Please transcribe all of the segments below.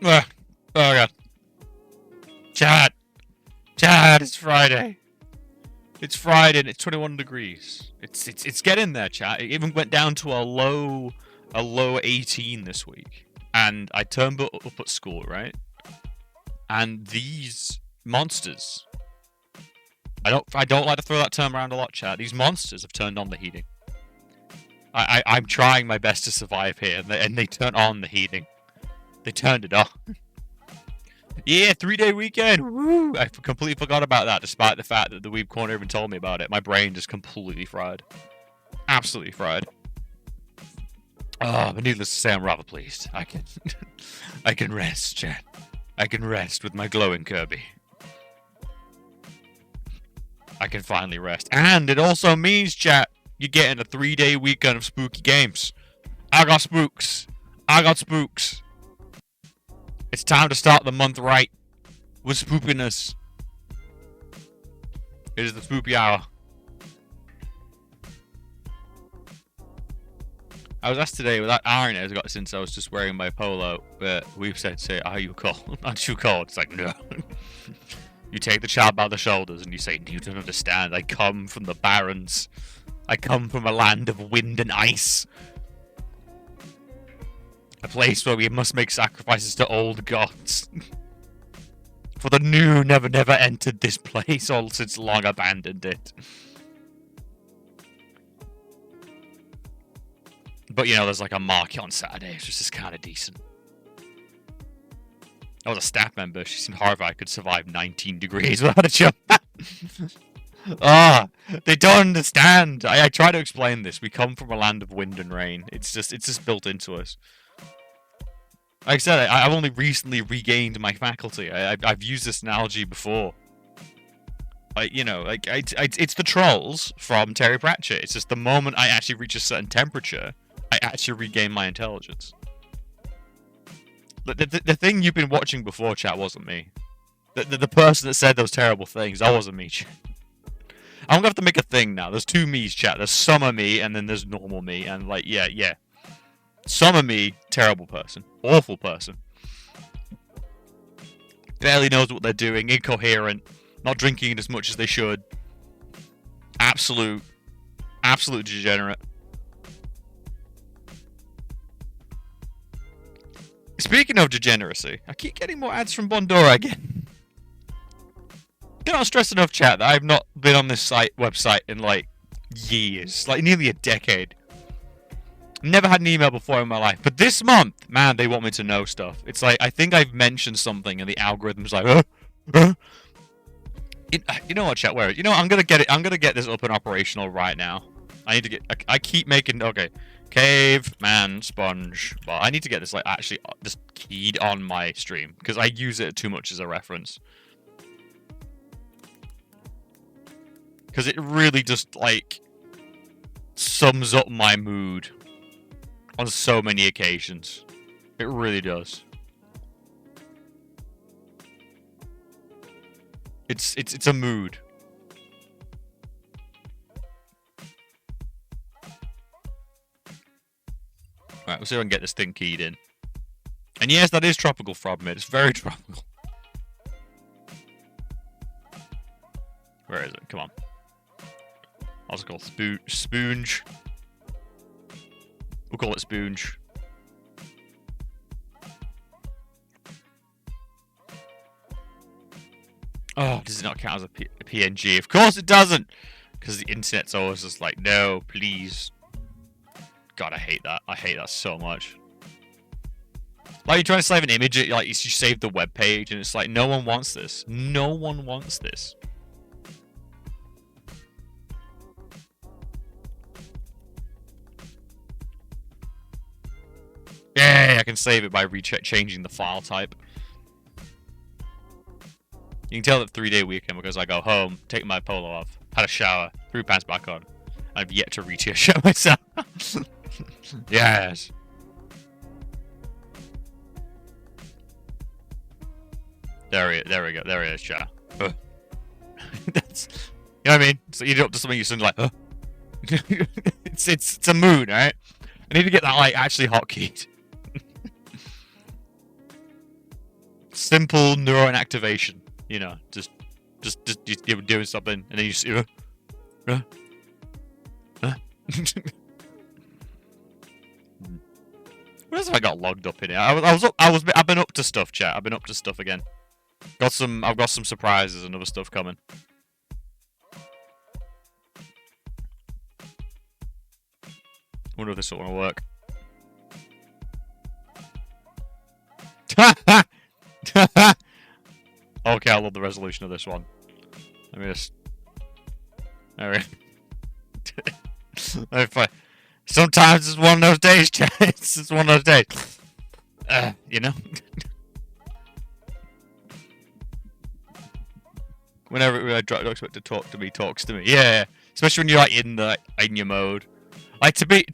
Oh god. Chat. Chat, it's Friday. It's Friday and it's 21 degrees. It's getting there, chat. It even went down to a low 18 this week. And I turned up at school, right? And these monsters, I don't like to throw that term around a lot, chat. These monsters have turned on the heating. I'm trying my best to survive here, and they turn on the heating. They turned it on. Yeah, 3-day weekend. Woo! I completely forgot about that, despite the fact that the Weeb Corner even told me about it. My brain just completely fried. Absolutely fried. Oh, but needless to say, I'm rather pleased. I can, I can rest, chat. I can rest with my glowing Kirby. I can finally rest, and it also means, chat, you're getting a 3-day weekend of spooky games. I got spooks. I got spooks. It's time to start the month right with spoopiness. It is the spoopy hour. I was asked today, without irony, I got since I was just wearing my polo, but we've said, say, are you cold? Aren't you cold? It's like, no. You take the child by the shoulders and you say, you don't understand. I come from the Barrens. I come from a land of wind and ice. A place where we must make sacrifices to old gods. For the new never entered this place, or since long abandoned it. But, you know, there's like a market on Saturday, which is just kind of decent. I was a staff member. She seemed horrified I could survive 19 degrees without a jump. They don't understand. I try to explain this. We come from a land of wind and rain. It's just built into us. Like I said, I've only recently regained my faculty. I've used this analogy before. Like, you know, like it's the trolls from Terry Pratchett. It's just the moment I actually reach a certain temperature, I actually regain my intelligence. The thing you've been watching before, chat, wasn't me. The person that said those terrible things, that wasn't me, chat. I'm gonna have to make a thing now. There's two me's, chat. There's summer me, and then there's normal me. And, like, yeah. Summer me, terrible person. Awful person. Barely knows what they're doing, incoherent, not drinking as much as they should. Absolute degenerate. Speaking of degeneracy, I keep getting more ads from Bondora again. Cannot stress enough, chat, that I've not been on this website in, like, years. Like, nearly a decade. Never had an email before in my life. But this month, man, they want me to know stuff. It's like, I think I've mentioned something and the algorithm's like, You know what, chat, where? You know what, I'm gonna get it. I'm gonna get this up and operational right now. I need to get, I keep making, okay. Caveman sponge. Well, I need to get this, like, actually just keyed on my stream. Because I use it too much as a reference. Because it really just, like, sums up my mood on so many occasions. It really does. It's a mood. Right, we'll see if I can get this thing keyed in. And yes, that is tropical Frogmid. It's very tropical. Where is it? Come on. I'll just call it Spoonge. We'll call it Spoonge. Oh, does it not count as a PNG? Of course it doesn't! Because the internet's always just like, no, please. God, I hate that. I hate that so much. Like, you're trying to save an image, like, you save the web page, and it's like, no one wants this. No one wants this. Yay, I can save it by changing the file type. You can tell that 3-day weekend because I go home, take my polo off, had a shower, threw pants back on. I've yet to reach a show myself. Yes. There we go. There he is, chat. That's, you know what I mean? So you do up to something, you're suddenly like, it's a mood, right? I need to get that, like, actually hotkeyed. simple neuron activation. You know, just you're doing something, and then you just, uh. What else have I got logged up in here? I've been up to stuff, chat. I've been up to stuff again. I've got some surprises and other stuff coming. Wonder if this will work. Okay, I love the resolution of this one. Let me just. There we go. Sometimes it's one of those days, chat. It's one of those days. You know? Whenever I don't expect to talk to me, talks to me. Yeah, especially when you're like in your mode. Like to me,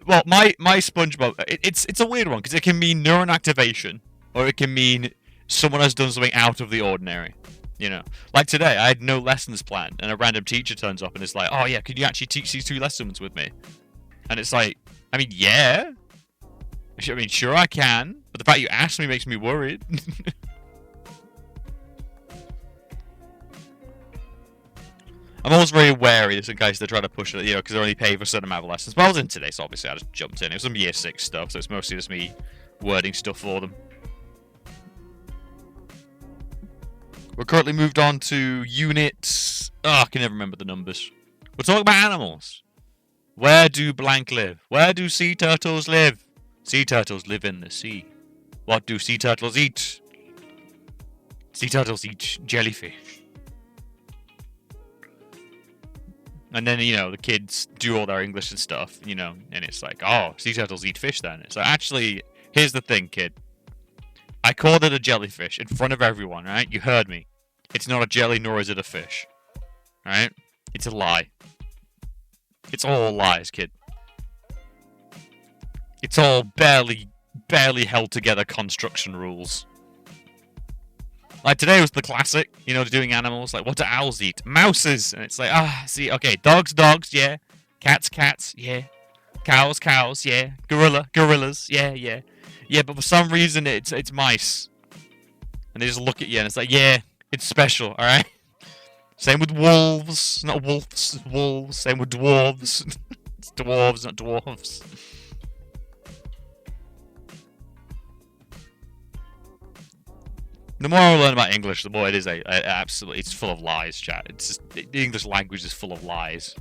well, my SpongeBob, it's a weird one because it can mean neuron activation, or it can mean someone has done something out of the ordinary. You know, like today, I had no lessons planned, and a random teacher turns up and is like, "Oh yeah, could you actually teach these 2 lessons with me?" And it's like, I mean, yeah. I mean, sure I can, but the fact you asked me makes me worried. I'm always very wary just in case they're trying to push it, you know, because they're only paying for a certain amount of lessons. But I was in today, so obviously I just jumped in. It was some year 6 stuff, so it's mostly just me wording stuff for them. We're currently moved on to units. Oh, I can never remember the numbers. We're talking about animals. Where do blank live? Where do sea turtles live? Sea turtles live in the sea. What do sea turtles eat? Sea turtles eat jellyfish. And then, you know, the kids do all their English and stuff, you know, and it's like, oh, sea turtles eat fish then. It's like, actually, here's the thing, kid. I called it a jellyfish in front of everyone, right? You heard me. It's not a jelly, nor is it a fish. Right? It's a lie. It's all lies, kid. It's all barely held together construction rules. Like today was the classic, you know, doing animals. Like, what do owls eat? Mouses! And it's like, see, okay, dogs, yeah. Cats, yeah. Cows, yeah. Gorillas, yeah. Yeah, but for some reason it's mice. And they just look at you and it's like, yeah, it's special, alright? Same with wolves. Not wolves, wolves. Same with dwarves. It's dwarves, not dwarves. The more I learn about English, the more it is absolutely, it's full of lies, chat. It's just, the English language is full of lies.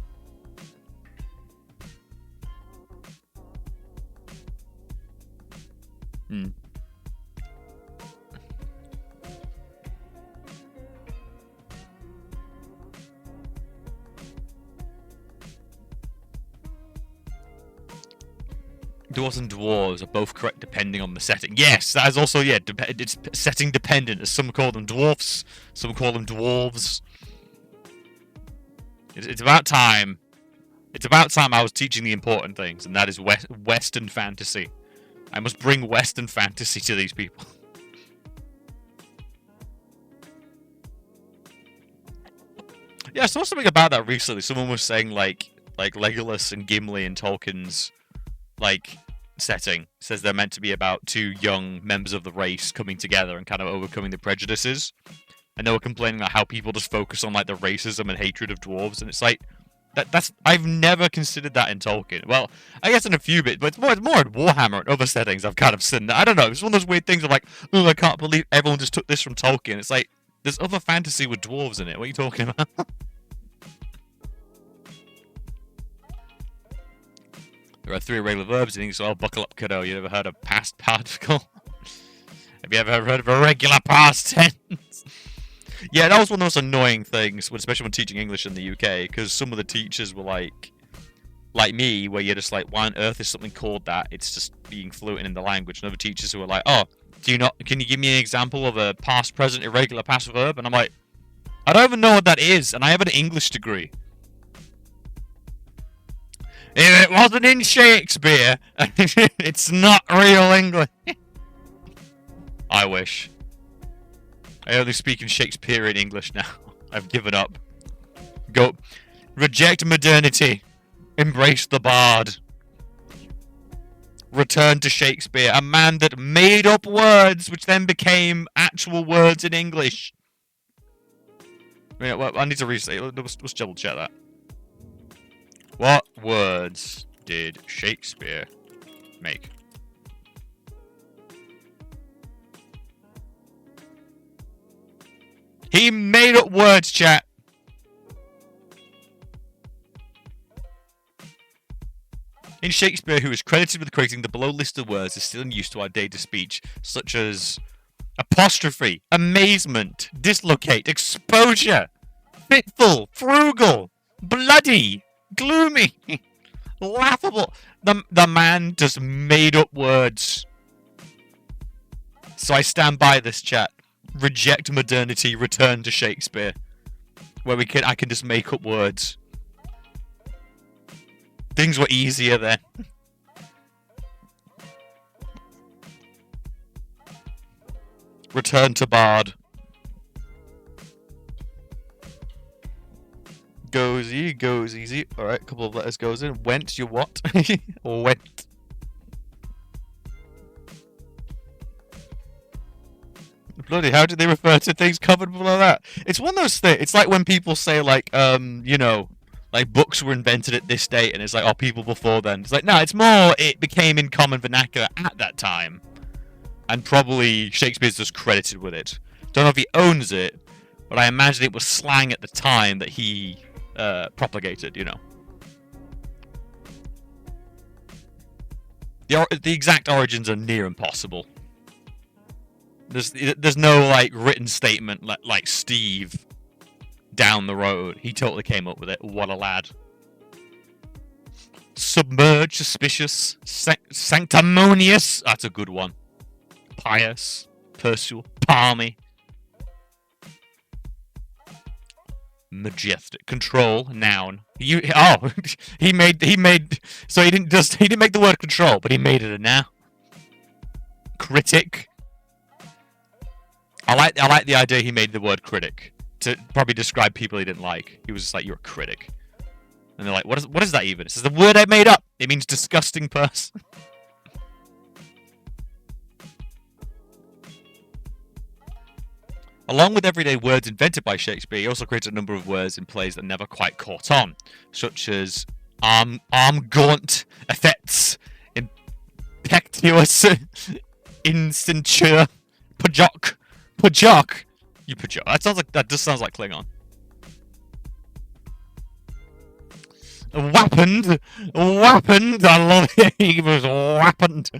Dwarves and dwarves are both correct depending on the setting. Yes, that is also, yeah, it's setting dependent. As some call them dwarfs, some call them dwarves. It's about time. It's about time I was teaching the important things, and that is Western fantasy. I must bring Western fantasy to these people. Yeah, I saw something about that recently. Someone was saying like Legolas and Gimli in Tolkien's like setting says they're meant to be about 2 young members of the race coming together and kind of overcoming the prejudices. And they were complaining about how people just focus on like the racism and hatred of dwarves, and it's like that's I've never considered that in Tolkien. Well, I guess in a few bits, but it's more in Warhammer and other settings I've kind of seen that. I don't know, it's one of those weird things of like, oh, I can't believe everyone just took this from Tolkien. It's like, there's other fantasy with dwarves in it. What are you talking about? There are 3 regular verbs in English, so I'll buckle up, kiddo. You ever heard of past participle? Have you ever heard of a regular past tense? Yeah, that was one of those annoying things, especially when teaching English in the UK, because some of the teachers were like me, where you're just like, why on earth is something called that? It's just being fluent in the language. And other teachers who were like, oh, can you give me an example of a past, present, irregular past verb? And I'm like, I don't even know what that is, and I have an English degree. If it wasn't in Shakespeare, it's not real English. I wish. I only speak in Shakespearean English now. I've given up. Go. Reject modernity. Embrace the bard. returned to Shakespeare, a man that made up words which then became actual words in English. I need to restate. Let's double check that. What words did Shakespeare make? He made up words, chat. In Shakespeare, who is credited with creating the below list of words is still in use to our daily speech, such as apostrophe, amazement, dislocate, exposure, fitful, frugal, bloody, gloomy, laughable. The man just made up words. So I stand by this, chat. Reject modernity, return to Shakespeare, where I can just make up words. Things were easier then. Return to Bard. Goes easy. Alright, a couple of letters goes in. Went, you what? Went. Bloody, how did they refer to things covered below that? It's one of those things. It's like when people say, like, you know, like books were invented at this date, and it's like, oh, people before then. It's like, no, it's more it became in common vernacular at that time. And probably Shakespeare's just credited with it. Don't know if he owns it, but I imagine it was slang at the time that he propagated, you know. The exact origins are near impossible. There's no, like, written statement like Steve down the road. He totally came up with it. What a lad. Submerged, suspicious, sanctimonious. That's a good one. Pious, pursue, palmy. Majestic. Control, noun. He made so he didn't make the word control, but he made it a noun. Critic. I like the idea he made the word critic to probably describe people he didn't like. He was just like, you're a critic. And they're like, what is that even? It says the word I made up. It means disgusting person. Along with everyday words invented by Shakespeare, he also created a number of words in plays that never quite caught on, such as arm gaunt, effects, impetuous, incenture, pajok. Pajok? You pajok. That just sounds like Klingon. Wappened. I love it. He was wappened.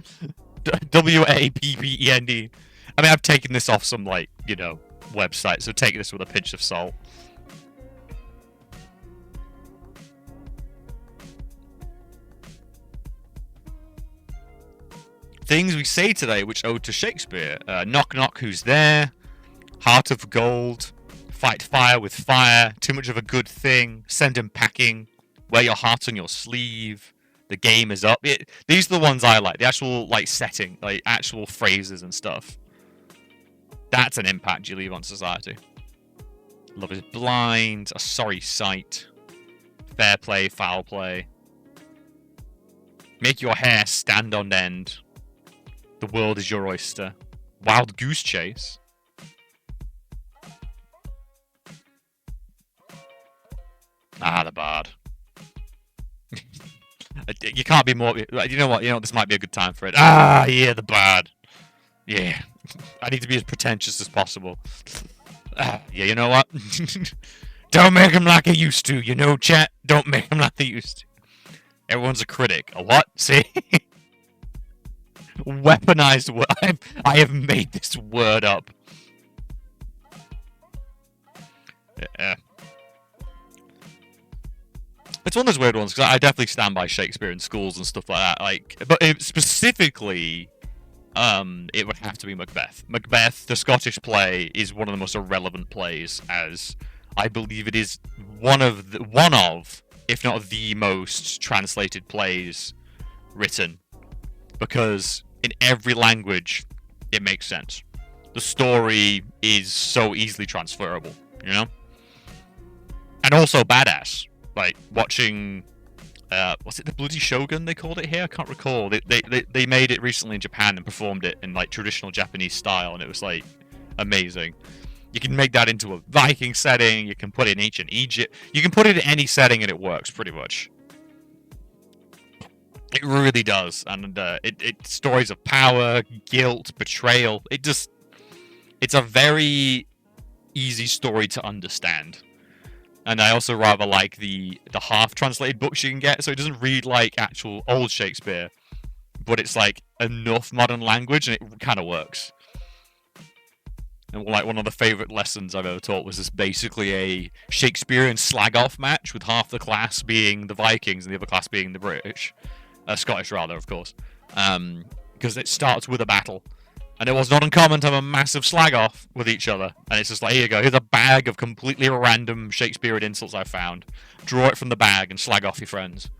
Wappend. I mean, I've taken this off some, like, you know, website, so take this with a pinch of salt. Things we say today which owed to Shakespeare. Knock knock, who's there? Heart of gold. Fight fire with fire. Too much of a good thing. Send him packing. Wear your heart on your sleeve. The game is up. These are the ones I like. The actual, like, setting. Like, actual phrases and stuff. That's an impact you leave on society. Love is blind. A sorry sight. Fair play, foul play. Make your hair stand on end. The world is your oyster. Wild goose chase. Ah, the bard. You can't be more... You know what? This might be a good time for it. Ah, yeah, the bard. Yeah. I need to be as pretentious as possible. Yeah, you know what? Don't make him like I used to. You know, chat? Don't make him like they used to. Everyone's a critic. A what? See? Weaponized word. I have made this word up. Yeah. It's one of those weird ones, because I definitely stand by Shakespeare in schools and stuff like that. Like, but specifically, it would have to be Macbeth. Macbeth, the Scottish play, is one of the most irrelevant plays, as I believe it is one of, if not the most translated plays written. Because in every language, it makes sense. The story is so easily transferable, you know? And also badass. Like, watching Was it the Bloody Shogun they called it here? I can't recall. They made it recently in Japan and performed it in like traditional Japanese style, and it was like amazing. You can make that into a Viking setting. You can put it in ancient Egypt. You can put it in any setting, and it works pretty much. It really does, and it stories of power, guilt, betrayal. It's a very easy story to understand. And I also rather like the half-translated books you can get, so it doesn't read like actual old Shakespeare, but it's like enough modern language, and it kind of works. And like one of the favourite lessons I've ever taught was this basically a Shakespearean slag-off match with half the class being the Vikings and the other class being the British. Scottish, rather, of course. Because it starts with a battle. And it was not uncommon to have a massive slag-off with each other. And it's just like, here you go, here's a bag of completely random Shakespearean insults I found. Draw it from the bag and slag off your friends.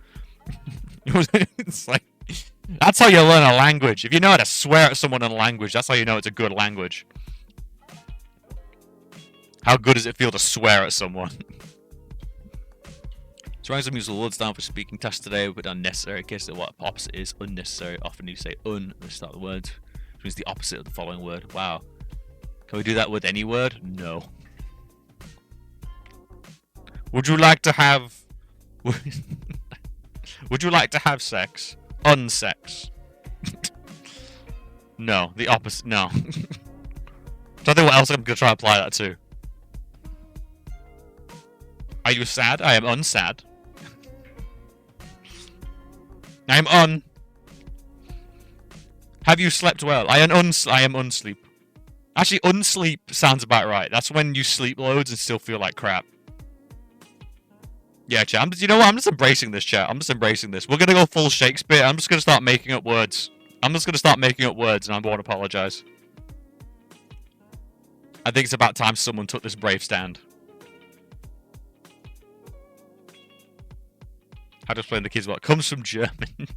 It's like, that's how you learn a language. If you know how to swear at someone in a language, that's how you know it's a good language. How good does it feel to swear at someone? Trying some useful words down for speaking test today, but unnecessary in case of what opposite is unnecessary. Often you say un at the start of the word, which means the opposite of the following word. Wow. Can we do that with any word? No. Would you like to have... Would you like to have sex? Unsex. No, the opposite. No. Don't think what else I'm going to try to apply that to. Are you sad? I am unsad. I am un. Have you slept well? I am unsleep. Actually, unsleep sounds about right. That's when you sleep loads and still feel like crap. Yeah, chat. You know what? I'm just embracing this, chat. I'm just embracing this. We're gonna go full Shakespeare. I'm just gonna start making up words. I'm just gonna start making up words, and I won't apologize. I think it's about time someone took this brave stand. How to explain the kids what comes from German.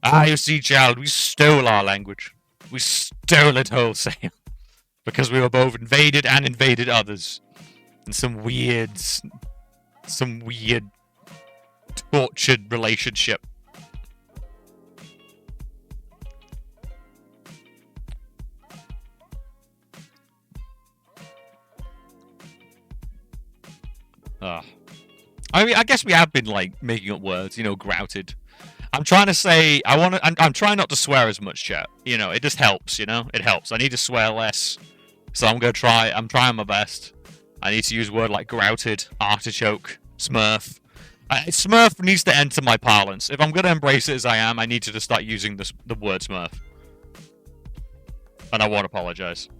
Ah, you see, child, we stole our language. We stole it wholesale. Because we were both invaded and invaded others. In some weird, tortured relationship. I mean, I guess we have been, like, making up words, you know, grouted. I'm trying to say, I'm trying not to swear as much, chat. You know, it just helps, you know? It helps. I need to swear less. So I'm trying my best. I need to use a word like grouted, artichoke, smurf. Smurf needs to enter my parlance. If I'm going to embrace it as I am, I need to just start using the word smurf. And I won't apologize.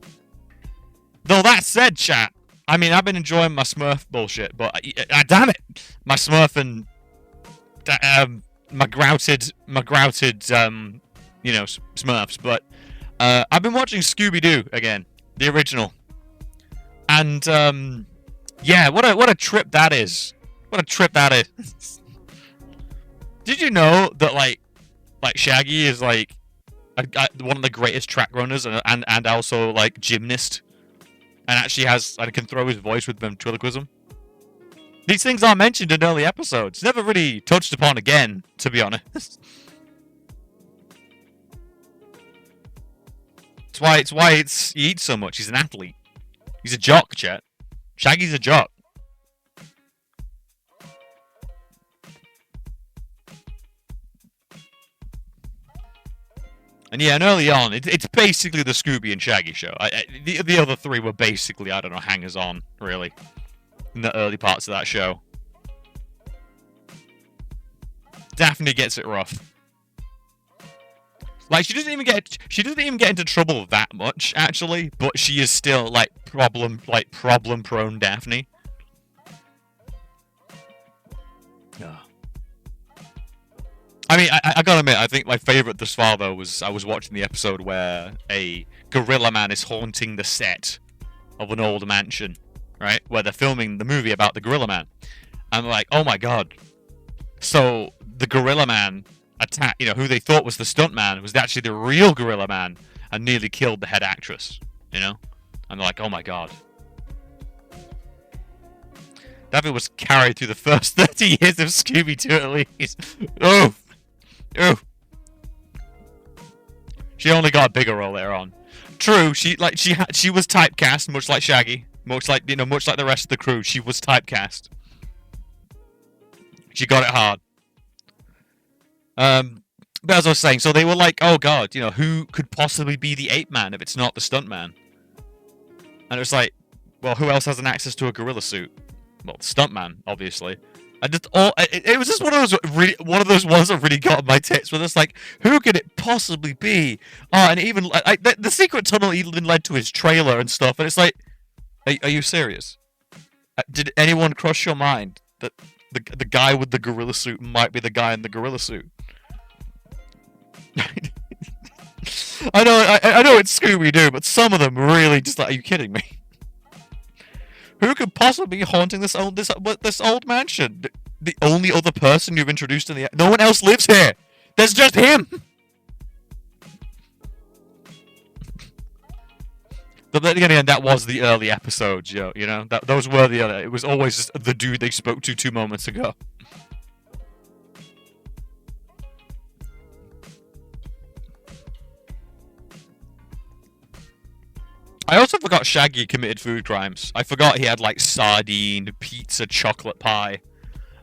Though that said, chat, I mean, I've been enjoying my Smurf bullshit, but damn it, my Smurf and my grouted, you know, Smurfs. But I've been watching Scooby-Doo again, the original, and yeah, what a trip that is. What a trip that is. Did you know that like Shaggy is like one of the greatest track runners and also like gymnast? And actually can throw his voice with ventriloquism. These things are mentioned in early episodes. Never really touched upon again, to be honest. It's why he eats so much. He's an athlete. He's a jock, chat. Shaggy's a jock. And yeah, and early on, it's basically the Scooby and Shaggy show. The other three were basically, I don't know, hangers-on, really, in the early parts of that show. Daphne gets it rough. Like, she doesn't even get into trouble that much, actually, but she is still like problem-prone Daphne. Yeah. I mean, I gotta admit, I think my favourite thus far, though, was I was watching the episode where a gorilla man is haunting the set of an old mansion, right? Where they're filming the movie about the gorilla man. I'm like, oh my god. So, the gorilla man attacked, you know, who they thought was the stunt man was actually the real gorilla man and nearly killed the head actress, you know? And they're like, oh my god. David was carried through the first 30 years of Scooby-Doo at least. Oh, oh. She only got a bigger role later on. True, she was typecast, much like Shaggy, much like the rest of the crew. She was typecast. She got it hard. But as I was saying, so they were like, oh god, who could possibly be the ape man if it's not the stuntman? And it was like, well, who else has an access to a gorilla suit? Well, the stuntman, obviously. It was just one of those ones that really got on my tits. Where it's like, who could it possibly be? Oh, and even the secret tunnel even led to his trailer and stuff. And it's like, are you serious? Did anyone cross your mind that the guy with the gorilla suit might be the guy in the gorilla suit? I know it's Scooby-Doo, but some of them really just like, are you kidding me? Who could possibly be haunting this old mansion? The only other person you've introduced in no one else lives here. There's just him. But then again, that was the early episodes, those were the other. It was always just the dude they spoke to 2 moments ago. I also forgot Shaggy committed food crimes. I forgot he had like sardine, pizza, chocolate pie,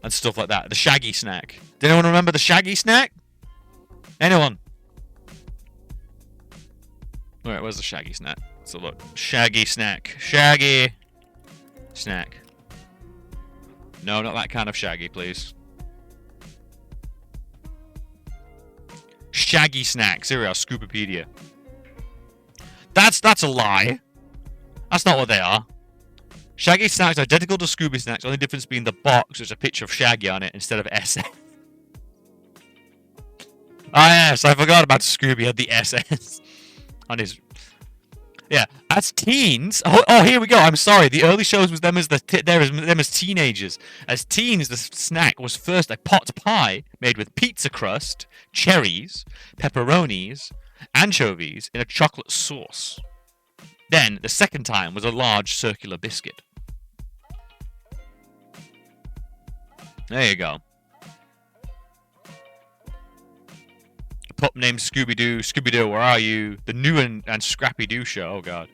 and stuff like that. The Shaggy snack. Did anyone remember the Shaggy snack? Anyone? Alright, where's the Shaggy snack? So look, Shaggy snack. Shaggy snack. No, not that kind of Shaggy, please. Shaggy snacks. Here we are, Scoopopedia. That's a lie. That's not what they are. Shaggy snacks are identical to Scooby snacks, only difference being the box there's a picture of Shaggy on it instead of SS. Ah yes, I forgot about Scooby had the SS on his. Yeah, as teens. Oh, here we go. I'm sorry. The early shows was them as them as teenagers. As teens, the snack was first a pot pie made with pizza crust, cherries, pepperonis, anchovies in a chocolate sauce. Then, the second time was a large circular biscuit. There you go. A pup named Scooby-Doo. Scooby-Doo, where are you? The new and Scrappy-Doo show. Oh, God.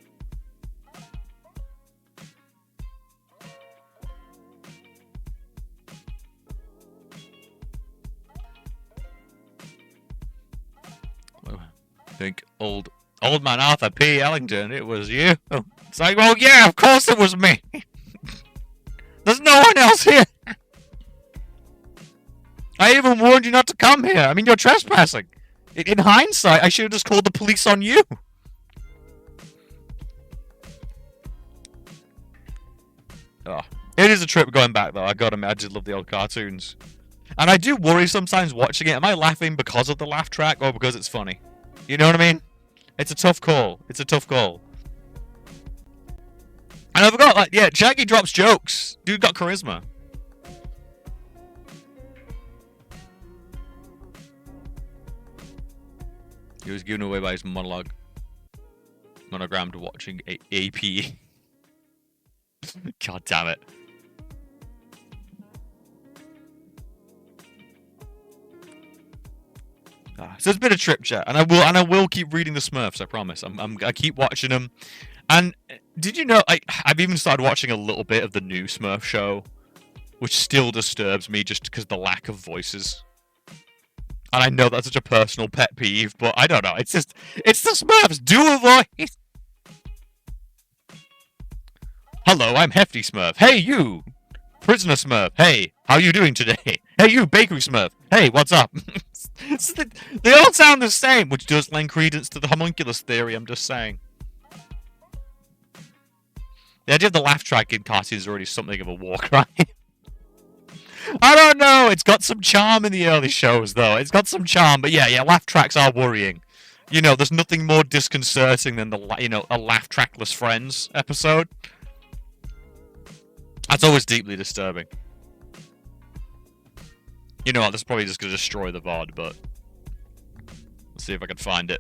I think old man Arthur P. Ellington, it was you. Oh, it's like, well, yeah, of course it was me. There's no one else here. I even warned you not to come here. I mean, you're trespassing. In hindsight, I should have just called the police on you. Oh, it is a trip going back, though. I gotta admit, I did love the old cartoons. And I do worry sometimes watching it. Am I laughing because of the laugh track or because it's funny? You know what I mean? It's a tough call. It's a tough call. And I forgot, like, yeah, Shaggy drops jokes. Dude got charisma. He was given away by his monogrammed watching AP. God damn it. So it's been a trip, chat, and I will keep reading the Smurfs. I promise. I keep watching them. And did you know I've even started watching a little bit of the new Smurf show, which still disturbs me just because of the lack of voices. And I know that's such a personal pet peeve, but I don't know. It's the Smurfs. Do a voice. Hello, I'm Hefty Smurf. Hey, you, Prisoner Smurf. Hey, how you doing today? Hey, you, Bakery Smurf. Hey, what's up? They all sound the same, which does lend credence to the homunculus theory, I'm just saying. The idea of the laugh track in cartoons is already something of a war crime. I don't know, it's got some charm in the early shows, though. It's got some charm, but yeah, laugh tracks are worrying. You know, there's nothing more disconcerting than a laugh trackless Friends episode. That's always deeply disturbing. You know what, this is probably just going to destroy the VOD, but let's see if I can find it.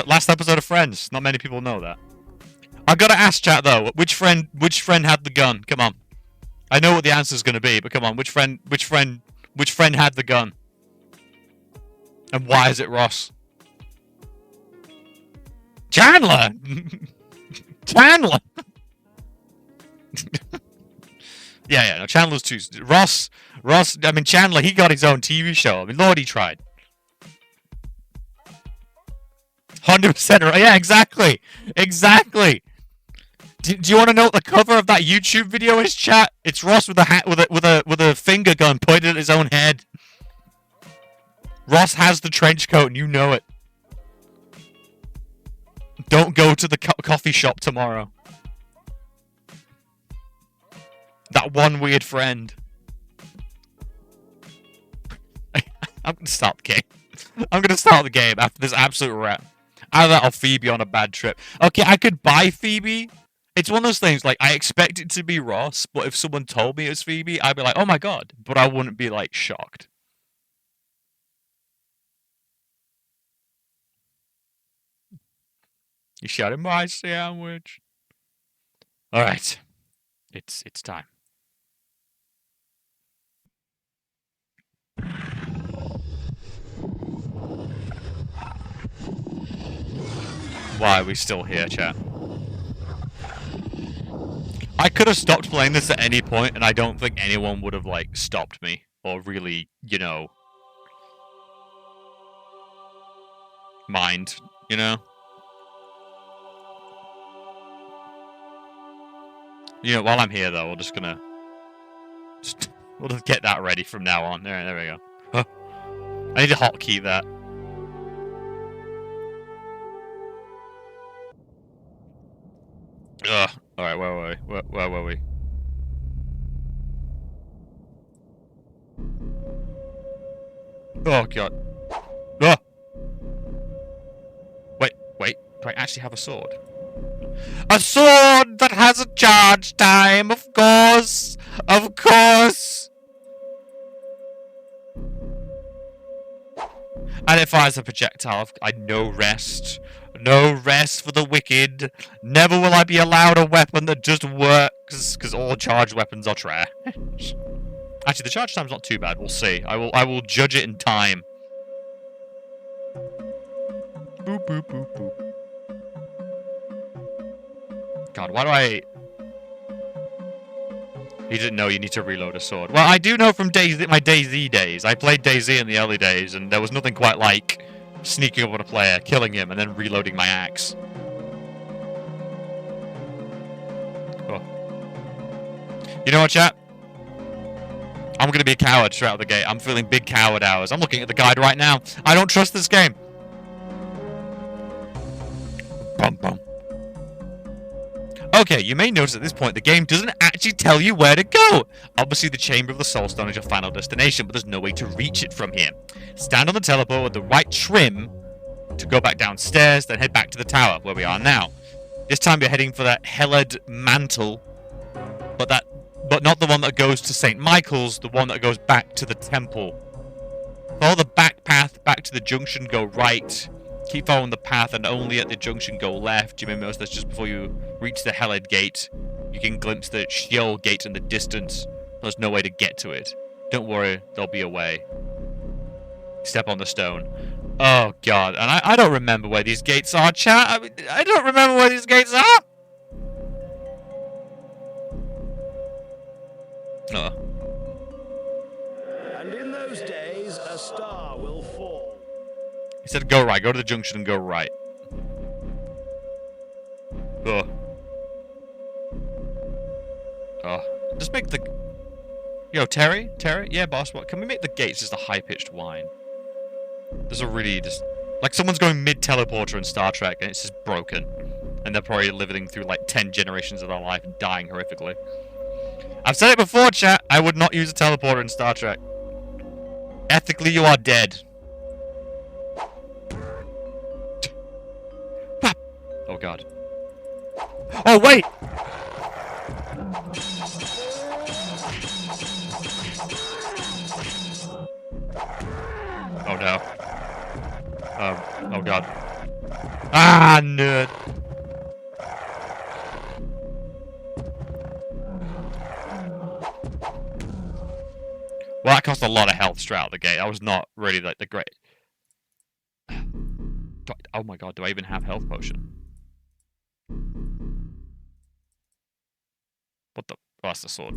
Last episode of Friends. Not many people know that. I gotta ask chat though, which friend had the gun? Come on. I know what the answer's gonna be, but come on, which friend had the gun? And why is it Ross? Chandler! Chandler! yeah, no, Chandler's too... Ross, I mean, Chandler, he got his own TV show. I mean, Lord, he tried. 100% right. Yeah, exactly. Exactly. Do you want to know what the cover of that YouTube video is, chat? It's Ross with a hat with a finger gun pointed at his own head. Ross has the trench coat, and you know it. Don't go to the coffee shop tomorrow. That one weird friend. I'm gonna start the game. I'm gonna start the game after this absolute rap. Either that or Phoebe on a bad trip. Okay, I could buy Phoebe. It's one of those things, like, I expect it to be Ross, but if someone told me it was Phoebe, I'd be like, oh my god. But I wouldn't be, like, shocked. You shouted my sandwich. Alright. It's time. Why are we still here, chat? I could have stopped playing this at any point, and I don't think anyone would have, like, stopped me. Or really, you know... mind, you know? You know, while I'm here, though, we're just gonna... we'll just get that ready from now on. There we go. Huh. I need to hotkey that. Ugh. Alright, where were we? Where were we? Oh, God. Ah! Wait. Do I actually have a sword? A sword that has a charge time, of course! Of course! And it fires a projectile. I no rest. No rest for the wicked. Never will I be allowed a weapon that just works, because all charged weapons are trash. Actually, the charge time's not too bad. We'll see. I will judge it in time. Boop, boop, boop, boop. God, why do I... You didn't know you need to reload a sword. Well, I do know from my DayZ days. I played DayZ in the early days, and there was nothing quite like sneaking up on a player, killing him, and then reloading my axe. Oh. You know what, chat? I'm gonna be a coward straight out of the gate. I'm feeling big coward hours. I'm looking at the guide right now. I don't trust this game. Bum bum. Okay, you may notice at this point the game doesn't actually tell you where to go. Obviously, the Chamber of the Soulstone is your final destination, but there's no way to reach it from here. Stand on the teleport with the right trim to go back downstairs, then head back to the tower, where we are now. This time you're heading for that Hellid Mantle, but not the one that goes to St. Michael's, the one that goes back to the temple. Follow the back path back to the junction, go right. Keep following the path and only at the junction go left. You may notice that's just before you reach the Hellid Gate. You can glimpse the Sheol Gate in the distance. There's no way to get to it. Don't worry, there'll be a way. Step on the stone. Oh god, and I don't remember where these gates are, chat. I don't remember where these gates are. Oh. And in those days, a star will fall. He said go right. Go to the junction and go right. Oh. Oh. Just make the... Yo, Terry? Yeah, boss, what? Can we make the gates just a high-pitched whine? There's a really just... Like, someone's going mid-teleporter in Star Trek, and it's just broken. And they're probably living through, like, 10 generations of their life and dying horrifically. I've said it before, chat. I would not use a teleporter in Star Trek. Ethically, you are dead. Oh, God. Oh, wait! Oh no. Oh god. Ah, nerd. Well, that cost a lot of health straight out the gate. That was not really like the great. Oh my god, do I even have health potion? What the? Oh, that's the sword.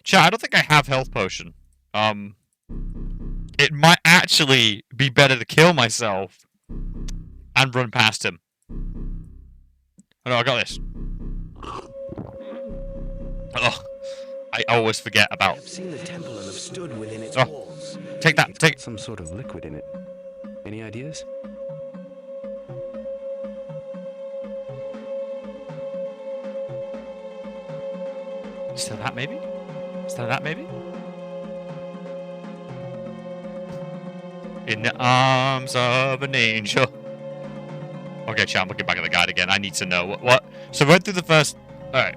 Chat, I don't think I have health potion. It might actually be better to kill myself and run past him. Oh no, I got this. Oh, I always forget about. I've seen the temple and have stood within its Oh, walls. take that. It's Take. got some sort of liquid in it. Any ideas? Is that maybe? Is that maybe? In the arms of an angel. Okay, chat, I'm looking back at the guide again. I need to know what. So we went through the first. All right.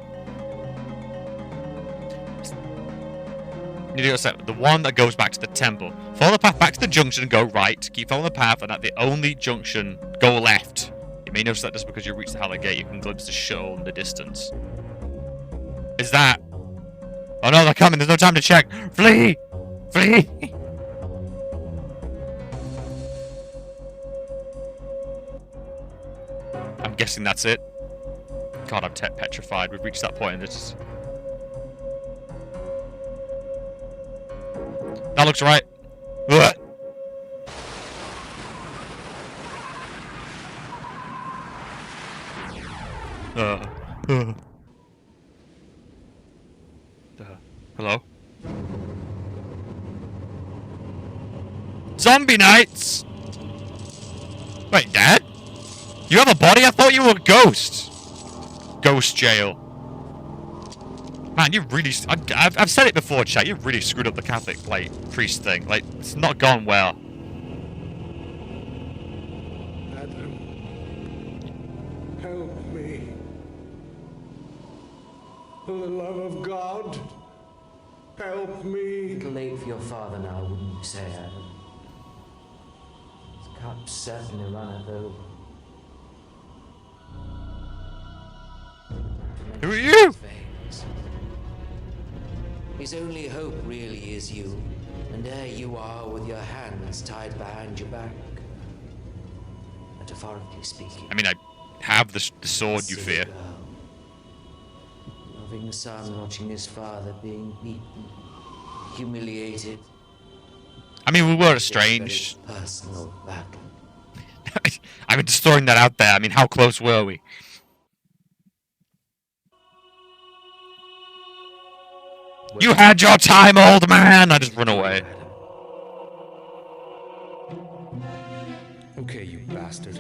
Need to go set the one that goes back to the temple. Follow the path back to the junction and go right. Keep following the path, and at the only junction, go left. You may notice that just because you reach the Halley Gate, you can glimpse the shuttle in the distance. Is that? Oh no, they're coming. There's no time to check. Flee! Flee! I'm guessing that's it. God, I'm petrified. We've reached that point and it's... That looks right. Ugh. Hello? Zombie Knights! Wait, Dad? You have a body? I thought you were a ghost. Ghost jail. Man, you really... I've said it before, chat. You really screwed up the Catholic, like, priest thing. Like, it's not gone well. Adam, help me. For the love of God, help me. A little late for your father now, wouldn't you say, Adam? His cup certainly runneth over. Who are you? His only hope really is you, and there you are with your hands tied behind your back. Metaphorically speaking. I mean, I have the sword you Silly fear. girl. Loving son watching his father being beaten, humiliated. I mean, we were It's a estranged. very personal battle. I mean, just throwing that out there. I mean, how close were we? You had your time, old man! I just run away. Okay, you bastard.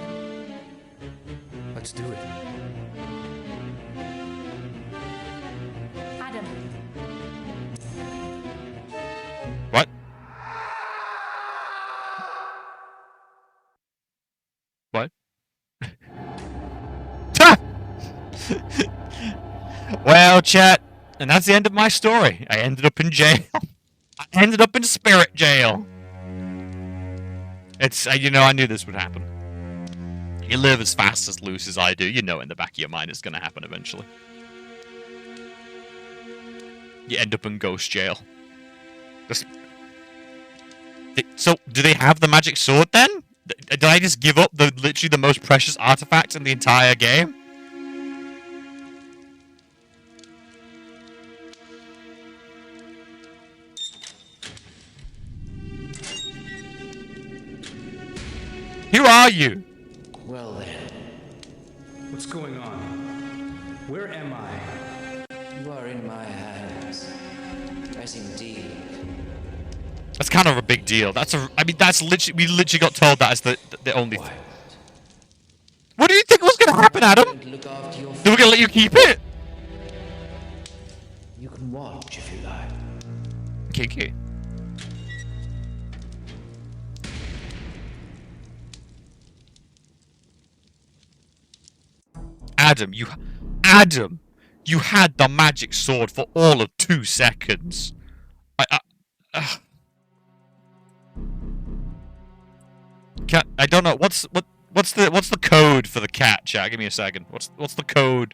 Let's do it. Adam, What? What? Well, chat, and that's the end of my story. I ended up in jail. I ended up in spirit jail. It's, you know, I knew this would happen. You live as fast as loose as I do, you know in the back of your mind it's gonna happen eventually. You end up in ghost jail. Just... So, do they have the magic sword then? Did I just give up the literally the most precious artifact in the entire game? Who are you? Well then, What's going on? Where am I? you are in my hands. As indeed. That's kind of a big deal. That's a. I mean, that's literally. We literally got told that as the only. Quiet. What do you think was gonna happen, Adam? Going to look after your They were gonna let you keep it? You can watch if you like. Kinky. Adam, you had the magic sword for all of 2 seconds. I I don't know. What's the code for the cat, chat? Give me a second. What's the code?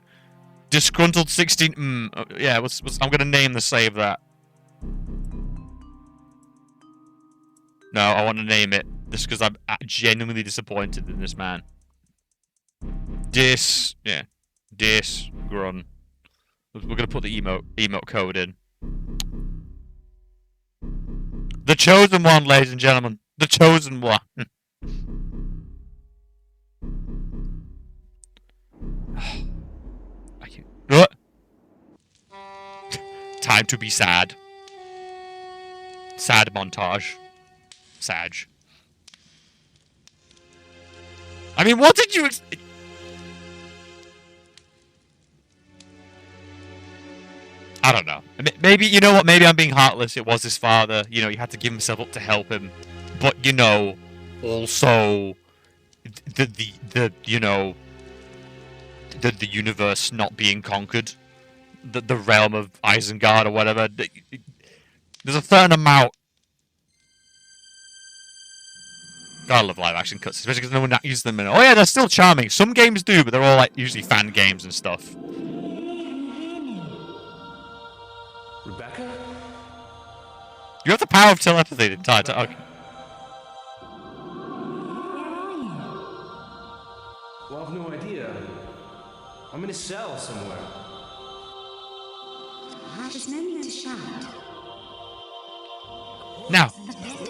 Disgruntled 16. Yeah. I'm gonna name the save that. No, I want to name it just because I'm genuinely disappointed in this man. Yeah. Grun. We're gonna put the emote code in. The chosen one, ladies and gentlemen. The chosen one. What? Time to be sad. Sad montage. Sag. I mean, what did you... I don't know. Maybe, you know what? Maybe I'm being heartless. It was his father. You know, he had to give himself up to help him. But, you know, also... you know... The universe not being conquered. The realm of Isengard or whatever. There's a certain amount... Gotta love live action cuts, especially because no one uses them in it. Oh yeah, they're still charming. Some games do, but they're all like usually fan games and stuff. Rebecca? You have the power of telepathy the entire time. Okay. Well, I've no idea. I'm in a cell somewhere. There's no need to shout. Now,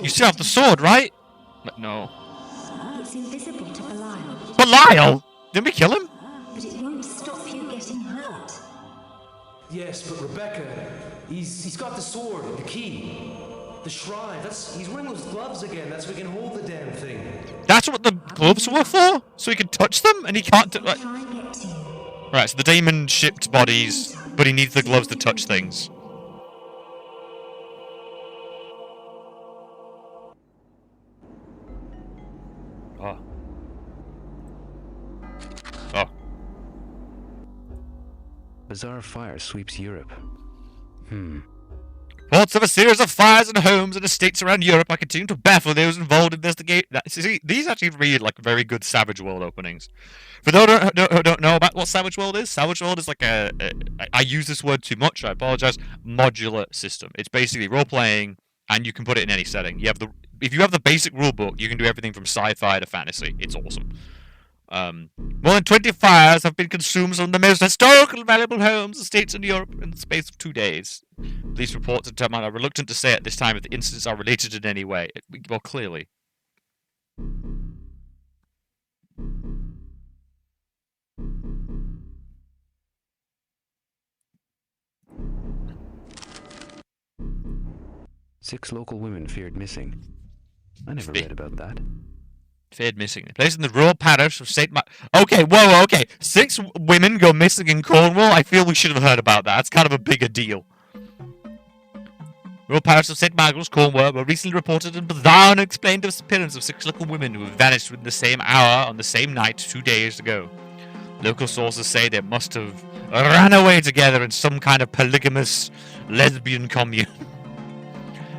you still have the sword, right? No. It's invisible to Belial. Belial? Didn't we kill him? But it won't stop you getting hurt. Yes, but Rebecca, he's got the sword, the key, the shrine. He's wearing those gloves again. That's so we can hold the damn thing. That's what the gloves were for? So he can touch them? And he can't... Like... Try and get to you. Right, so the demon shipped bodies, but he needs the gloves to touch things. Oh. Oh. Bizarre fire sweeps Europe. Reports of a series of fires in homes and estates around Europe are continuing to baffle those involved in investigate. See, these actually read like very good Savage World openings. For those who don't know about what Savage World is like I use this word too much, I apologize, modular system. It's basically role-playing, and you can put it in any setting. If you have the basic rulebook, you can do everything from sci-fi to fantasy. It's awesome. More than 20 fires have been consumed on the most historical valuable homes, estates in Europe in the space of 2 days. These reports are reluctant to say at this time if the incidents are related in any way. Well, clearly. Six local women feared missing. I never read about that. Feared missing. Placed in the rural parish of St. Okay, whoa, okay. 6 women go missing in Cornwall? I feel we should have heard about that. It's kind of a bigger deal. Rural parish of St. Michael's, Cornwall, were recently reported in bizarre and unexplained disappearance of 6 local women who have vanished within the same hour on the same night 2 days ago. Local sources say they must have ran away together in some kind of polygamous lesbian commune.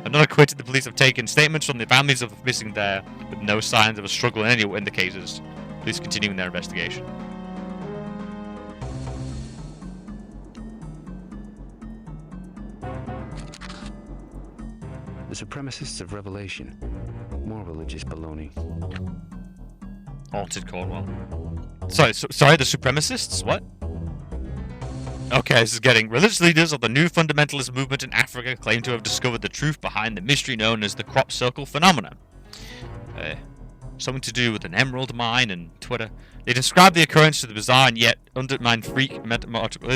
Unacquitted, the police have taken statements from the families of the missing there, with no signs of a struggle in any of the cases. Police continuing their investigation. The supremacists of Revelation. More religious baloney. Haunted Cornwall. Sorry, the supremacists? What? Okay, this is getting... Religious leaders of the new fundamentalist movement in Africa claim to have discovered the truth behind the mystery known as the crop circle phenomenon. Something to do with an emerald mine and Twitter. They describe the occurrence of the bizarre and yet undermined freak meteorological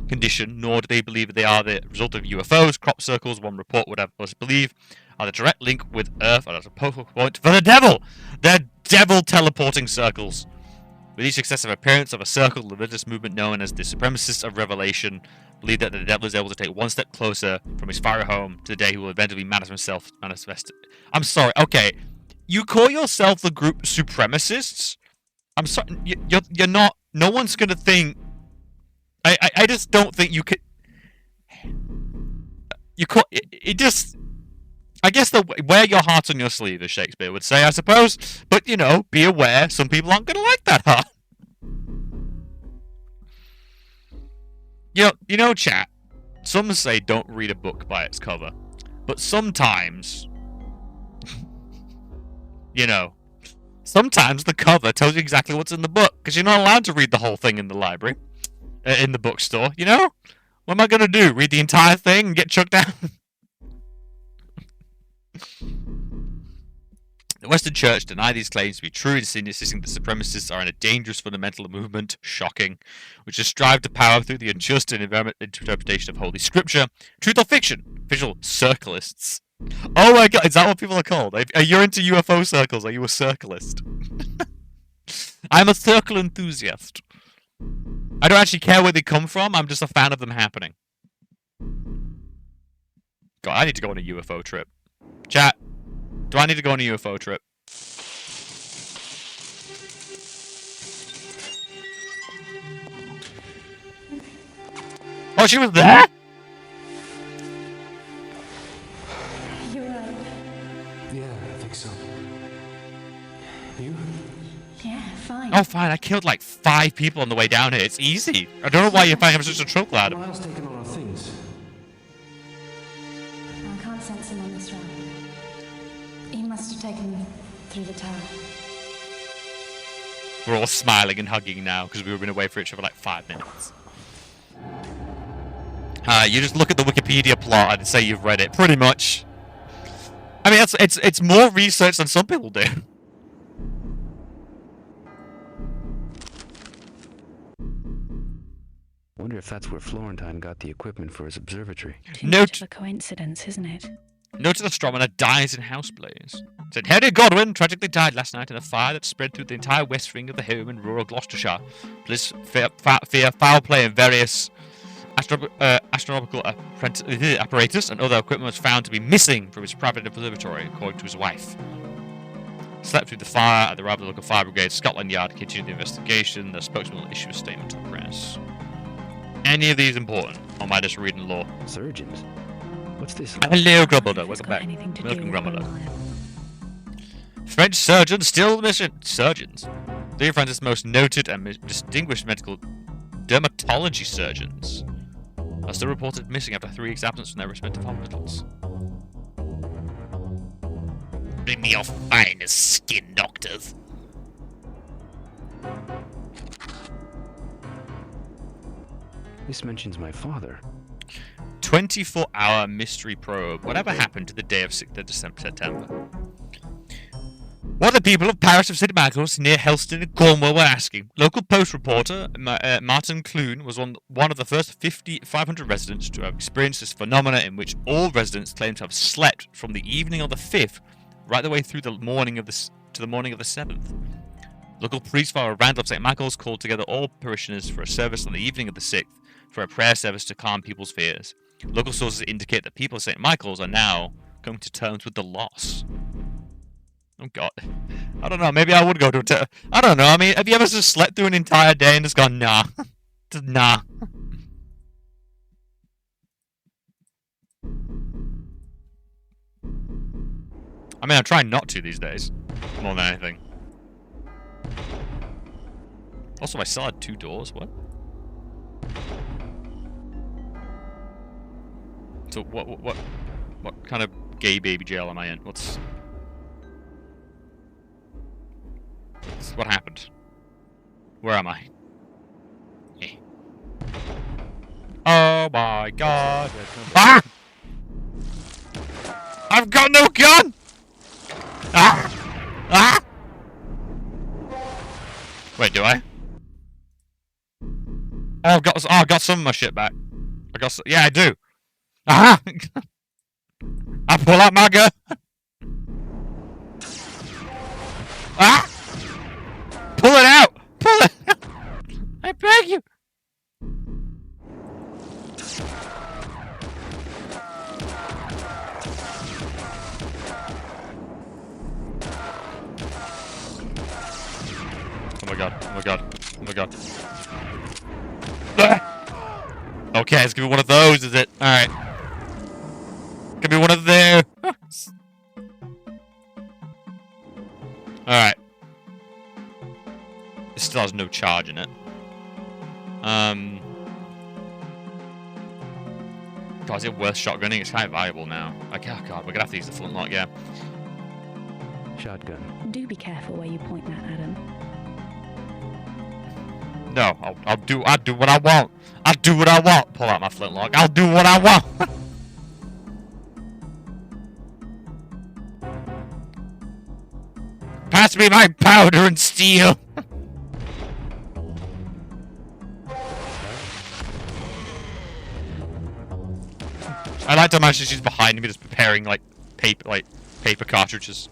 condition, nor do they believe that they are the result of UFOs. Crop circles, one report would have us believe, are the direct link with Earth and as a focal point for the devil! They're devil teleporting circles. With each successive appearance of a circle, the religious movement known as the supremacists of Revelation believe that the devil is able to take one step closer from his fiery home to the day he will eventually manifest. I'm sorry, okay. You call yourself the group supremacists? I'm sorry, you're not... No one's gonna think... I just don't think you could... you call it just. I guess wear your heart on your sleeve, as Shakespeare would say, I suppose. But you know, be aware, some people aren't gonna like that heart. You know, chat. Some say don't read a book by its cover, but sometimes, you know, sometimes the cover tells you exactly what's in the book because you're not allowed to read the whole thing in the library, in the bookstore. You know, what am I gonna do? Read the entire thing and get chucked down? The Western Church deny these claims to be true, insisting that supremacists are in a dangerous fundamental movement, shocking, which has strived to power through the unjust and interpretation of Holy Scripture. Truth or fiction? Official circlists. Oh my god, is that what people are called? Are you into UFO circles? Are you a circlist? I'm a circle enthusiast. I don't actually care where they come from, I'm just a fan of them happening. God, I need to go on a UFO trip. Chat. Do I need to go on a UFO trip? Oh, she was there? You're right. Yeah, I think so. You? Yeah, fine. Oh, fine. I killed like 5 people on the way down here. It's easy. I don't know why you're finding such a trouble out of it. Miles taking on our things. I can't sense him on this ride. He must have taken me through the tower. We're all smiling and hugging now because we've been away for each other for like 5 minutes. You just look at the Wikipedia plot and say you've read it, pretty much. I mean, it's more research than some people do. Wonder if that's where Florentine got the equipment for his observatory. Too much of a coincidence, isn't it? Noted astronomer dies in house blaze. Said Henry Godwin tragically died last night in a fire that spread through the entire west wing of the home in rural Gloucestershire. Police fear foul play in various astronomical apparatus and other equipment was found to be missing from his private observatory, according to his wife. Slept through the fire at the Rabbit local fire brigade. Scotland Yard continued the investigation. The spokesman will issue a statement to the press. Any of these important? Or am I just reading law? Surgeons? What's this? Hello, Grumbledore. If it's Welcome got back. anything to Welcome, do with Grumbledore. Belial. French surgeons still missing. Surgeons. Three of France's most noted and distinguished medical dermatology surgeons are still reported missing after 3 weeks' absence from their respective hospitals. Bring me your finest skin doctors. This mentions my father. 24-hour mystery probe. Whatever happened to the day of 6th of September? What the people of Paris of St. Michael's near Helston in Cornwall were asking. Local Post reporter Martin Clune was one of the first 500 residents to have experienced this phenomena in which all residents claimed to have slept from the evening of the 5th right the way through the morning of the morning of the 7th. Local priest Father Randall of St. Michael's called together all parishioners for a service on the evening of the 6th for a prayer service to calm people's fears. Local sources indicate that people of St. Michael's are now coming to terms with the loss. Oh god. I don't know, maybe I would go to I don't know, I mean, have you ever just slept through an entire day and just gone, nah. Just nah. I mean, I'm trying not to these days. More than anything. Also, I still had 2 doors, what? So, what kind of gay baby jail am I in? What happened? Where am I? Eh. Oh my god. Ah! I've got no gun! Ah! Ah! Wait, do I? Oh, I got some of my shit back. Yeah, I do. Ah! I pull out my gun. Ah! Pull it out! Pull it out! I beg you! Oh my god, oh my god, oh my god. Ah! Okay, it's gonna be one of those, is it? Alright. Could be one of those. Alright. This still has no charge in it. God, is it worth shotgunning? It's kind of valuable now. Okay, oh god, we're gonna have to use the flintlock, yeah. Shotgun. Do be careful where you point that, Adam. No, I'll do what I want. I'll do what I want. Pull out my flintlock. I'll do what I want. Pass me my powder and steel. I like to imagine she's behind me, just preparing like paper cartridges.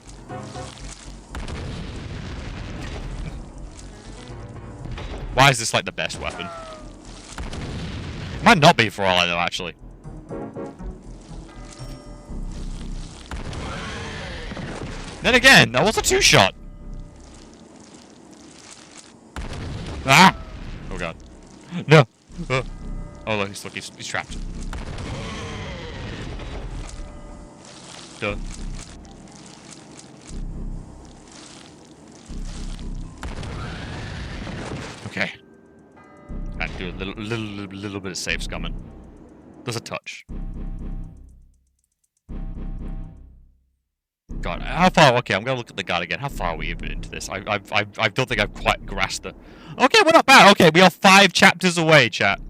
Why is this like the best weapon? Might not be for all I know, actually. Then again, that was a two-shot. Ah! Oh god. No! Oh look, he's trapped. Duh. Okay. And do a little bit of safe scumming. There's a touch. God, how far? Okay, I'm gonna look at the guard again. How far are we even into this? I don't think I've quite grasped it. Okay, we're not bad. Okay, we are 5 chapters away, chat.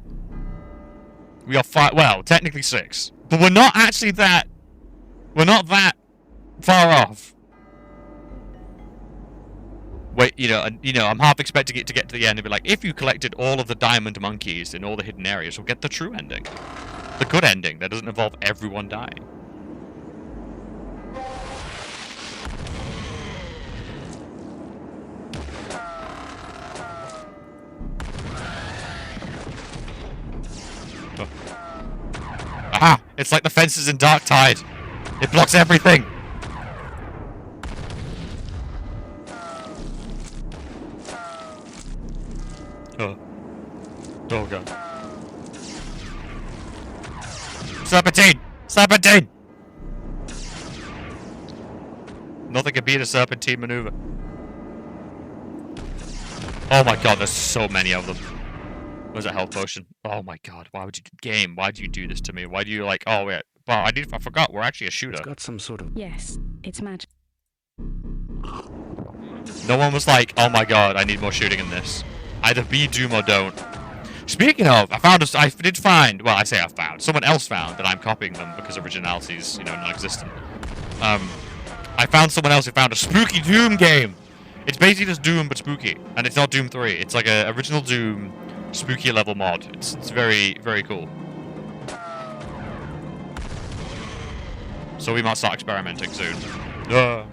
We are 5. Well, technically 6, but we're not actually that. We're not that far off. Wait, I'm half expecting it to get to the end and be like, if you collected all of the diamond monkeys in all the hidden areas, you'll get the true ending. The good ending that doesn't involve everyone dying. Oh. Aha! It's like the fences in Dark Tide. It blocks everything. Oh god. Serpentine! Serpentine! Nothing can beat a serpentine maneuver. Oh my god, there's so many of them. Where's a health potion? Oh my god, why would you why do you do this to me? Why do you like, oh wait, well, I forgot, we're actually a shooter. It's got some sort of... Yes, it's magic. No one was like, oh my god, I need more shooting in this. Either be Doom or don't. Speaking of, I did find, well, I say I found, someone else found that I'm copying them because originality is, non-existent. I found someone else who found a spooky Doom game. It's basically just Doom but spooky, and it's not Doom 3. It's like a original Doom spooky level mod. It's very, very cool. So we might start experimenting soon. Oh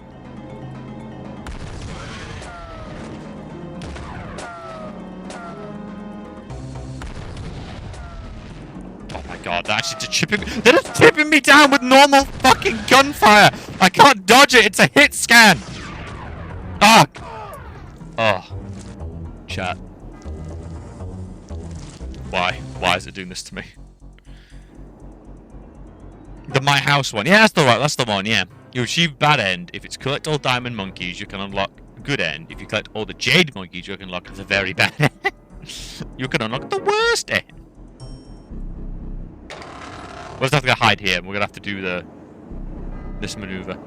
my god, they're actually they're just tipping me down with normal fucking gunfire! I can't dodge it, it's a hit scan! Ah! Oh. Chat. Why? Why is it doing this to me? The My House one. Yeah, that's the one, yeah. You achieve bad end. If it's collect all diamond monkeys, you can unlock good end. If you collect all the jade monkeys, you can unlock the very bad end. You can unlock the worst end. We're just have to hide here, and we're gonna have to do this maneuver.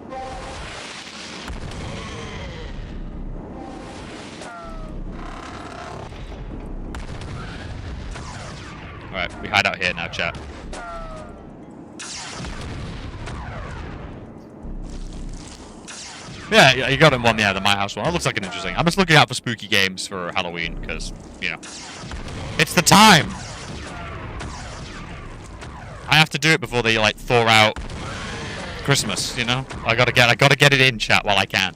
Alright, we hide out here now, chat. Yeah, you got him one, yeah, the My House one. That looks like an interesting. I'm just looking out for spooky games for Halloween, because, it's the time! I have to do it before they, like, thaw out Christmas, I gotta get it in, chat, while I can.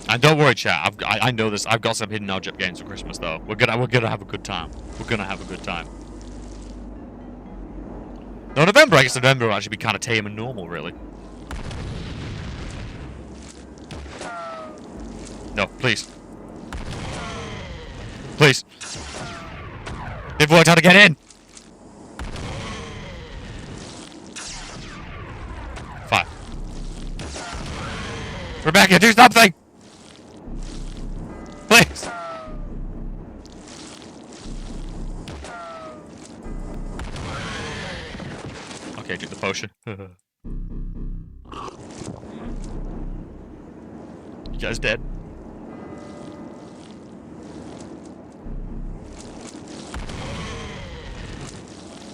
And don't worry, chat. I know this. I've got some hidden object games for Christmas, though. We're gonna have a good time. We're gonna have a good time. No, November. I guess November will actually be kind of tame and normal, really. No, please. Please. They've worked out how to get in. Fine. Rebecca, do something! Please! Okay, drink the potion. You guys dead?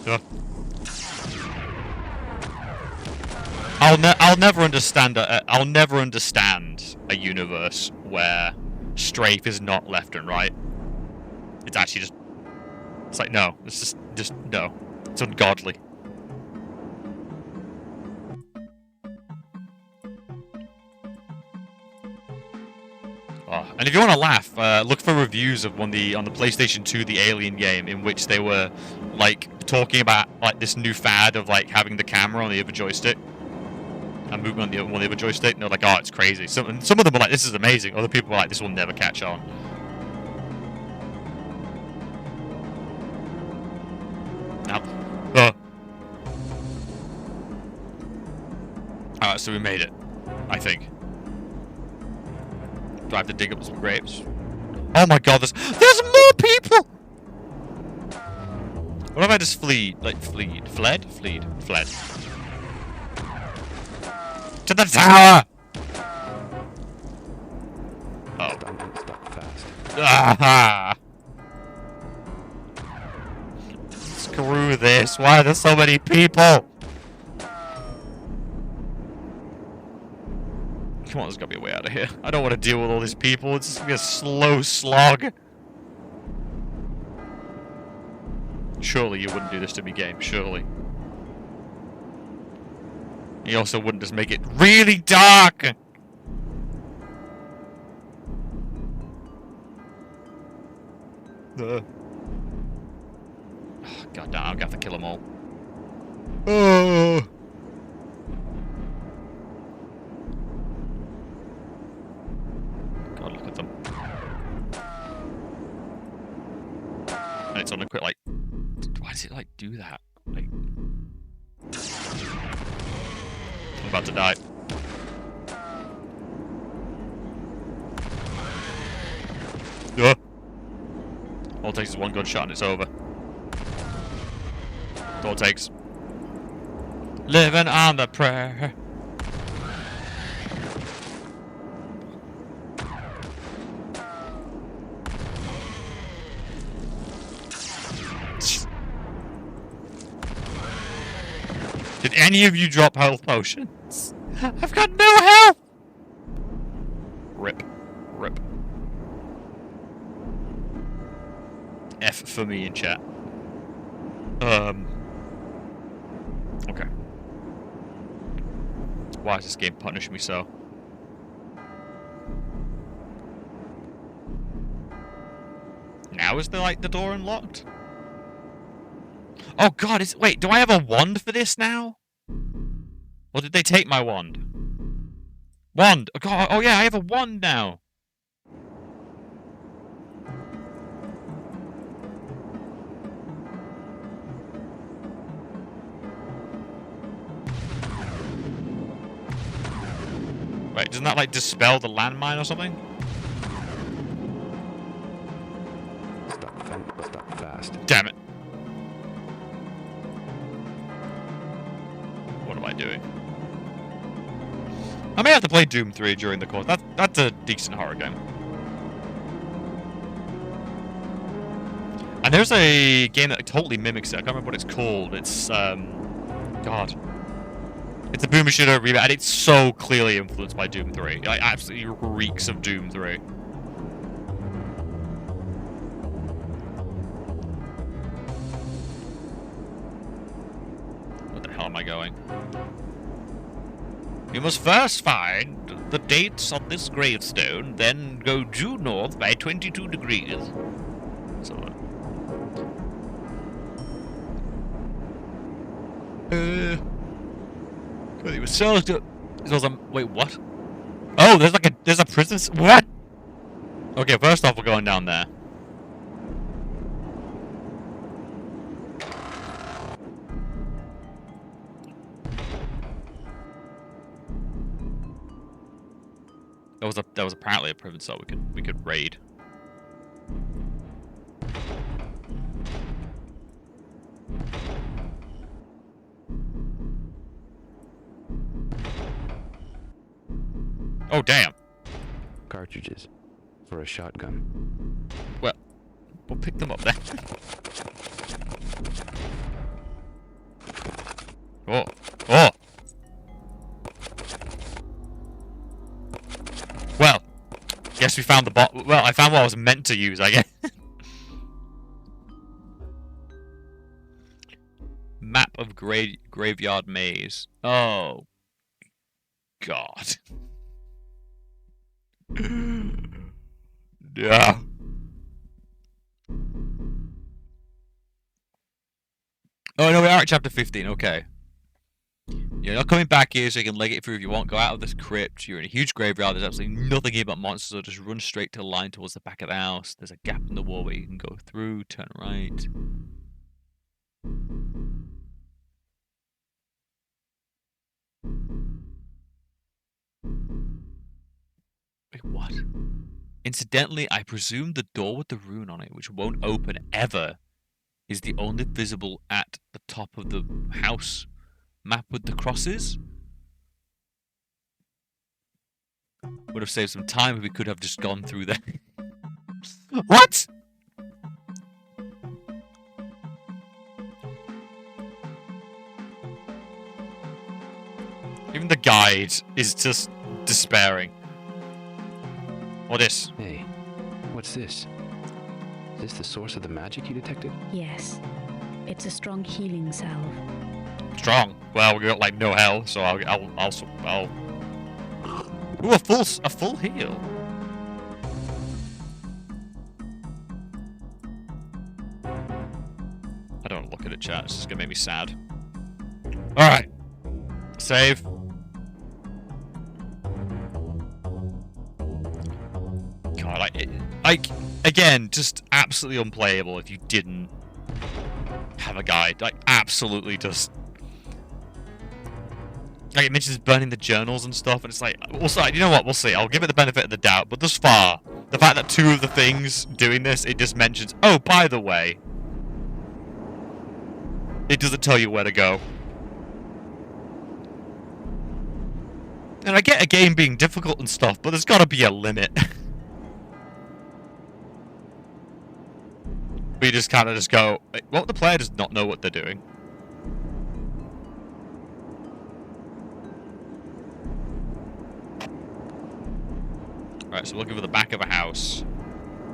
Yeah. I'll never understand. I'll never understand a universe where strafe is not left and right. It's actually just. It's like no. It's just no. It's ungodly. Oh, and if you want to laugh, look for reviews of on the PlayStation 2, the Alien game, in which they were like talking about like this new fad of like having the camera on the other joystick and moving on the other joystick. And they're like, oh, it's crazy. Some of them were like, this is amazing. Other people were like, this will never catch on. Now, alright, so we made it. I think. Do I have to dig up some grapes? Oh my god, there's more people! What if I just fled? To the tower! Oh. Stuck fast. Aha! Screw this, why are there so many people? Come on, there's gotta be a way out of here. I don't want to deal with all these people. It's just gonna be a slow slog. Surely you wouldn't do this to me, game. Surely. You also wouldn't just make it really dark! Oh, God damn, I'm gonna have to kill them all. Oh! God, look at them. And it's on a quick, like... Why does it, like, do that? Like... I'm about to die. All it takes is one gunshot and it's over. That's all it takes. Living on the prayer. Did any of you drop health potions? I've got no health! Rip. Rip. F for me in chat. Okay. Why does this game punish me so? Now is the door unlocked? Oh god, wait, do I have a wand for this now? Or did they take my wand? Wand! Oh, god, oh yeah, I have a wand now! Wait, doesn't that like dispel the landmine or something? Stuck fast. Damn it. What am I doing? I may have to play Doom 3 during the course. That's a decent horror game. And there's a game that totally mimics it. I can't remember what it's called. It's, God. It's a boomer shooter reboot, and it's so clearly influenced by Doom 3. It like, absolutely reeks of Doom 3. Where the hell am I going? You must first find the dates on this gravestone, then go due north by 22 degrees. So, God, he was so good. Wait, what? Oh, there's a prison. What? Okay, first off, we're going down there. was apparently a prison cell we could raid. Oh damn! Cartridges for a shotgun. Well, we'll pick them up then. Oh, oh! Well, guess we found the bot. Well, I found what I was meant to use, I guess. Map of graveyard maze. Oh, God. Yeah. Oh no, we are at chapter 15. Okay. You're not coming back here, so you can leg it through if you want. Go out of this crypt. You're in a huge graveyard. There's absolutely nothing here but monsters, so just run straight to the line towards the back of the house. There's a gap in the wall where you can go through. Turn right. Wait, what? Incidentally, I presume the door with the rune on it, which won't open ever, is the only visible at the top of the house map with the crosses. Would have saved some time if we could have just gone through there. What? Even the guide is just despairing. What is? Hey, what's this? Is this the source of the magic you detected? Yes. It's a strong healing salve. Strong. Well, we got like no health, so I'll. Ooh, a full heal. I don't look at it, chat. It's just gonna make me sad. All right. Save. God, again, just absolutely unplayable if you didn't have a guide. Like, absolutely just. Like, it mentions burning the journals and stuff, and it's like, also, you know what, we'll see. I'll give it the benefit of the doubt, but thus far, the fact that two of the things doing this, it just mentions, oh, by the way, it doesn't tell you where to go. And I get a game being difficult and stuff, but there's gotta be a limit. We just kind of just go, well, the player does not know what they're doing. Right, so we're looking for the back of a house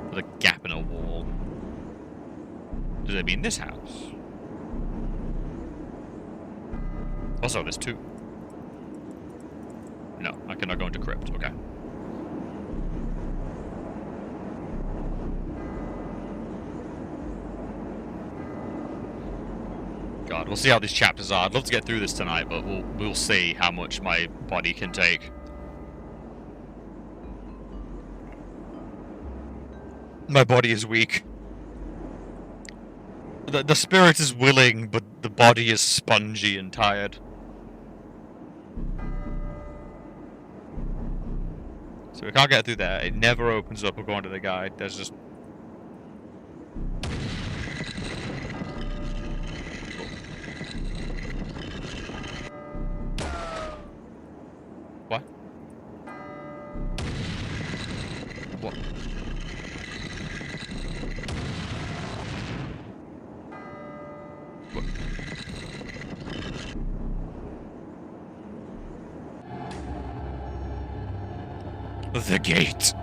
with a gap in a wall. Does it mean this house? Also, there's two. No, I cannot go into crypt. Okay. God, we'll see how these chapters are. I'd love to get through this tonight, but we'll see how much my body can take. My body is weak. The spirit is willing, but the body is spongy and tired. So we can't get through there. It never opens up according to the guide. There's just... What? What? What? The gate.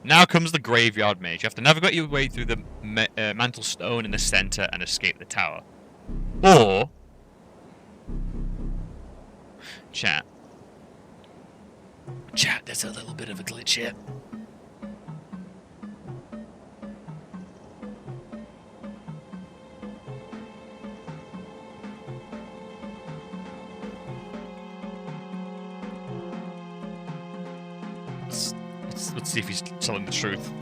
Now comes the graveyard maze. You have to navigate your way through the mantle stone in the center and escape the tower. Or... Chat, there's a little bit of a glitch here. Let's see if he's telling the truth.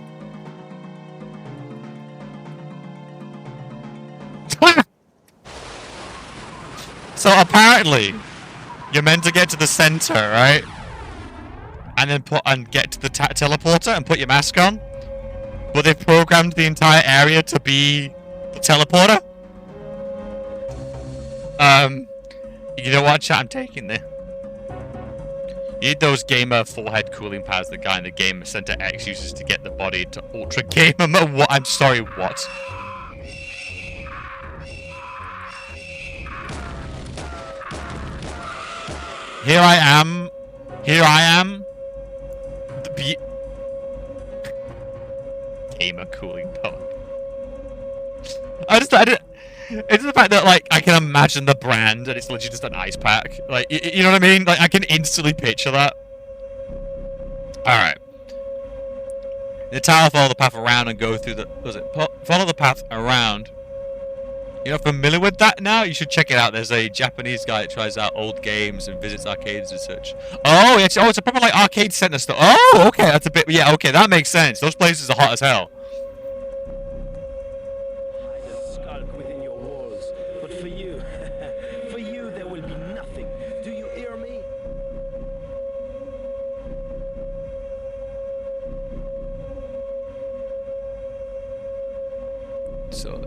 So apparently, You're meant to get to the center, right? And then get to the teleporter and put your mask on. But they've programmed the entire area to be the teleporter. You know what, chat? I'm taking this. You need those gamer forehead cooling pads the guy in the Gamer Center X uses to get the body to Ultra Gamer mode. What? I'm sorry, what? Here I am. Here I am. Gamer cooling pad. I didn't. It's the fact that, like, I can imagine the brand and it's literally just an ice pack. Like, you know what I mean? Like, I can instantly picture that. Alright. The tower, follow the path around and go through the... Follow the path around. You're not familiar with that now? You should check it out. There's a Japanese guy that tries out old games and visits arcades and such. Oh, it's a proper, like, arcade center stuff. Oh, okay, that's a bit... Yeah, okay, that makes sense. Those places are hot as hell.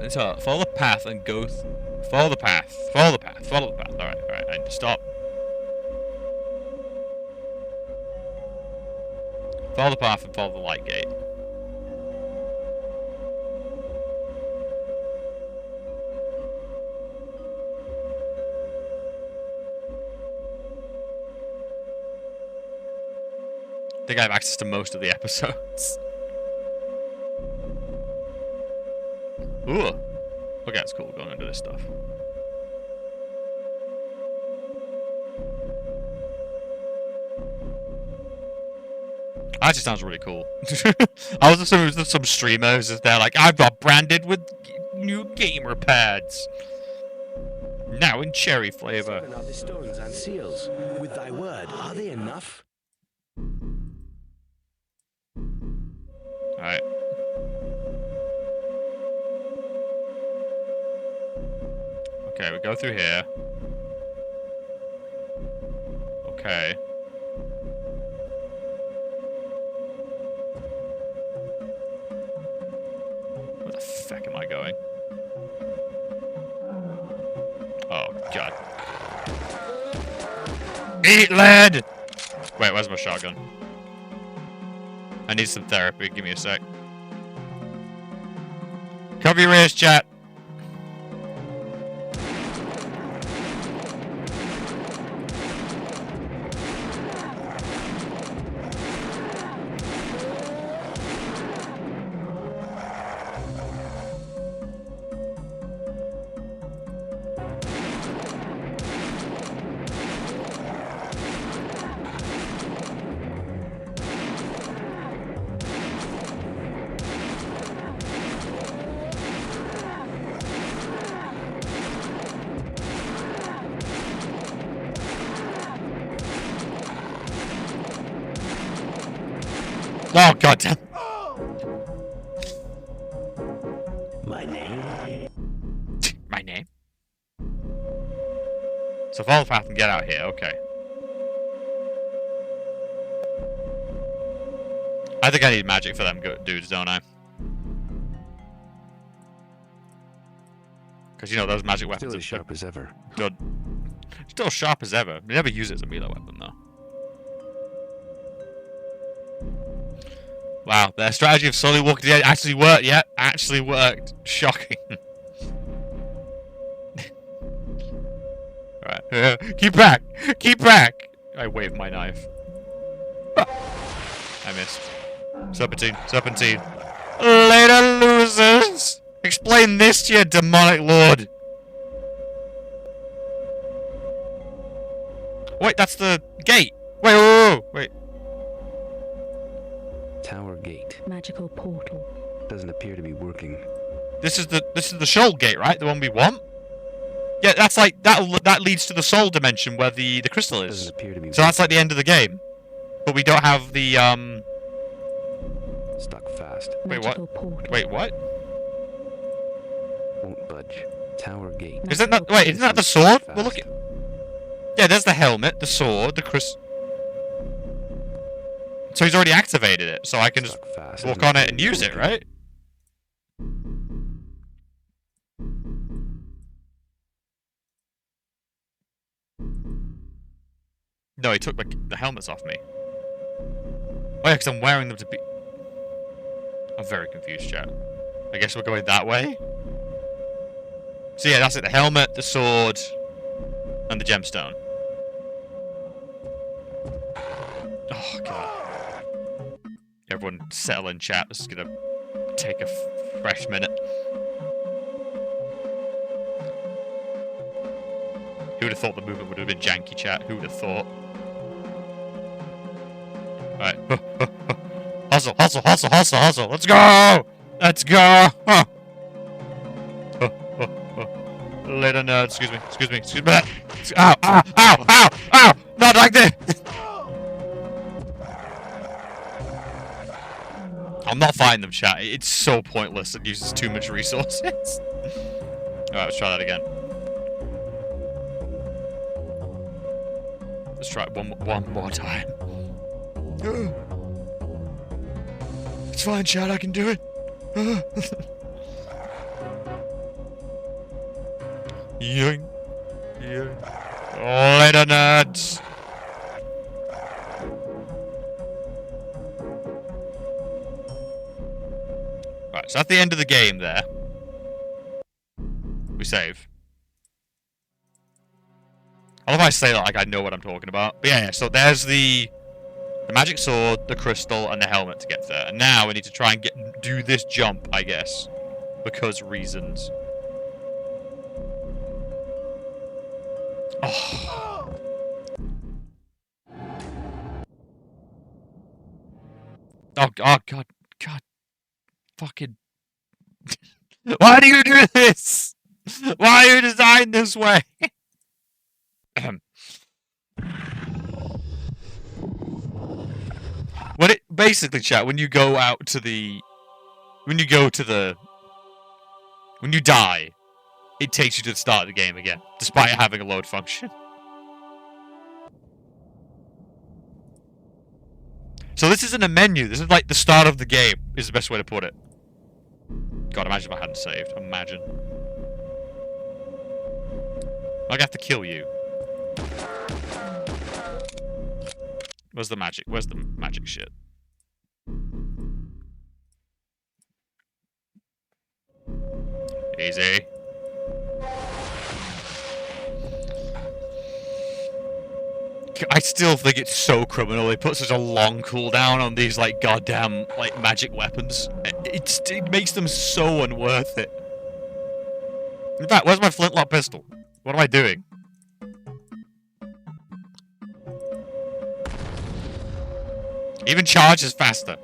So follow the path and go. Follow the path. Follow the path. Follow the path. All right. I need to stop. Follow the path and follow the light gate. I think I have access to most of the episodes. Ooh. Okay, that's cool. Going into this stuff. That just sounds really cool. I was assuming some streamers if they're like, I've got branded with new gamer pads. Now in cherry flavor. 7 are the stones and seals. With thy word, are they enough? Alright. Okay, we go through here. Okay. Where the feck am I going? Oh, God. Eat lead! Wait, where's my shotgun? I need some therapy. Give me a sec. Cover your ears, chat. Oh, goddamn. My name? My name? So follow the path and get out here, okay. I think I need magic for them dudes, don't I? Because, you know, those magic weapons Still are as sharp as ever. good. Still sharp as ever. They never use it as a melee weapon, though. Wow, their strategy of slowly walking the edge actually worked. Yeah, actually worked. Shocking. Alright. Keep back! Keep back! I wave my knife. I missed. Serpentine. Serpentine. Later, losers! Explain this to your demonic lord. Wait, that's the gate. Wait, whoa. Wait. Tower gate. Magical portal. Doesn't appear to be working. This is the soul gate, right? The one we want? Yeah, that's like that leads to the soul dimension where the crystal is. Doesn't appear to be So that's like the end of the game. But we don't have the stuck fast. Wait, what? Magical portal. Wait, what? Won't budge. Tower gate. Isn't that the sword? We're looking. Yeah, there's the helmet, the sword, the So he's already activated it, so I can just Suck fast, walk isn't on it and use it, right? No, he took the helmets off me. Oh yeah, because I'm wearing them to be... I'm very confused, chat. I guess we're going that way? So yeah, that's it. The helmet, the sword, and the gemstone. Oh, God. Everyone settle in chat. This is going to take a fresh minute. Who would have thought the movement would have been janky, chat? Who would have thought? Alright. Hustle, hustle, hustle, hustle, hustle. Let's go! Let's go! Huh. Later, nerd. Excuse me. Excuse me. Excuse me. Ow! Ow! Ow! Ow! Ow! Not like this! I'm not fighting them, chat. It's so pointless. It uses too much resources. Alright, let's try that again. Let's try it one more time. It's fine, chat. I can do it. Yoink. Yoink. Later, nerds. Right, so at the end of the game there, we save. I love how I say that like I know what I'm talking about. But yeah, so there's the magic sword, the crystal, and the helmet to get there. And now we need to try and do this jump, I guess. Because reasons. Oh. Oh, God. God. Fucking. Why do you do this? Why are you designed this way? Basically, chat, when you go out to the... When you die, it takes you to the start of the game again, despite having a load function. So this isn't a menu, this is like the start of the game, is the best way to put it. God, imagine if I hadn't saved. Imagine. I'd have to kill you. Where's the magic? Where's the magic shit? Easy. I still think it's so criminal. They put such a long cooldown on these, like, goddamn, like, magic weapons. It makes them so unworth it. In fact, where's my flintlock pistol? What am I doing? Even charge is faster.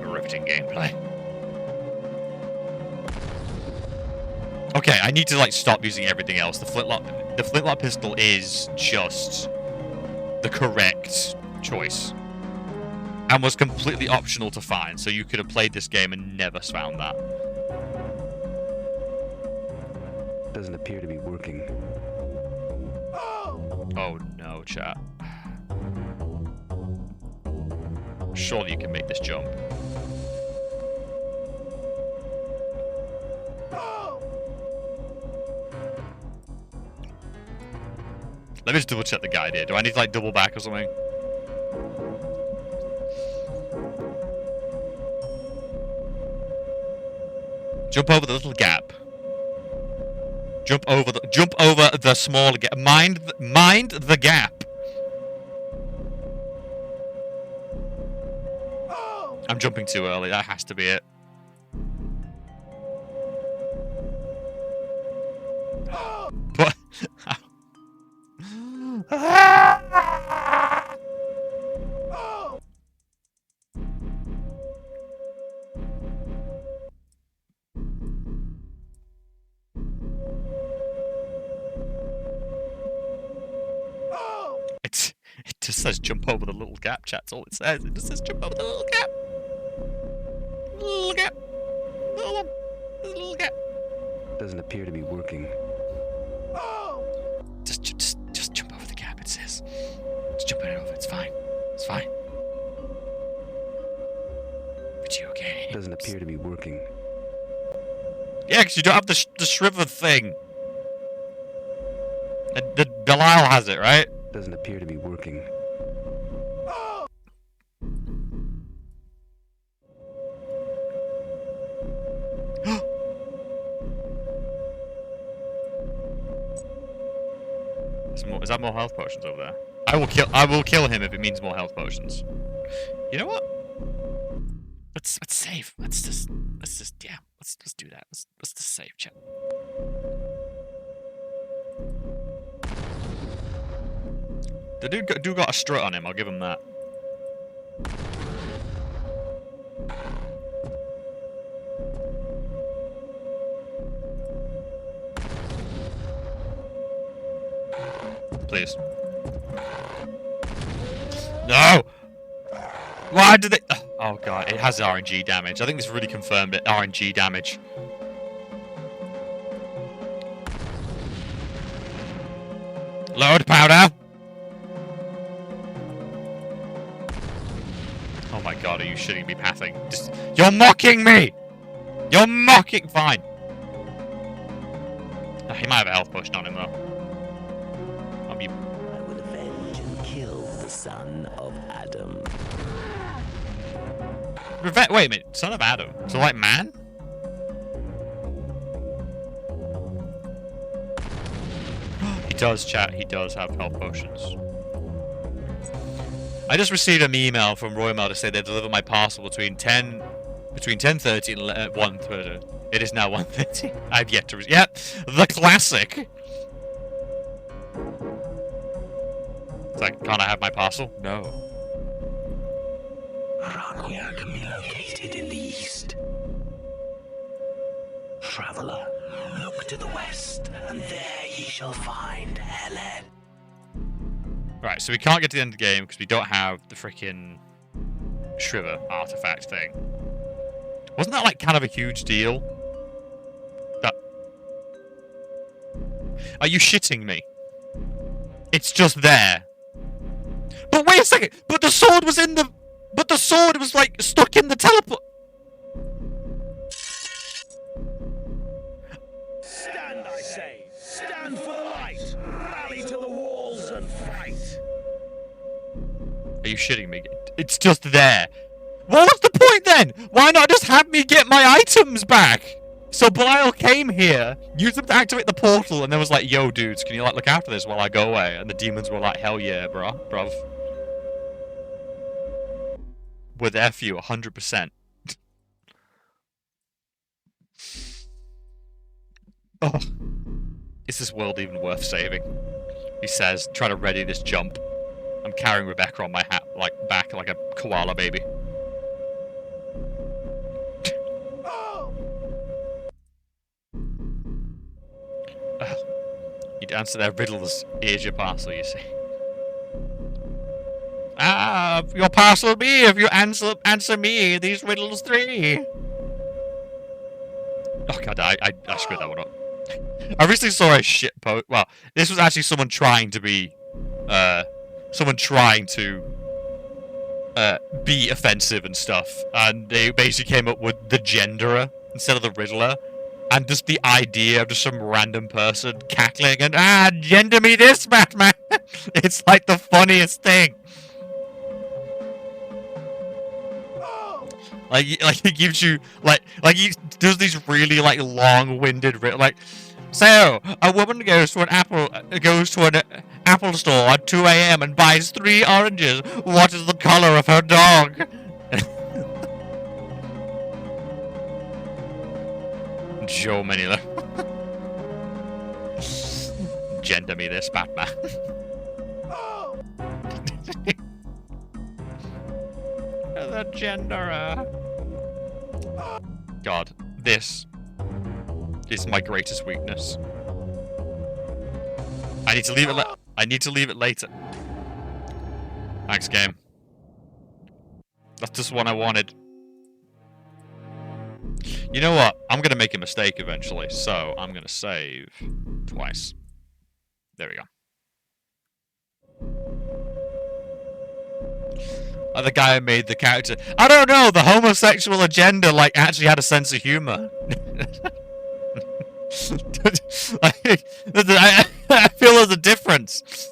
Riveting gameplay. Okay, I need to like stop using everything else. The flintlock pistol is just the correct choice. And was completely optional to find, so you could have played this game and never found that. Doesn't appear to be working. Oh no, chat. Surely you can make this jump. Let me just double check the guide here. Do I need to like double back or something? Jump over the little gap. Jump over the small gap. Mind the gap. I'm jumping too early. That has to be it. What? It just says jump over the little gap, chat. That's all it says. It just says jump over the little gap. Doesn't appear to be working. Just jump over the gap, it says. Just jump it over, it's fine. It's fine. But you okay? Doesn't appear to be working. Yeah, because you don't have the shriver thing. The Belial has it, right? Doesn't appear to be working. Is that more health potions over there? I will kill him if it means more health potions. You know what? Let's save. Let's just do that. Let's just save, chat. The dude got a strut on him. I'll give him that. Please. No! Why did they... Oh god, it has RNG damage. I think this really confirmed it. RNG damage. Load powder! Oh my god, are you shitting me, Pathing? You're mocking me! You're mocking... Fine. Oh, he might have a health potion on him, though. I will avenge and kill the son of Adam. Wait a minute, son of Adam. So like man? He does, chat. He does have health potions. I just received an email from Royal Mail to say they delivered my parcel between 10:30 and 1:30. It is now 1:30. I've yet to. Yep, the classic. It's like, can't I have my parcel? No. Rania can be located in the east. Traveler, look to the west, and there ye shall find Helen. Right, so we can't get to the end of the game because we don't have the freaking Shriver artifact thing. Wasn't that like kind of a huge deal? That... Are you shitting me? It's just there. But wait a second! But the sword was in the... But the sword was like stuck in the teleport... Stand, I say! Stand for the light! Rally to the walls and fight! Are you shitting me? It's just there. What was the point then? Why not just have me get my items back? So Belial came here, used them to activate the portal, and then was like, yo, dudes, can you like look after this while I go away? And the demons were like, hell yeah, bruv. We're there for you, 100%. Oh. Is this world even worth saving? He says, try to ready this jump. I'm carrying Rebecca on my back like a koala baby. You'd answer their riddles, here's your parcel, you see. Ah, your parcel will be if you answer me these riddles 3. Oh god, I screwed that one up. I recently saw a shit post. Well, this was actually someone trying to be, be offensive and stuff, and they basically came up with the Genderer instead of the Riddler, and just the idea of just some random person cackling and gender me this, Batman. It's like the funniest thing. Like he gives you like he does these really like long-winded so a woman goes to an apple store at 2 a.m. and buys 3 oranges. What is the color of her dog? Joe Manila. Gender me this, Batman. The genderer. God, this is my greatest weakness. I need to leave it. I need to leave it later. Thanks, game. That's just what I wanted. You know what? I'm gonna make a mistake eventually, so I'm gonna save twice. There we go. The guy who made the character. I don't know, the homosexual agenda, like, actually had a sense of humor. I feel there's a difference.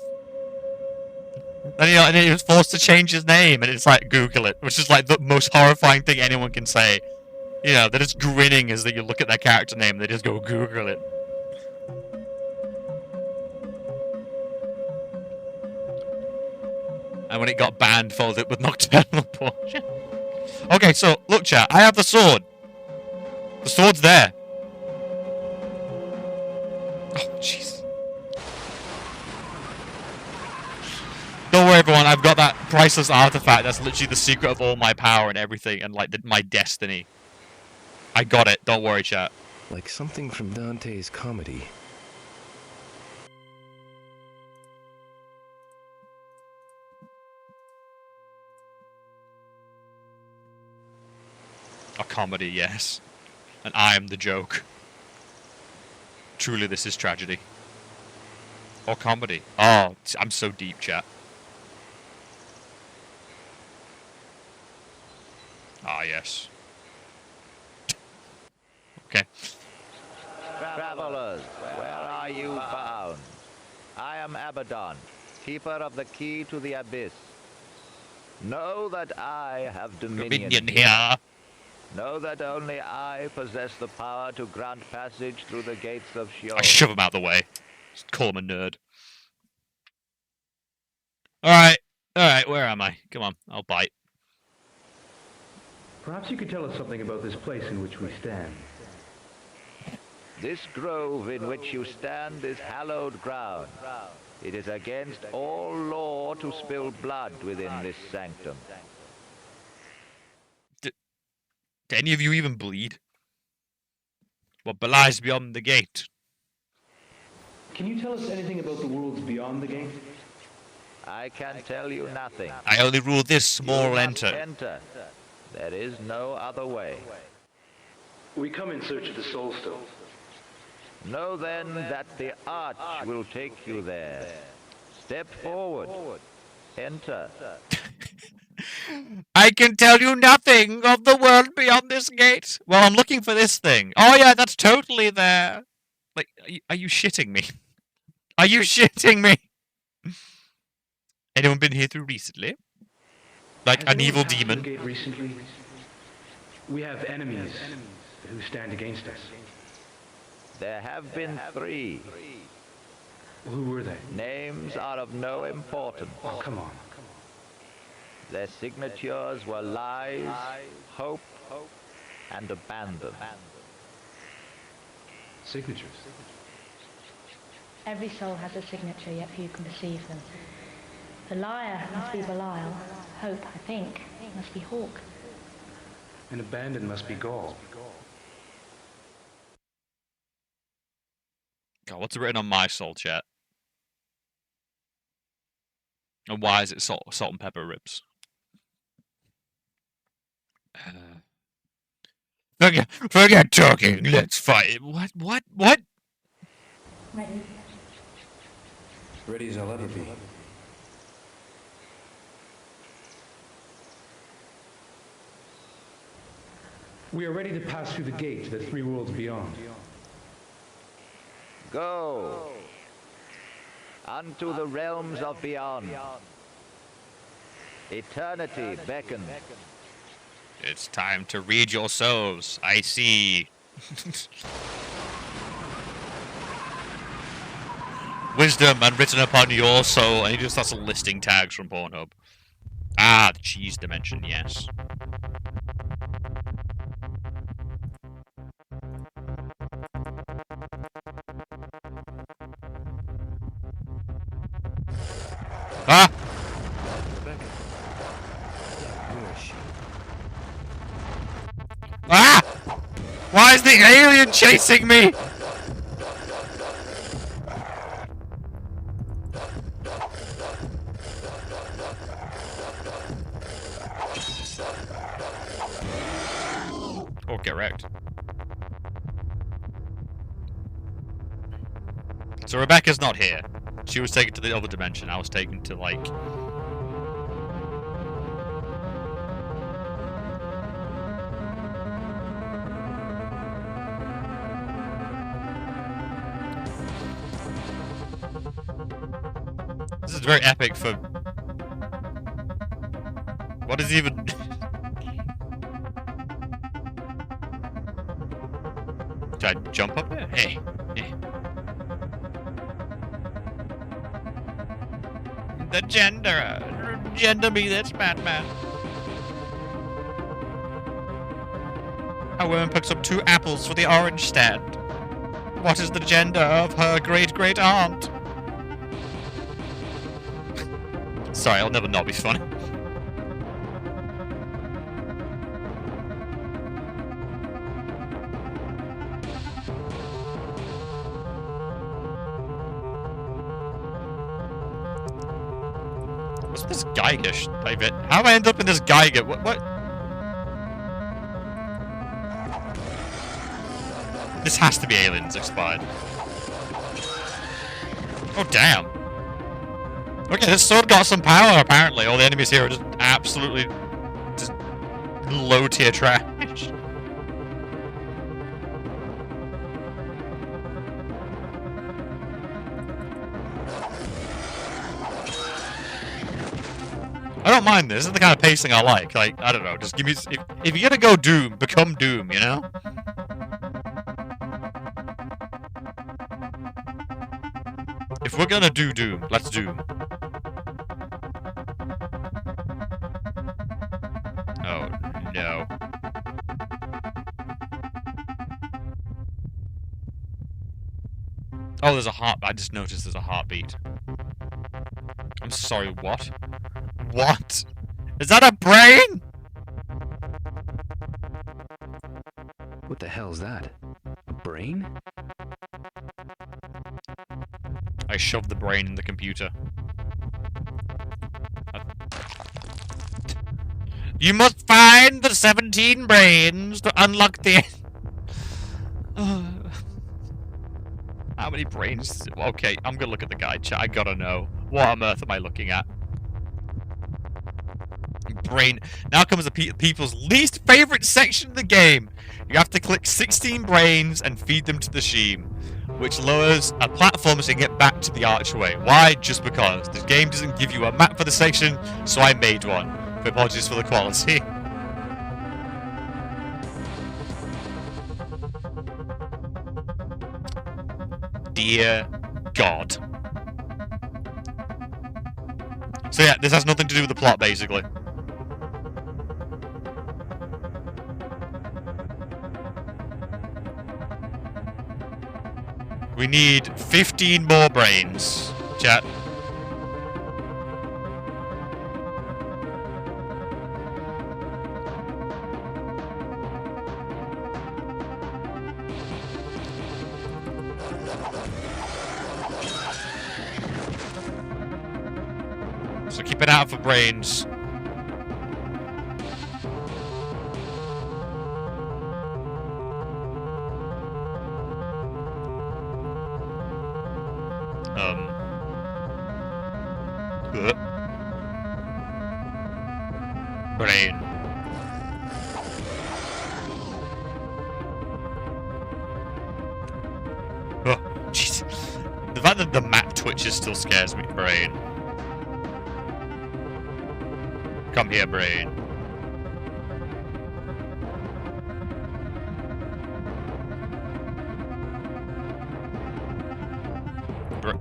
And he was forced to change his name, and it's like, Google it, which is like the most horrifying thing anyone can say. You know, they're just grinning as you look at their character name, they just go Google it. And when it got banned, followed it with nocturnal portion. Okay, so, look chat, I have the sword. The sword's there. Oh, jeez. Don't worry, everyone. I've got that priceless artifact. That's literally the secret of all my power and everything, and like my destiny. I got it. Don't worry, chat. Like something from Dante's comedy. A comedy, yes. And I am the joke. Truly, this is tragedy. Or comedy. Oh, I'm so deep, chat. Ah, yes. Okay. Travelers, where are you bound? I am Abaddon, keeper of the key to the abyss. Know that I have dominion here. Know that only I possess the power to grant passage through the gates of Sheol. I shove him out of the way. Just call him a nerd. Alright, where am I? Come on, I'll bite. Perhaps you could tell us something about this place in which we stand. This grove in which you stand is hallowed ground. It is against all law to spill blood within this sanctum. Do any of you even bleed? What belies beyond the gate? Can you tell us anything about the worlds beyond the gate? I can tell you nothing. I only rule this small You must enter. enter. There is no other way. We come in search of the Soul Stone. Know then that the arch will take you there. Step forward. Enter. I can tell you nothing of the world beyond this gate. Well, I'm looking for this thing. Oh yeah, that's totally there. Like, are you shitting me? Are you shitting me? Anyone been here through recently? Like an evil demon? The gate recently? We have enemies who stand against us. There have been 3. Who were they? Names are of no importance. Oh, come on. Their signatures were lies, hope, and abandon. Signatures? Every soul has a signature, yet few can perceive them. The liar must be Belial. Hope, I think, must be Hawk. And abandon must be Gaul. God, what's written on my soul, chat? And why is it salt and pepper ribs? Forget talking. Let's fight. What? Ready? Ready as I'll ever be. We are ready to pass through the gate to the 3 worlds beyond. Go unto the realms of beyond. Eternity beckons. It's time to read your souls. I see. Wisdom unwritten upon your soul. And he just starts listing tags from Pornhub. Ah, the cheese dimension, yes. Ah! Ah! Why is the alien chasing me? Oh, get correct. So Rebecca's not here. She was taken to the other dimension. I was taken to, like... This is very epic for... What is even... Did I jump up there? Hey. Hey. The gender. Gender me this, Batman. A woman picks up 2 apples for the orange stand. What is the gender of her great-great aunt? Sorry, I'll never not be funny. What's this Geiger bit? How do I end up in this Geiger? What? This has to be aliens expired. Oh, damn. Okay, this sword got some power, apparently. All the enemies here are just absolutely... just low-tier trash. I don't mind this. This is the kind of pacing I like. Like, I don't know, just give me... If you're gonna go Doom, become Doom, you know? If we're gonna do Doom, let's Doom. Oh, no. Oh, there's a heart... I just noticed there's a heartbeat. I'm sorry, what? What? Is that a brain? What the hell is that? A brain? I shoved the brain in the computer. You must find the 17 brains to unlock the... How many brains? Okay, I'm gonna look at the guide chat. I gotta know. What on earth am I looking at? Brain. Now comes the people's least favorite section of the game. You have to click 16 brains and feed them to the Sheem, which lowers a platform so you can get back to the archway. Why? Just because. The game doesn't give you a map for the section, so I made one. Apologies for the quality. Dear God. So yeah, this has nothing to do with the plot, basically. We need 15 more brains, chat. So keep an eye out for brains. Brain. Oh, jeez. The fact that the map twitches still scares me. Brain. Come here, brain.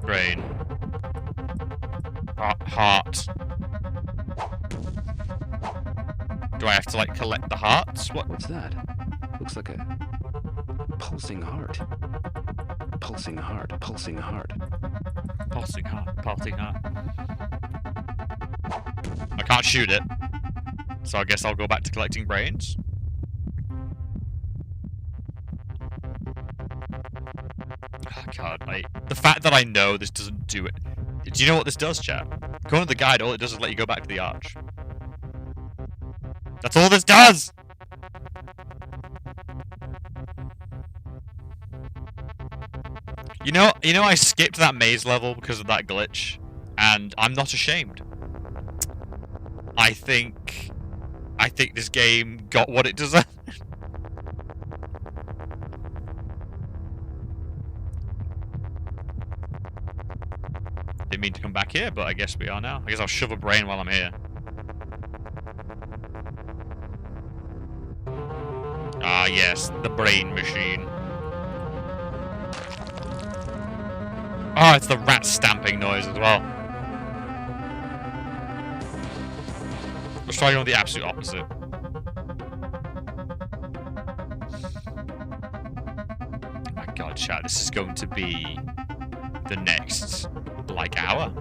Brain. Heart. Do I have to, like, collect the hearts? What's that? Looks like a pulsing heart. Pulsing heart. Pulsing heart. Pulsing heart. Pulsing heart. I can't shoot it. So I guess I'll go back to collecting brains. Oh god, the fact that I know this doesn't do it. Do you know what this does, chat? Going to the guide, all it does is let you go back to the arch. That's all this does! I skipped that maze level because of that glitch, and I'm not ashamed. I think this game got what it deserved. Didn't mean to come back here, but I guess we are now. I guess I'll shove a brain while I'm here. Ah, yes, the brain machine. Oh, it's the rat stamping noise as well. Let's try going the absolute opposite. Oh my god, chat, this is going to be the next, like, hour.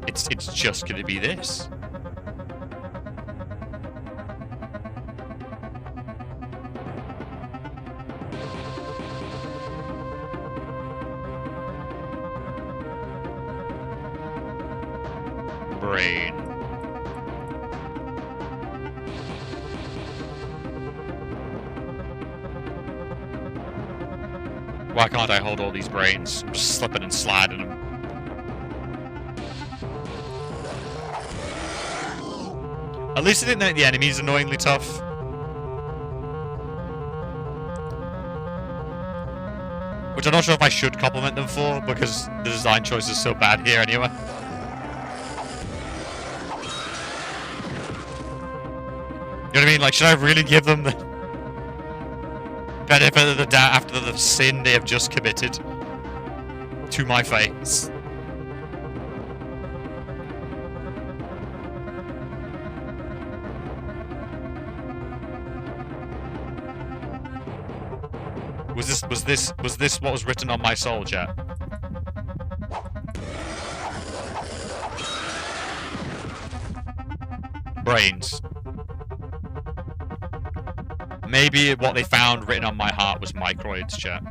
It's just gonna be this. Brain. Why can't I hold all these brains? I'm just slipping and sliding them. At least I didn't think the enemy's annoyingly tough. Which I'm not sure if I should compliment them for, because the design choice is so bad here anyway. You know what I mean? Like, should I really give them the benefit of the doubt after the sin they have just committed to my face? Was this what was written on my soul, chat? Brains. Maybe what they found written on my heart was microids, chat.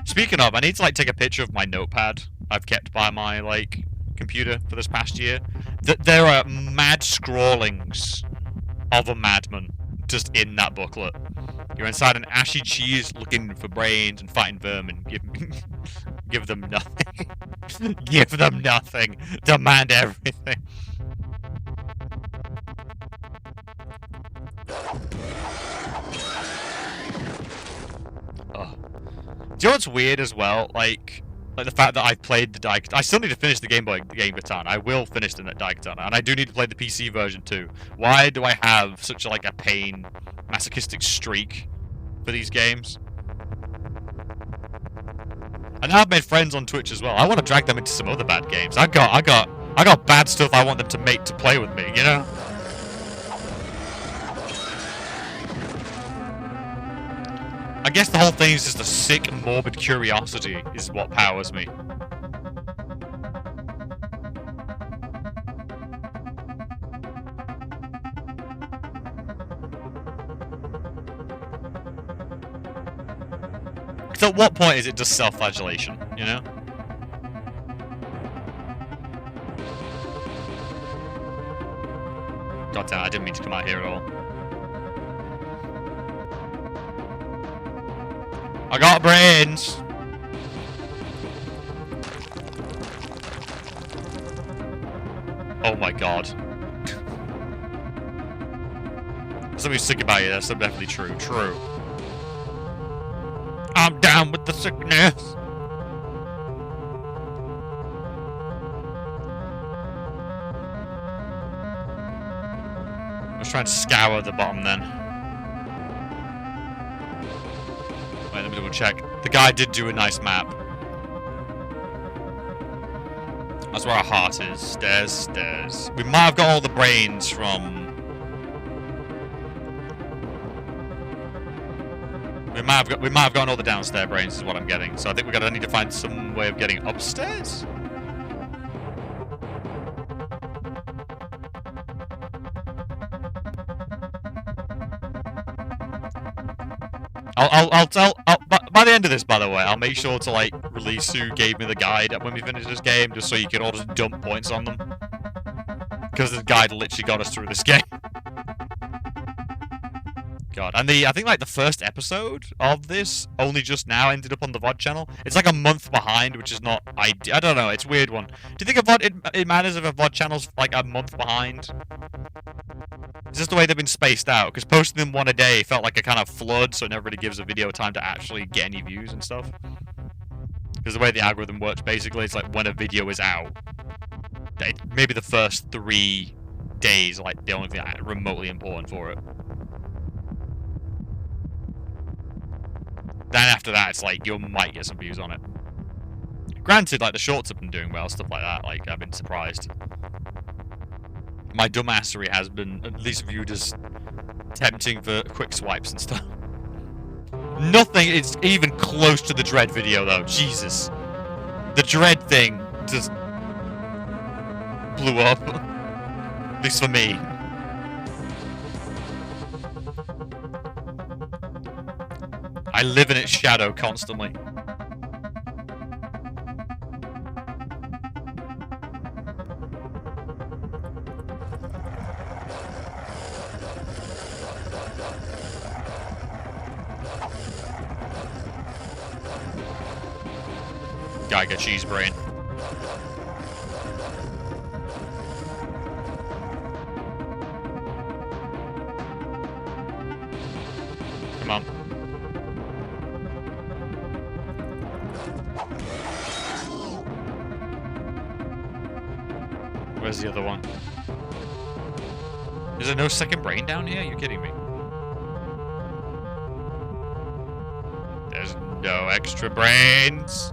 Speaking of, I need to like take a picture of my notepad I've kept by my like computer for this past year. There are mad scrawlings of a madman just in that booklet. You're inside an ashy cheese looking for brains and fighting vermin. Give them nothing. Give them nothing. Demand everything. Oh. Do you know what's weird as well? Like the fact that I've played the Daikatana. I still need to finish the Game Katana. I will finish the Daikatana, and I do need to play the PC version too. Why do I have such a pain, masochistic streak for these games? And now I've made friends on Twitch as well. I want to drag them into some other bad games. I got bad stuff I want them to make to play with me. You know. I guess the whole thing is just a sick, morbid curiosity is what powers me. So at what point is it just self-flagellation, you know? God damn, I didn't mean to come out here at all. I got brains! Oh my god. Somebody's sick about you, that's definitely true. True. I'm down with the sickness! Let's try and scour the bottom then. Wait, let me double check. The guy did do a nice map. That's where our heart is. Stairs, stairs. We might have got all the brains from... We might have gotten all the downstairs brains is what I'm getting. So I think I need to find some way of getting upstairs. By the end of this, by the way, I'll make sure to like release who gave me the guide when we finish this game, just so you can all just dump points on them. Because the guide literally got us through this game. God, and I think like the first episode of this only just now ended up on the VOD channel. It's like a month behind, which is not I don't know. It's a weird one. Do you think a VOD it matters if a VOD channel's like a month behind? Is this the way they've been spaced out? Because posting them one a day felt like a kind of flood, so it never really gives a video time to actually get any views and stuff. Because the way the algorithm works, basically, it's like when a video is out, maybe the first 3 days are like the only thing remotely important for it. Then after that, it's like you might get some views on it. Granted, like the shorts have been doing well, stuff like that. Like I've been surprised. My dumbassery has been at least viewed as tempting for quick swipes and stuff. Nothing is even close to the Dread video, though. Jesus. The Dread thing just blew up. At least for me. I live in its shadow constantly. Giga cheese brain. Come on. Where's the other one? Is there no second brain down here? You're kidding me. There's no extra brains.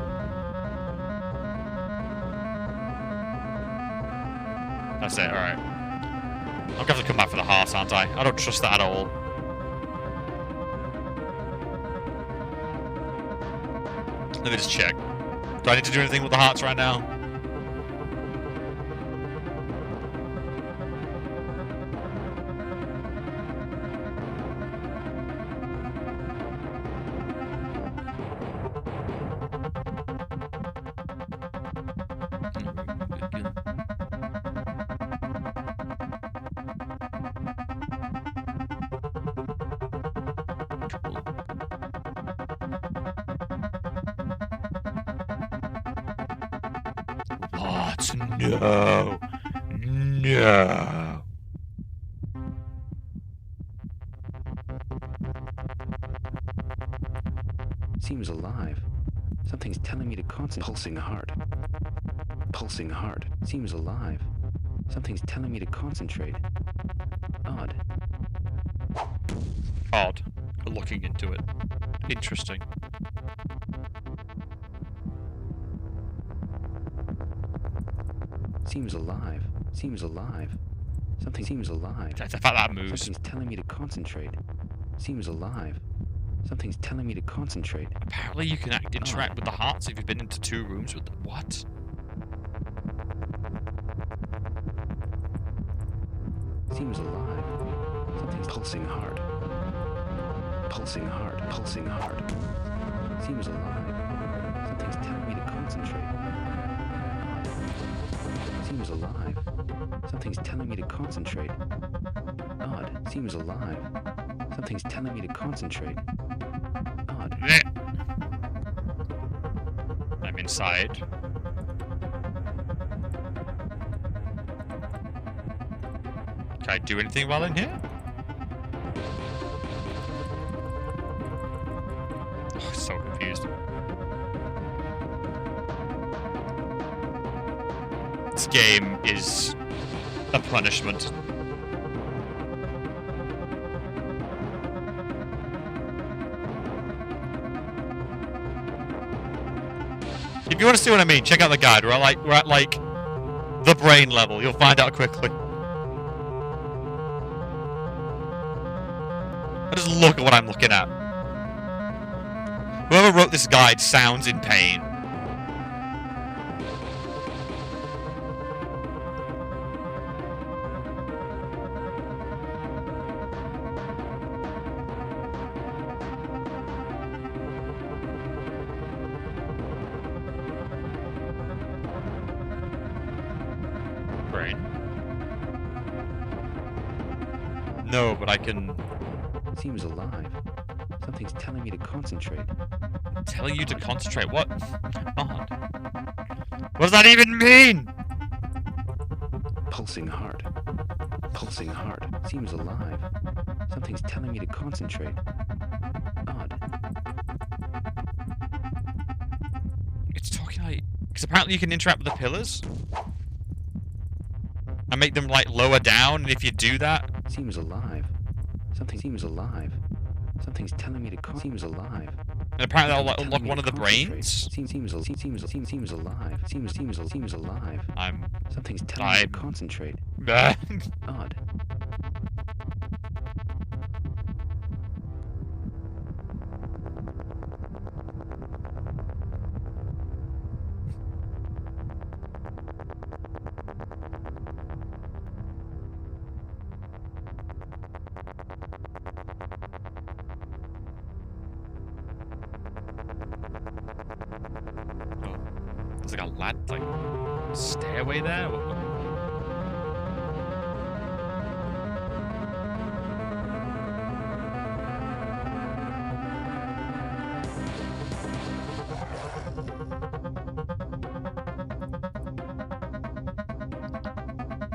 That's it, alright. I'm gonna have to come back for the heart, aren't I? I don't trust that at all. Let me just check. Do I need to do anything with the hearts right now? What? No. No. Seems alive. Something's telling me to concentrate. Pulsing heart. Pulsing heart. Seems alive. Something's telling me to concentrate. Odd. Odd. Looking into it. Interesting. Seems alive. Seems alive. Something seems alive. The fact that moves. Something's telling me to concentrate. Seems alive. Something's telling me to concentrate. Apparently you can interact with the hearts if you've been into 2 rooms with them. What? Seems alive. Something's pulsing hard. Pulsing hard. Pulsing hard. Seems alive. Something's telling me to concentrate. Seems alive. Something's telling me to concentrate. Odd. Seems alive. Something's telling me to concentrate. Odd. I'm inside. Can I do anything while in here? Oh, I'm so confused. This game is a punishment. If you want to see what I mean, check out the guide. We're at like the brain level. You'll find out quickly. Just look at what I'm looking at. Whoever wrote this guide sounds in pain. Brain. No, but I can... Seems alive. Something's telling me to concentrate. Telling you to concentrate. What? Odd. What does that even mean? Pulsing heart. Pulsing heart. Seems alive. Something's telling me to concentrate. Odd. It's talking like... Because apparently you can interact with the pillars. And make them, like, lower down, and if you do that... Seems alive. Something seems alive. Something's telling me to seems alive. And apparently that'll like, Telling unlock me one to of the concentrate. brains. Seems alive. Seems alive. I'm... Something's telling me to concentrate. Odd. There's like a lad, like, stairway there?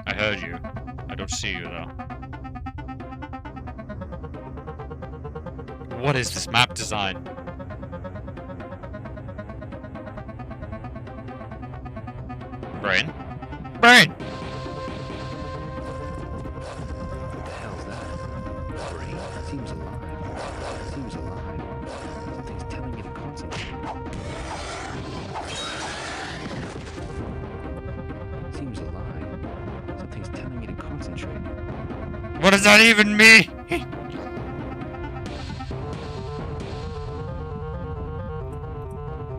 I heard you. I don't see you, though. What is this map design? Brain? Brain! What the hell's that? Brain? Seems alive. Seems alive. Something's telling me to concentrate. Seems alive. Something's telling me to concentrate. What does that even mean?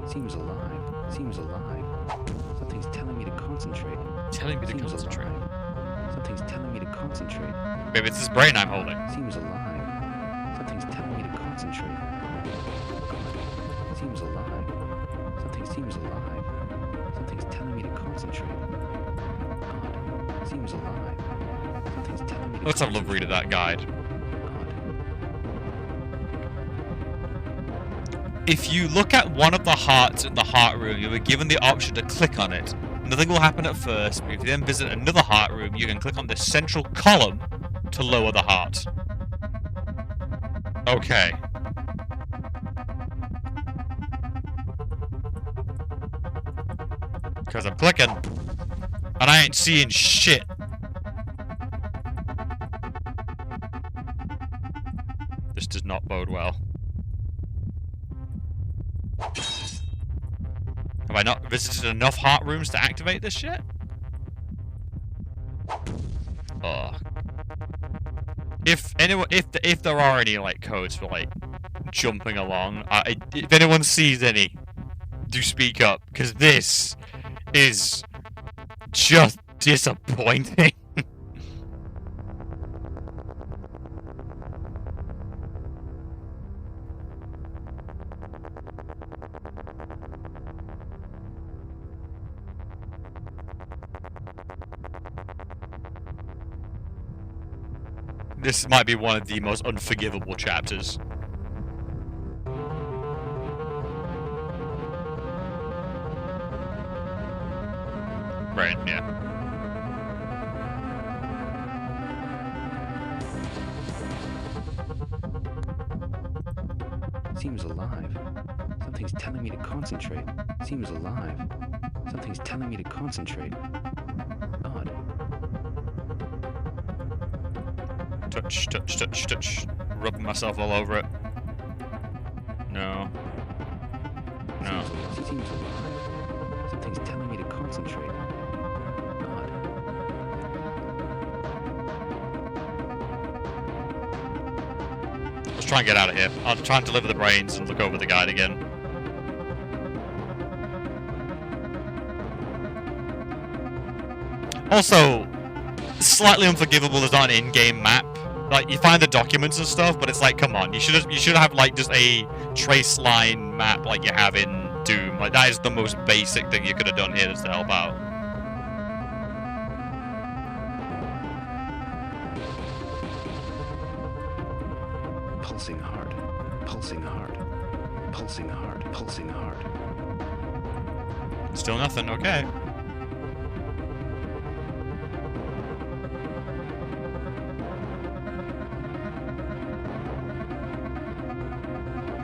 Seems alive. Seems alive. Something's telling me to concentrate. Telling me to Seems concentrate. alive. Something's telling me to concentrate. Maybe it's this brain I'm holding. Seems alive. Something's telling me to concentrate. Seems alive. Something seems alive. Something's telling me to concentrate. Odd. Seems alive. Something's telling me to Let's have a look read of that guide. If you look at one of the hearts in the heart room, you'll be given the option to click on it. Nothing will happen at first, but if you then visit another heart room, you can click on the central column to lower the heart. Okay. Because I'm clicking, and I ain't seeing shit. This does not bode well. Have I not visited enough heart rooms to activate this shit? Ugh. If there are any like codes for like jumping along, if anyone sees any, do speak up, because this is just disappointing. This might be one of the most unforgivable chapters. Right, yeah. Seems alive. Something's telling me to concentrate. Seems alive. Something's telling me to concentrate. Odd. Touch, touch, touch, touch. Rubbing myself all over it. No. No. Seems alive. Something's telling me to concentrate. Odd. Let's try and get out of here. I'll try and deliver the brains and look over the guide again. Also, slightly unforgivable is not an in-game map. Like, you find the documents and stuff, but it's like, come on, you should have like just a trace line map like you have in Doom. Like, that is the most basic thing you could have done here just to help out. pulsing hard, pulsing hard, pulsing hard, pulsing hard. Still nothing, okay.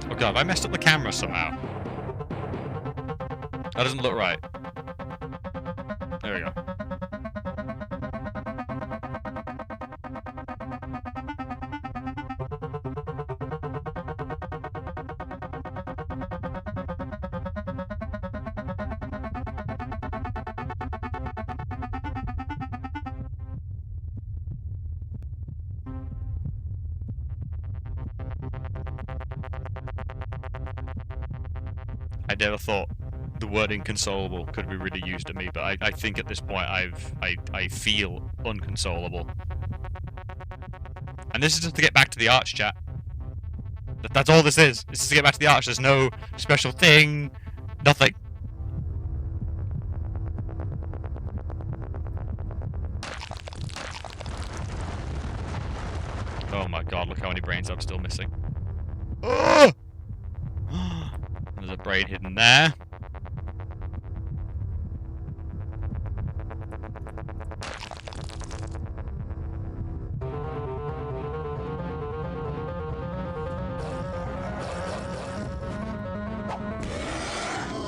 Oh god, have I messed up the camera somehow? That doesn't look right. There we go. I never thought the word inconsolable could be really used at me, but I think at this point I feel unconsolable. And this is just to get back to the arch, chat. That's all this is. This is to get back to the arch. There's no special thing, nothing. Oh my god, look how many brains I'm still missing. Oh! There's a brain hidden there.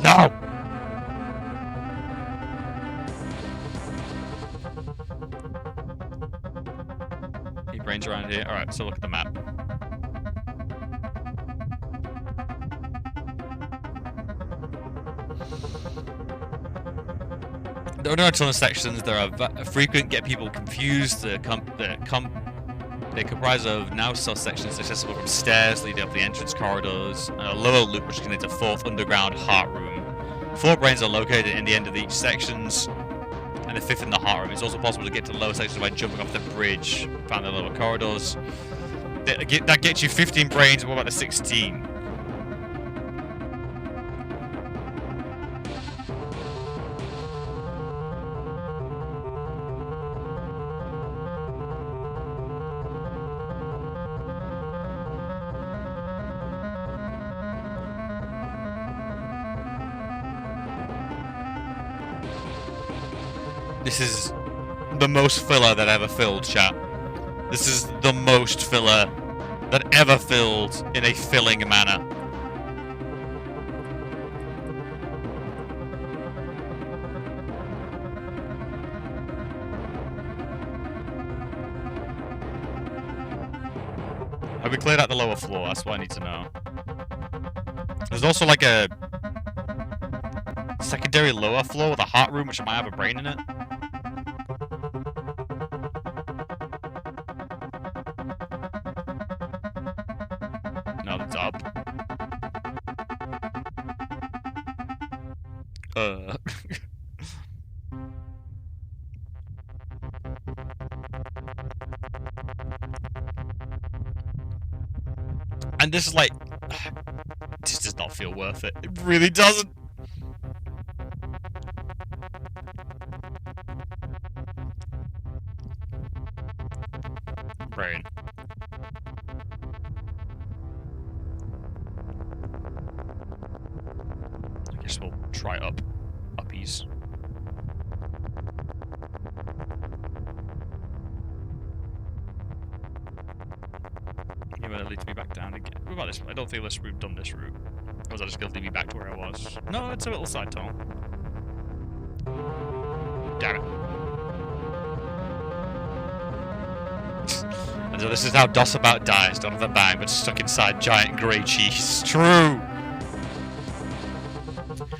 No! Any brains around here? Alright, so look at the map. There are no tunnel sections. There are frequent get people confused. They comprise of now sections accessible from stairs leading up the entrance corridors, and a lower loop which contains a fourth underground heart room. 4 brains are located in the end of each sections, and the 5th in the heart room. It's also possible to get to the lower sections by jumping off the bridge, found the lower corridors. That gets you 15 brains. What about the 16? This is the most filler that ever filled, chat. This is the most filler that ever filled in a filling manner. Have we cleared out the lower floor? That's what I need to know. There's also like a secondary lower floor with a heart room which might have a brain in it. No, that's up. And this is like... This does not feel worth it. It really doesn't. Brain. I guess we'll try uppies. Yeah, but it leads me back down again. What about this? I don't think we've done this route. Or was that just going to lead me back to where I was? No, it's a little side tunnel. Damn it. And so this is how DOS about dies, not with a bang, but stuck inside giant grey cheese. True!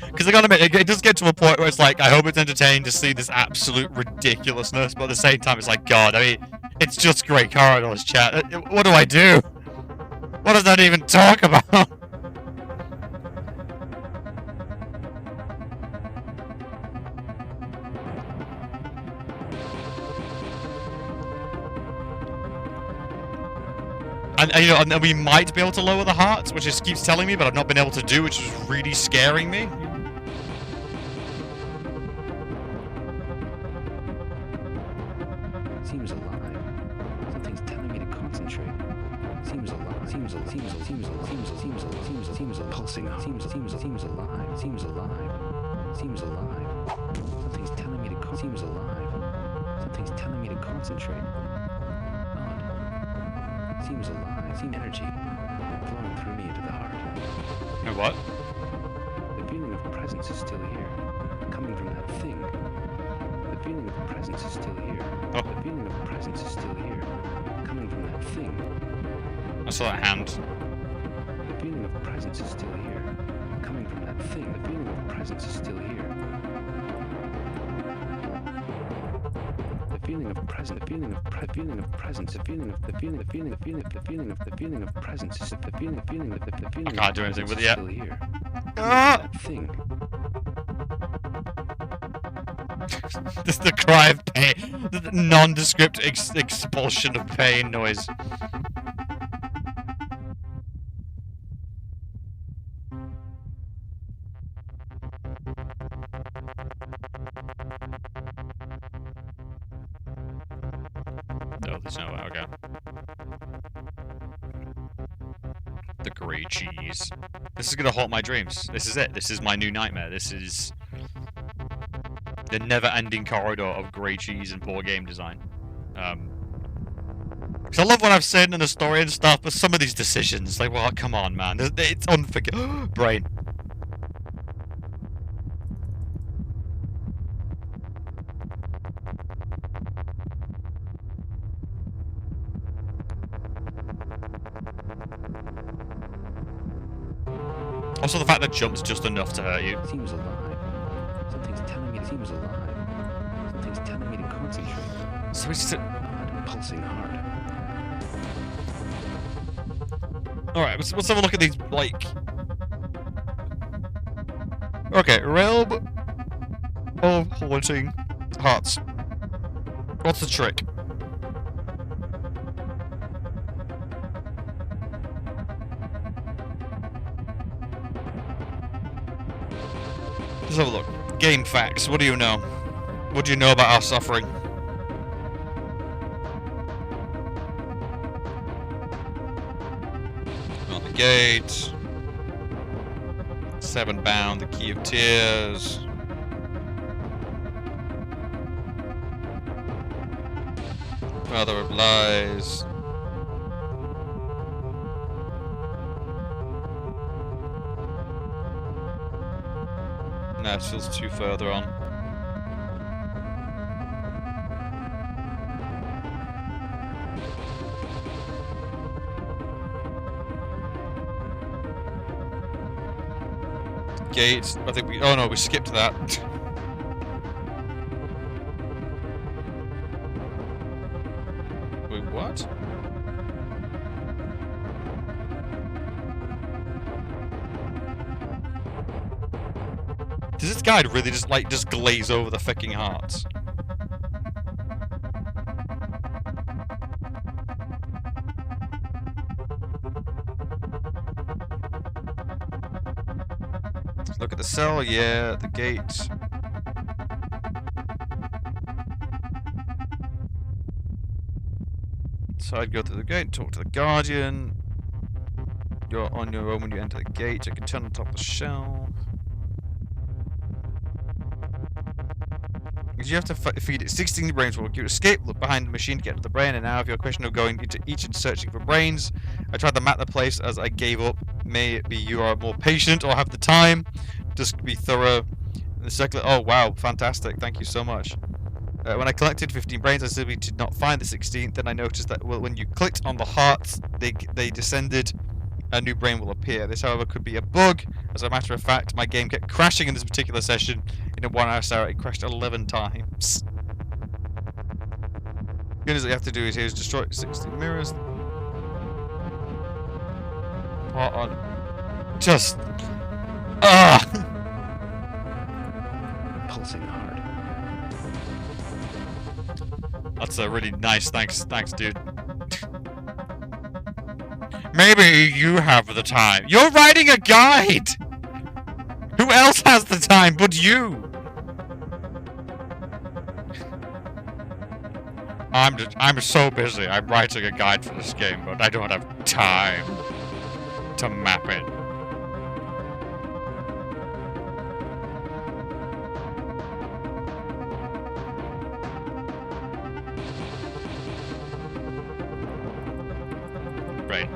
Because I gotta admit, it does get to a point where it's like, I hope it's entertaining to see this absolute ridiculousness, but at the same time it's like, God, I mean, it's just great corridors, chat. What do I do? What does that even talk about? And you know, and we might be able to lower the hearts, which it keeps telling me, but I've not been able to do, which is really scaring me. Seems alive. Something's telling me to concentrate. Seems alive. Seems alive. seems pulsing, seems alive, seems alive. Something's telling me to seems alive. Something's telling me to concentrate. Odd. Seems alive. Seems energy flowing through me into the heart. And what? The feeling of presence is still here, coming from that thing. The feeling of presence is still here. Oh. The feeling of presence is still here, coming from that thing. I saw that hand. The feeling of presence is still here, coming from that thing. The feeling of presence is still here. The feeling of presence, the feeling of presence, the feeling of presence is the feeling I can't do anything with it yet. still here. Ah! That thing. This is the cry of pain. The nondescript expulsion of pain noise. No, there's no way. Okay. The grey cheese. This is gonna haunt my dreams. This is it. This is my new nightmare. This is the never-ending corridor of grey cheese and poor game design. Because I love what I've said in the story and stuff, but some of these decisions, like, well, come on, man. It's unforgivable. Brain. Also, the fact that jump's just enough to hurt you. Seems alive. Something's telling me it seems alive. Something's telling me to concentrate. So it's Odd, pulsing hard. Alright, let's have a look at these, like... Okay, realm of haunting hearts. What's the trick? Let's have a look. Game facts, what do you know? What do you know about our suffering? On the gate. 7 bound, the key of tears. Father of lies. No, it feels too further on. Gate. I think we. Oh no, we skipped that. Wait, what? Does this guide really just glaze over the fucking hearts? Look at the cell, yeah, the gate. So I'd go to the gate, talk to the guardian. You're on your own when you enter the gate. You can turn on top of the shelf. Because you have to feed it 16 brains will you escape, look behind the machine to get to the brain, and now if your question of going into each and searching for brains, I tried to map the place as I gave up. May it be you are more patient or have the time. Just be thorough. The circular. Oh wow, fantastic! Thank you so much. When I collected 15 brains, I simply did not find the 16th. Then I noticed that when you clicked on the hearts, they descended. A new brain will appear. This, however, could be a bug. As a matter of fact, my game kept crashing in this particular session. In a 1 hour hour, it crashed 11 times. Good as you have to do is here is destroy 16 mirrors. What on? Just. Pulsing hard. That's a really nice. Thanks, dude. Maybe you have the time. You're writing a guide! Who else has the time but you? I'm so busy. I'm writing a guide for this game, but I don't have time. to map it. Right.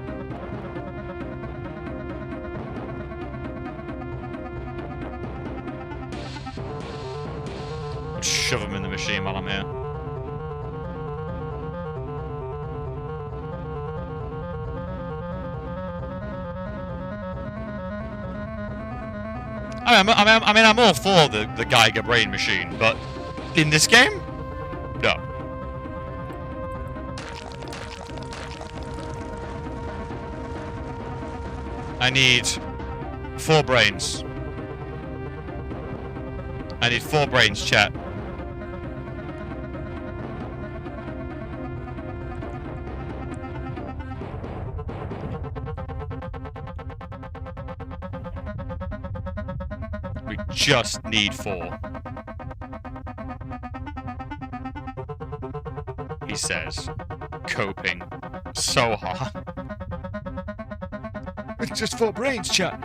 Shove him in the machine while I'm here. I mean, I'm all for the Geiger brain machine, but in this game, no. I need 4 brains. I need 4 brains, chat. We just need 4. He says, coping so hard. It's just 4 brains, chat.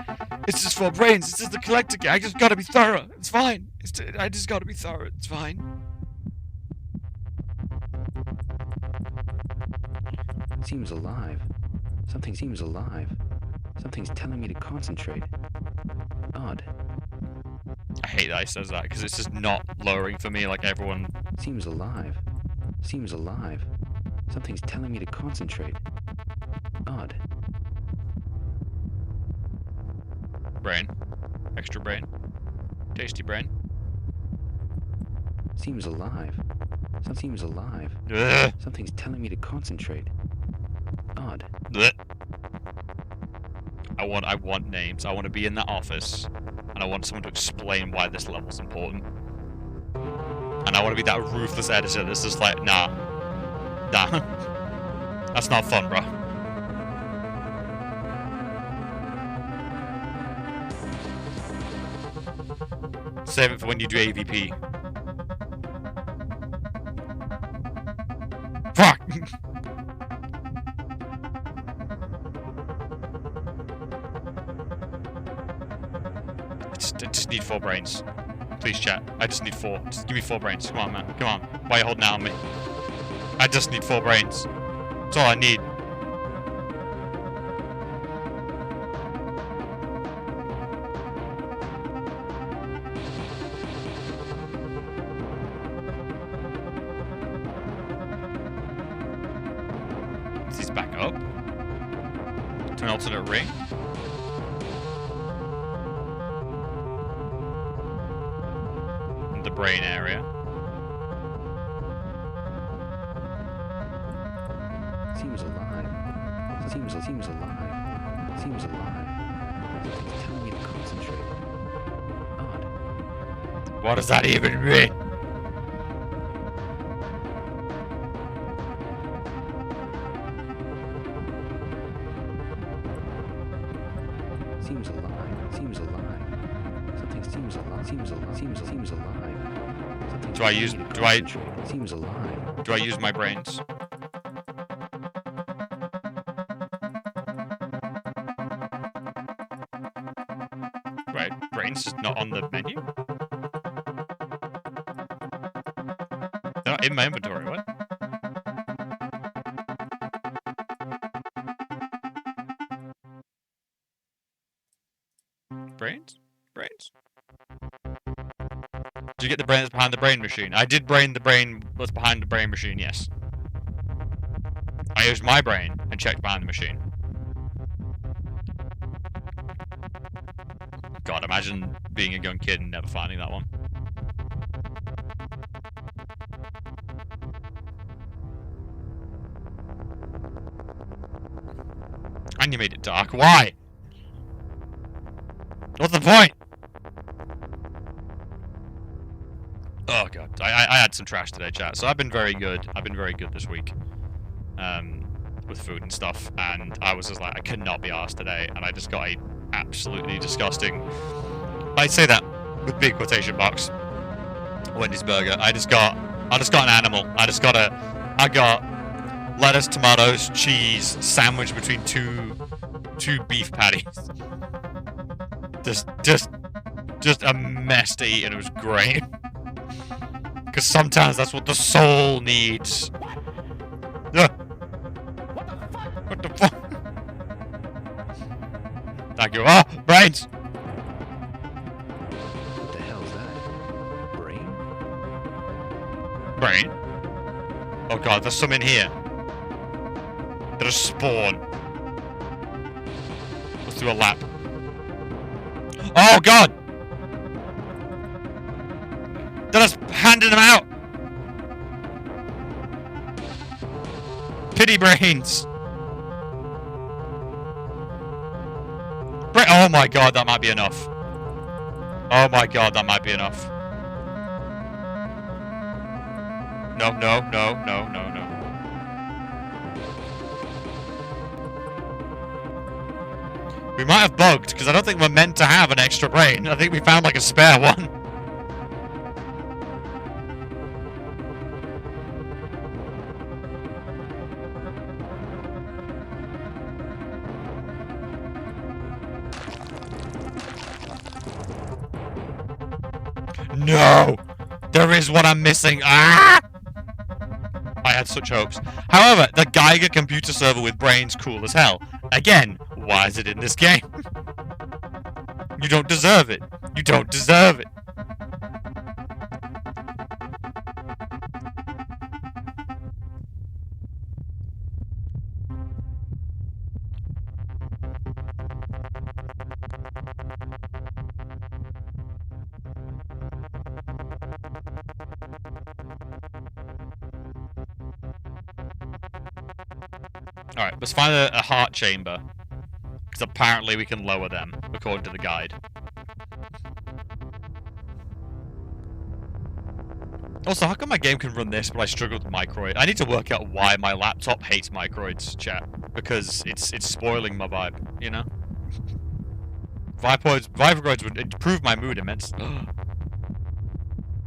It's just 4 brains. It's just the collector game. I just gotta be thorough. It's fine. I just gotta be thorough. It's fine. Seems alive. Something seems alive. Something's telling me to concentrate. Odd. I hate that he says that, because it's just not lowering for me like everyone. Seems alive. Seems alive. Something's telling me to concentrate. Odd. Brain. Extra brain. Tasty brain. Seems alive. Seems alive. Ugh. Something's telling me to concentrate. Odd. Blech. I want names. I want to be in that office, and I want someone to explain why this level's important. And I want to be that ruthless editor that's just like, nah. That's not fun, bro. Save it for when you do AVP. Fuck! I just need 4 brains. Please, chat. I just need 4. Just give me 4 brains. Come on, man. Come on. Why are you holding out on me? I just need 4 brains. That's all I need. He's back up. To an alternate ring. In the brain area. Seems alive. Seems alive. Seems alive. Something's telling me to concentrate. Odd. What does that even mean? Seems alive. Seems alive. Something seems alive. Seems alive. Seems alive. Something Do I use? Seems alive. Do I use my brains? Right, brains is not on the menu. They're not in my inventory. What? Brains? Brains? Did you get the brain that's behind the brain machine? I did brain the brain that's behind the brain machine, yes. I used my brain and checked behind the machine. God, imagine being a young kid and never finding that one. And you made it dark. Why? What's the point? Oh god, I had some trash today, chat. So I've been very good. I've been very good this week, with food and stuff. And I was just like, I cannot be arsed today, and I just got a absolutely disgusting. I'd say that with big quotation marks. Wendy's burger. I just got an animal. I got lettuce, tomatoes, cheese, sandwiched between 2 2 beef patties. Just a mess to eat, and it was great. Because sometimes that's what the soul needs. What the fuck? Thank you. Oh, brains! What the hell is that? Brain? Brain? Oh god, there's some in here. There's a spawn. Let's do a lap. Oh god! They're just handing them out! Pity brains! Oh my god, that might be enough. Oh my god, that might be enough. No, no, no, no, no, no. We might have bugged, because I don't think we're meant to have an extra brain. I think we found like a spare one. No! There is what I'm missing. Ah! I had such hopes. However, the Geiger computer server with brains, cool as hell. Again, why is it in this game? You don't deserve it. You don't deserve it. Alright, let's find a heart chamber. Because apparently we can lower them, according to the guide. Also, how come my game can run this, but I struggle with microid? I need to work out why my laptop hates microids, chat. Because it's spoiling my vibe, you know? Viproids would improve my mood immensely.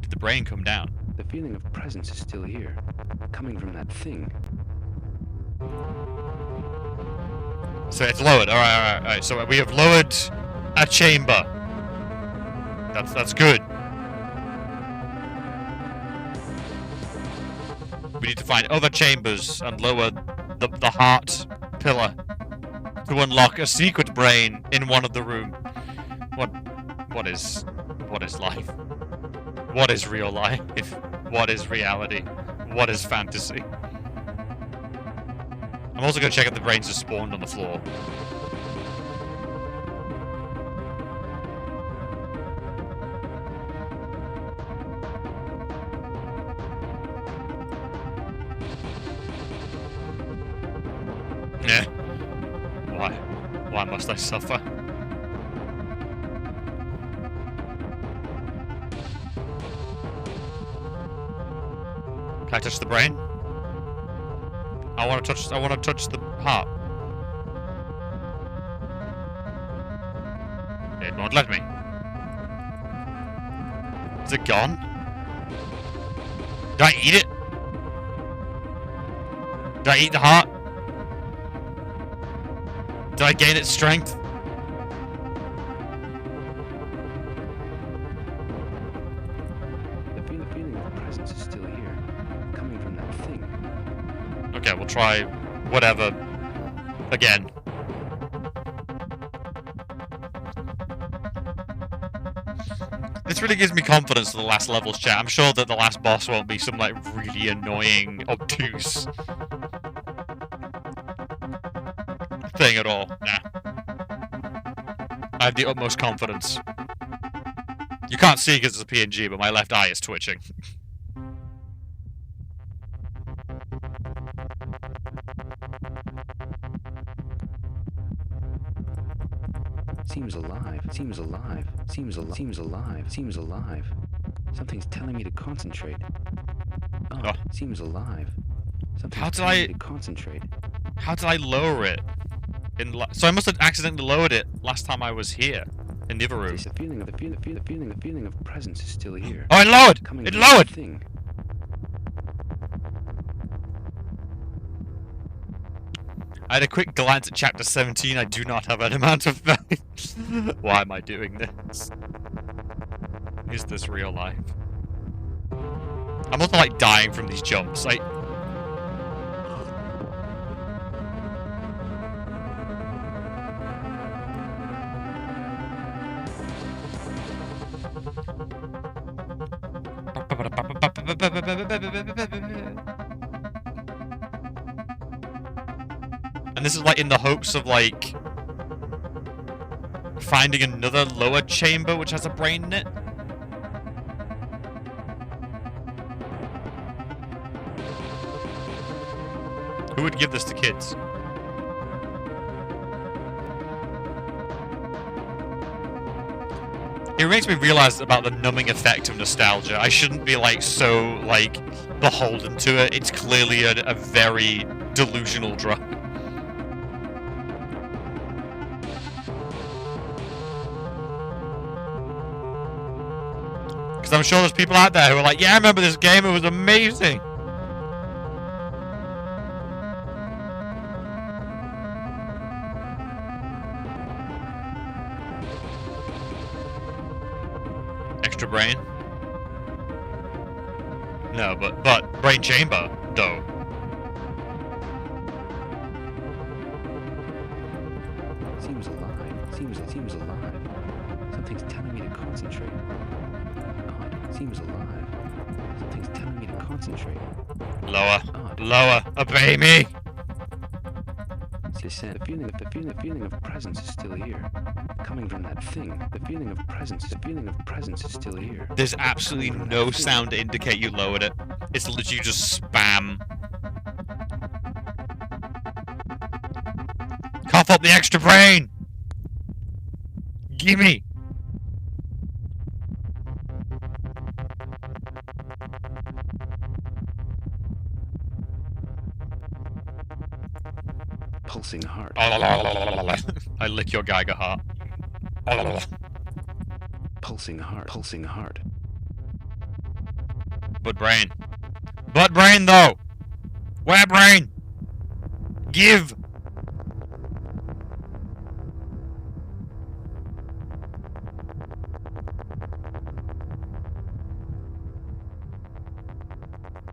Did the brain come down? The feeling of presence is still here, coming from that thing. So it's lowered. Alright. So we have lowered a chamber. That's good. We need to find other chambers and lower the heart pillar to unlock a secret brain in one of the room. What is life? What is real life? What is reality? What is fantasy? I'm also going to check if the brains are spawned on the floor. Yeah. Why must I suffer? Can I touch the brain? I want to touch the heart. It won't let me. Is it gone? Did I eat it? Did I eat the heart? Did I gain its strength? The feeling of presence is still here, coming from that thing. Okay, we'll try whatever again. This really gives me confidence for the last levels, chat. I'm sure that the last boss won't be some, like, really annoying, obtuse thing at all. Nah. I have the utmost confidence. You can't see because it's a PNG, but my left eye is twitching. Seems alive. Seems alive. Seems alive. Seems alive. Seems alive. Something's telling me to concentrate. Oh, seems alive. Something's telling me to concentrate. How did I lower it? So I must have accidentally lowered it last time I was here in the other room. The feeling of presence is still here. Oh, it lowered! It lowered! I had a quick glance at chapter 17. I do not have an amount of faith. Why am I doing this? Is this real life? I'm also like dying from these jumps. Like, and this is like in the hopes of like finding another lower chamber which has a brain in it. Who would give this to kids? It makes me realize about the numbing effect of nostalgia. I shouldn't be like so like beholden to it. It's clearly a very delusional drug. Because I'm sure there's people out there who are like, yeah, I remember this game, it was amazing. Extra brain? No, but brain chamber, though. Seems alive. Seems alive. Something's telling me to concentrate. Odd. Seems alive. Something's telling me to concentrate. Lower. Odd. Lower. Obey me! Descent. The feeling of presence is still here. Coming from that thing. The feeling of presence is still here. There's absolutely no sound to indicate you lowered it. It's literally just spam. Cough up the extra brain! Gimme! Pulsing heart. I lick your Geiger heart. Pulsing heart. But brain. But brain, though! Where brain? Give!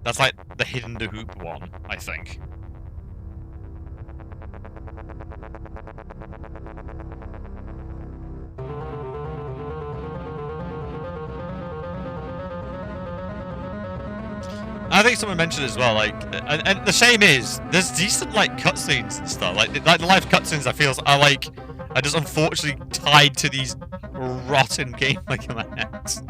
That's like the hidden the hoop one, I think. I think someone mentioned as well, like, and the shame is, there's decent, like, cutscenes and stuff. Like the live cutscenes, I feel, are just unfortunately tied to these rotten gameplay commands.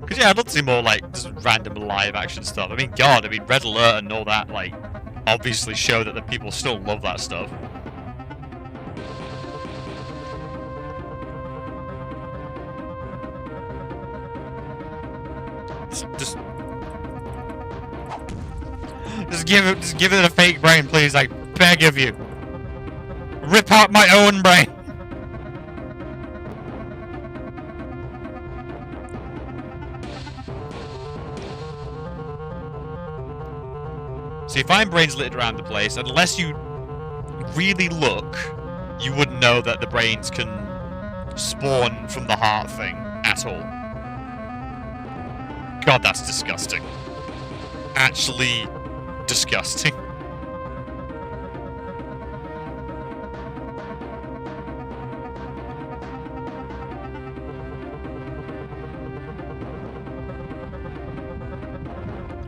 Because, yeah, I'd love to see more, like, just random live action stuff. I mean, God, Red Alert and all that, like, obviously show that the people still love that stuff. Just give it a fake brain, please. I beg of you. Rip out my own brain. So you find brains littered around the place. Unless you really look, you wouldn't know that the brains can spawn from the heart thing at all. God, that's disgusting. Actually disgusting.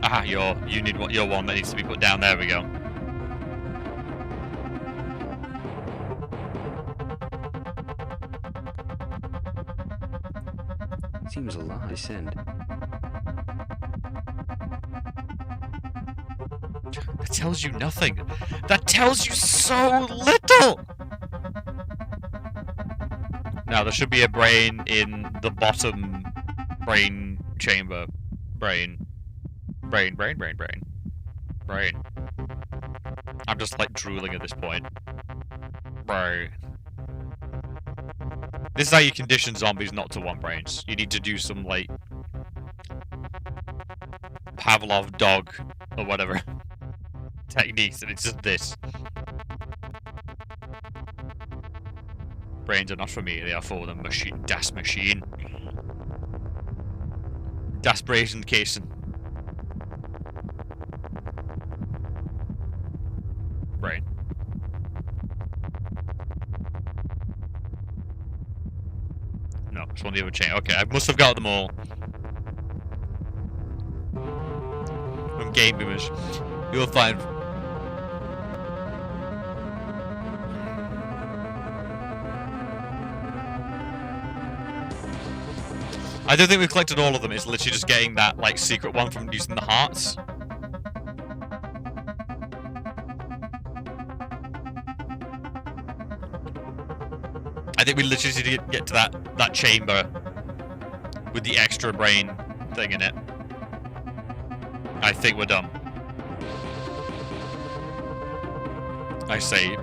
Aha, your one that needs to be put down. There we go. Seems alive. Descend. That tells you nothing. That tells you so little! Now, there should be a brain in the bottom brain chamber. Brain. I'm just, like, drooling at this point. Brain. This is how you condition zombies not to want brains. You need to do some, like, Pavlov dog or whatever techniques, and it's just this. Brains are not for me, they are for the machine. Das Machine. Das Brazen Casing. Brain. No, it's one of the other chain. Okay, I must have got them all. From Game Boomers. You'll find. I don't think we've collected all of them. It's literally just getting that, like, secret one from using the hearts. I think we literally need to get to that chamber with the extra brain thing in it. I think we're done. I say,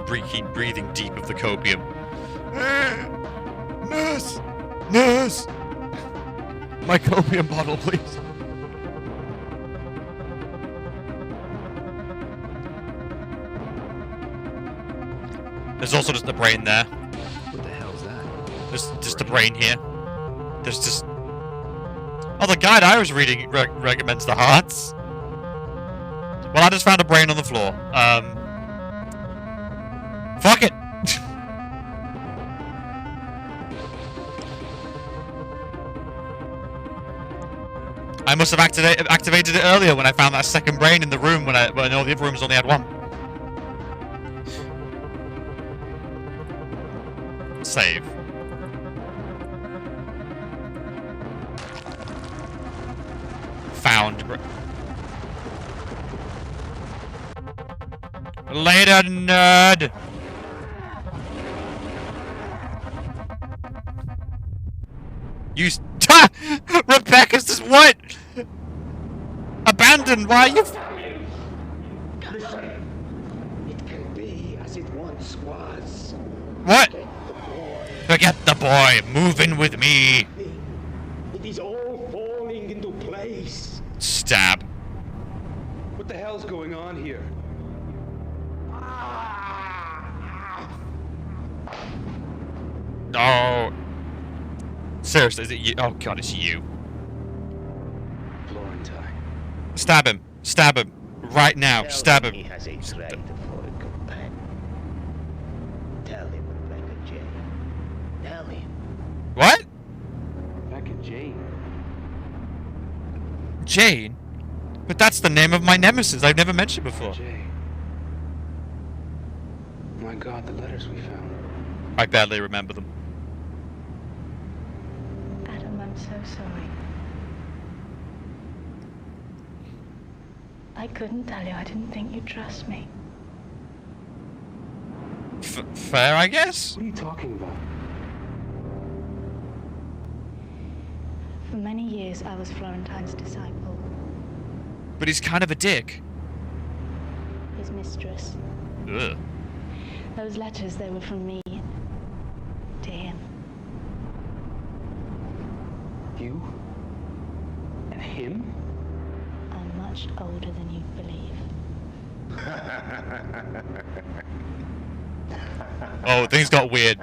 breathing deep of the copium. Nurse! Nurse! My copium bottle, please. There's also just the brain there. What the hell's that? There's just a brain here. There's just... Oh, the guide I was reading recommends the hearts. Well, I just found a brain on the floor. Fuck it! I must have activated it earlier when I found that second brain in the room when all the other rooms only had one. Save. Found. Later, nerd! You... Rebecca's just what? Abandoned, why are you... Listen. It can be as it once was. What? Forget the boy. Move in with me. It is all falling into place. Stab. What the hell's going on here? Oh. Seriously, is it you? Oh god, it's you. Florentine. Stab him. Stab him. Right now. Stab him. He has a trade for a companion. Tell him, Rebecca Jane. Tell him. What? Rebecca Jane. Jane? But that's the name of my nemesis I've never mentioned before. Jay. My god, the letters we found. I barely remember them. Adam, I'm so sorry. I couldn't tell you. I didn't think you'd trust me. Fair, I guess? What are you talking about? For many years, I was Florentine's disciple, But he's kind of a dick. his mistress. Ugh. Those letters, they were from me to him. You? And him? I'm much older than you believe. Oh, things got weird.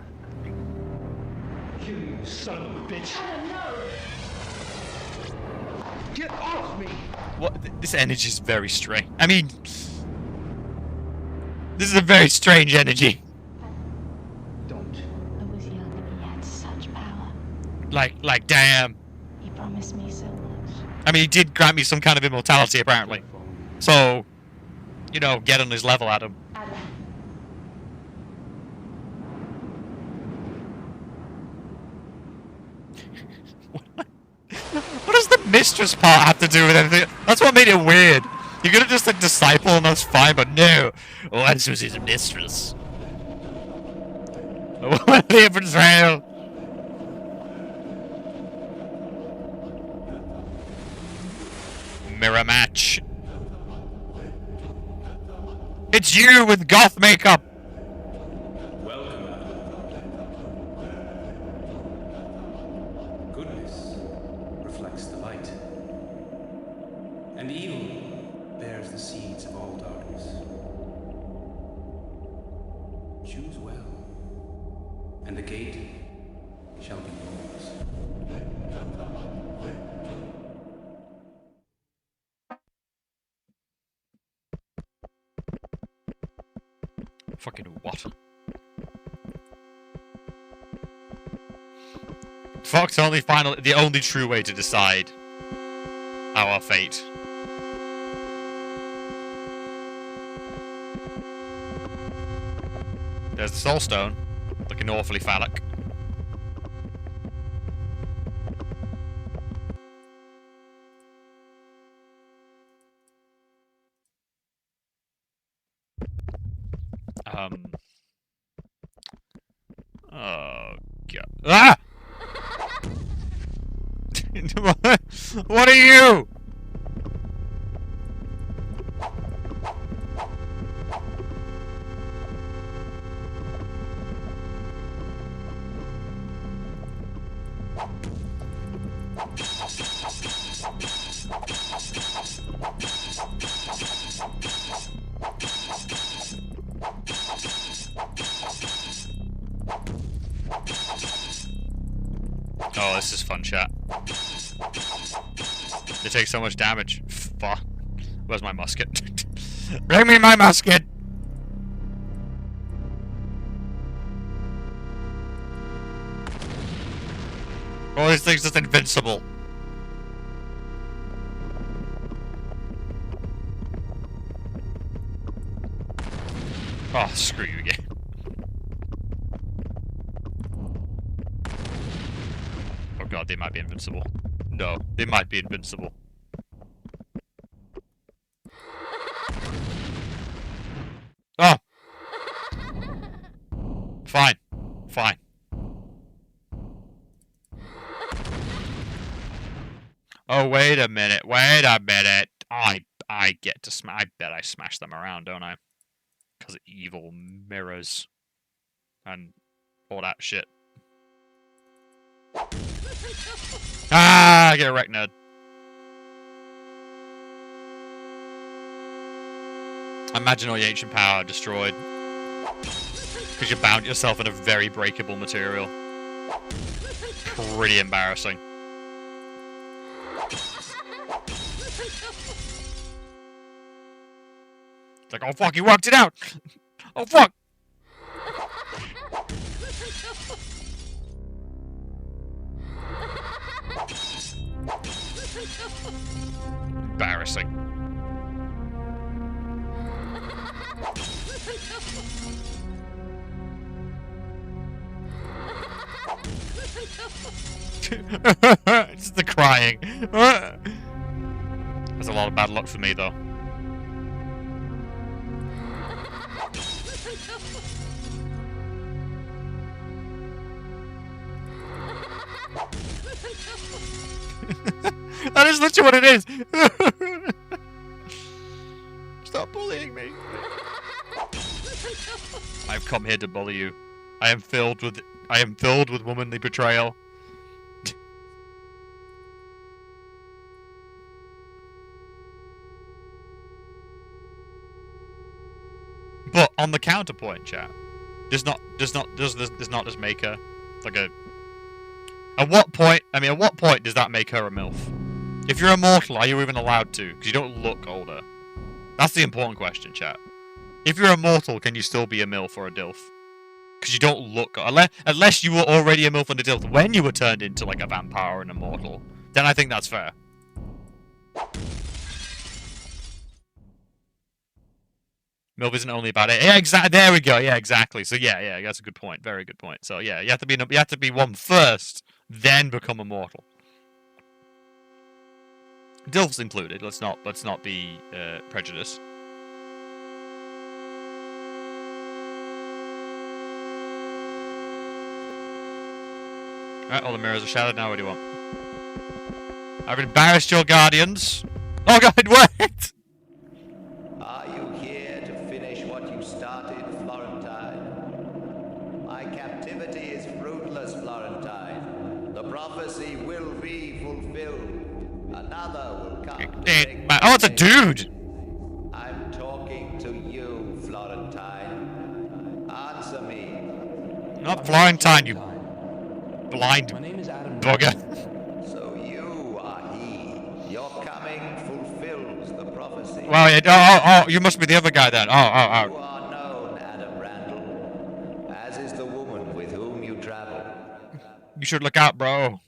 You son of a bitch. Get off me! What? This energy is very strange. I mean, this is a very strange energy. Don't. I was young and he had such power. Like, damn. He promised me so much. I mean, he did grant me some kind of immortality, apparently. So, you know, get on his level, Adam. Adam. What does the mistress part have to do with anything? That's what made it weird. You could have just said disciple and that's fine, but no. Oh, this was his mistress. What a betrayal. Mirror match. It's you with goth makeup. Welcome, Adam. Goodness reflects the light. Choose well, and the gate shall be yours. Fucking what? Fox the only true way to decide our fate. There's the soul stone, looking awfully phallic. Oh god. Ah! What are you? Oh, this is fun, chat. They take so much damage. Fuck. Where's my musket? Bring me my musket! Oh, this thing's just invincible. Oh, screw you again. Oh god, they might be invincible. No, they might be invincible. Oh! Fine. Fine. Oh, wait a minute. Wait a minute. I get to smash. I bet I smash them around, don't I? Because of evil mirrors. And all that shit. Ah, I get a wreck nerd. Imagine all your ancient power destroyed. Because you bound yourself in a very breakable material. Pretty embarrassing. It's like, oh fuck, you worked it out! Oh fuck! Embarrassing. It's the crying. That's a lot of bad luck for me, though. That is literally what it is. Stop bullying me. I've come here to bully you. I am filled with womanly betrayal. But on the counterpoint, chat, does not just make her like a. At what point does that make her a MILF? If you're immortal, are you even allowed to? Because you don't look older. That's the important question, chat. If you're immortal, can you still be a MILF or a DILF? Because you don't look... Unless you were already a MILF and a DILF when you were turned into, like, a vampire or an immortal. Then I think that's fair. MILF isn't only about it. Yeah, exactly. There we go. Yeah, exactly. So yeah, that's a good point. Very good point. So yeah, you have to be one first, then become immortal. DILFs included. Let's not be prejudiced. Alright, all the mirrors are shattered. Now what do you want? I've embarrassed your guardians. Oh god, wait! Are you here to finish what you started, Florentine? My captivity is fruitless, Florentine. The prophecy will be fulfilled. Another will come. Oh, it's a dude! I'm talking to you, Florentine. Answer me. Not Florentine, you blind My name is Adam. bugger. So you are he. Your coming fulfills the prophecy. Well, yeah, oh, you must be the other guy then. You Oh. are known, Adam Randall, as is the woman with whom you travel. You should look out, bro.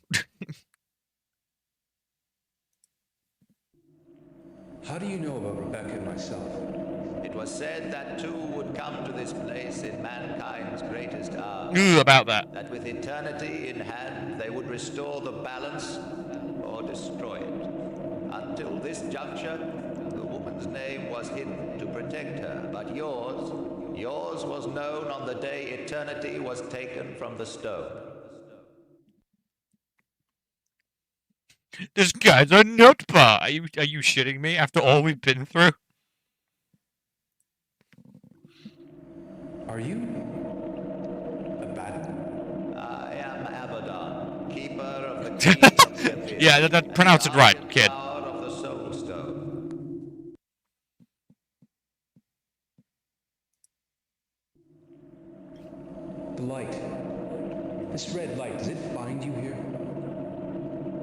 How do you know about Rebecca and myself? It was said that two would come to this place in mankind's greatest hour. Ooh, about that. That with eternity in hand, they would restore the balance or destroy it. Until this juncture, the woman's name was hidden to protect her, but yours was known on the day eternity was taken from the stone. This guy's a nutbar. Are you shitting me after all we've been through? Are you Abaddon? I am Abaddon, keeper of the key of the abyss. Yeah, that pronounce it right, kid. Power of the soul stone. The light. This red light, does it bind you here?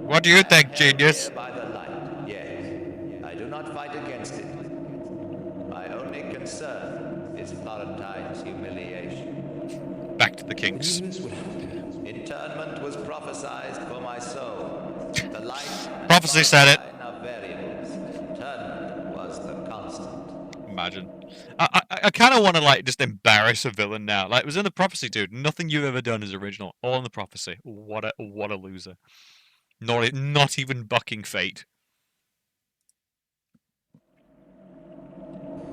What do you think, genius? By the light, yes. I do not fight against it. My only concern is Florentine's humiliation. Back to the kings. Internment was prophesied for my soul. The light Prophecy said it. of variables. Internment was the constant. Imagine. I kind of want to like just embarrass a villain now. Like it was in the prophecy, dude. Nothing you've ever done is original. All in the prophecy. What a loser. Not even bucking fate.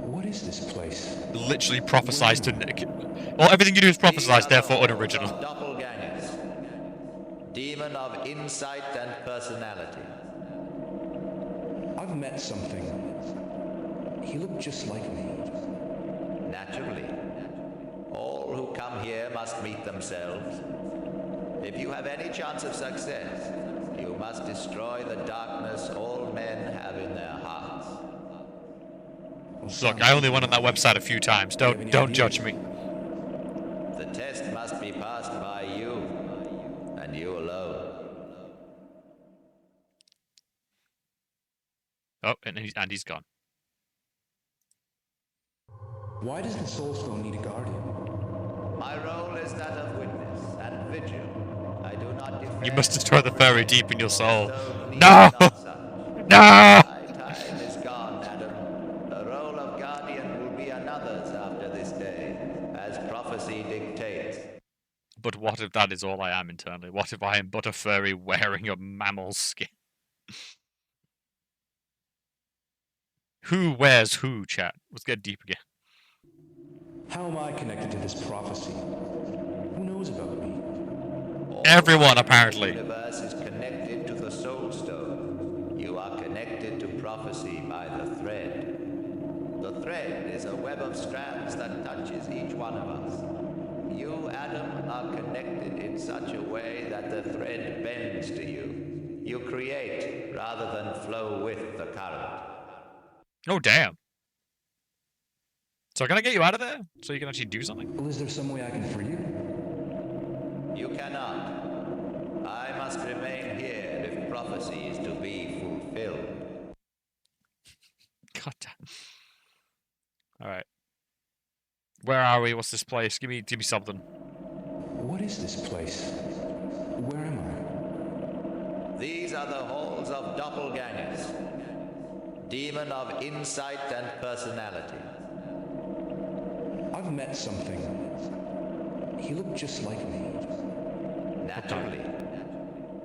What is this place? Literally prophesized to Nick. Well, everything you do is prophesized, therefore unoriginal. Doppelgangers. Demon of insight and personality. I've met something. He looked just like me. Naturally. All who come here must meet themselves. If you have any chance of success, you must destroy the darkness all men have in their hearts. Look, I only went on that website a few times. Don't judge me. The test must be passed by you, and you alone. Oh, and he's gone. Why does the Soul Stone need a guardian? My role is that of witness and vigil. I do not defend. You must destroy the fairy deep in your soul. No! No! My time is gone, Adam. The role of guardian will be another's after this day, as prophecy dictates. But what if that is all I am internally? What if I am but a furry wearing a mammal's skin? Who wears who, chat? Let's get deep again. How am I connected to this prophecy? Who knows about me? Everyone, apparently. The universe is connected to the Soul Stone. You are connected to prophecy by the thread. The thread is a web of strands that touches each one of us. You, Adam, are connected in such a way that the thread bends to you. You create rather than flow with the current. Oh, damn. So can I get you out of there? So you can actually do something? Well, is there some way I can free you? You cannot. I must remain here if prophecy is to be fulfilled. God damn. Alright. Where are we? What's this place? Give me something. What is this place? Where am I? These are the halls of doppelgangers. Demon of insight and personality. I've met something. He looked just like me. Naturally.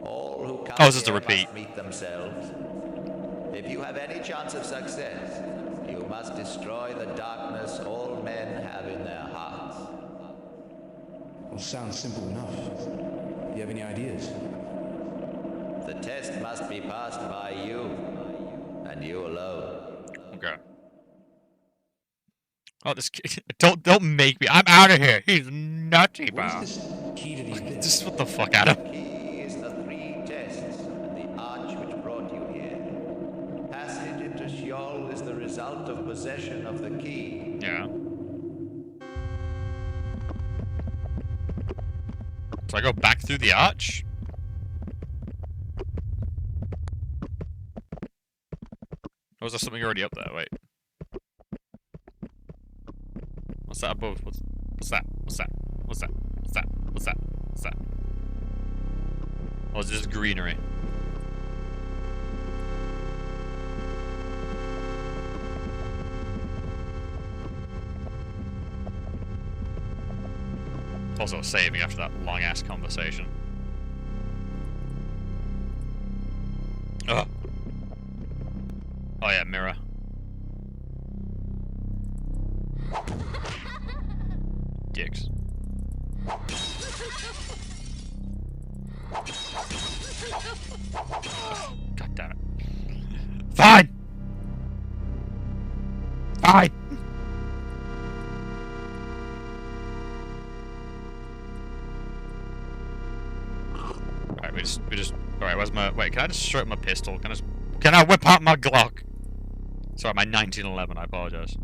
All who come this is the here repeat. must meet themselves. If you have any chance of success, you must destroy the darkness all men have in their hearts. Well, sounds simple enough. Do you have any ideas? The test must be passed by you, and you alone. Okay. Oh, this kid. Don't make me. I'm out of here. He's nutty, bro. What is this key to these bits? Just what the fuck, Adam? The key is the 3 tests and the arch which brought you here. Passage into Sheol is the result of possession of the key. Yeah. So I go back through the arch? Or was there something already up there? Wait. What's that above? What's that? What's that? What's that? What's that? What's that? What's that? Oh, is this greenery? Also saving after that long-ass conversation. Ugh. Oh yeah, mirror. Dicks. God damn it. Fine! Fine! Alright, we just... Alright, where's my... Wait, can I just straight my pistol? Can I whip out my Glock? Sorry, my 1911, I apologize.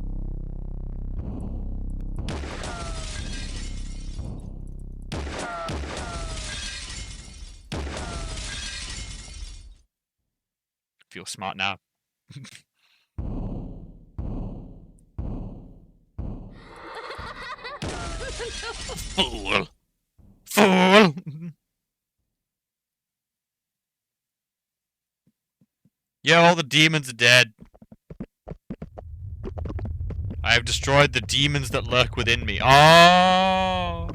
Feel smart now. Fool! Fool! Yeah, all the demons are dead. I have destroyed the demons that lurk within me. Oh!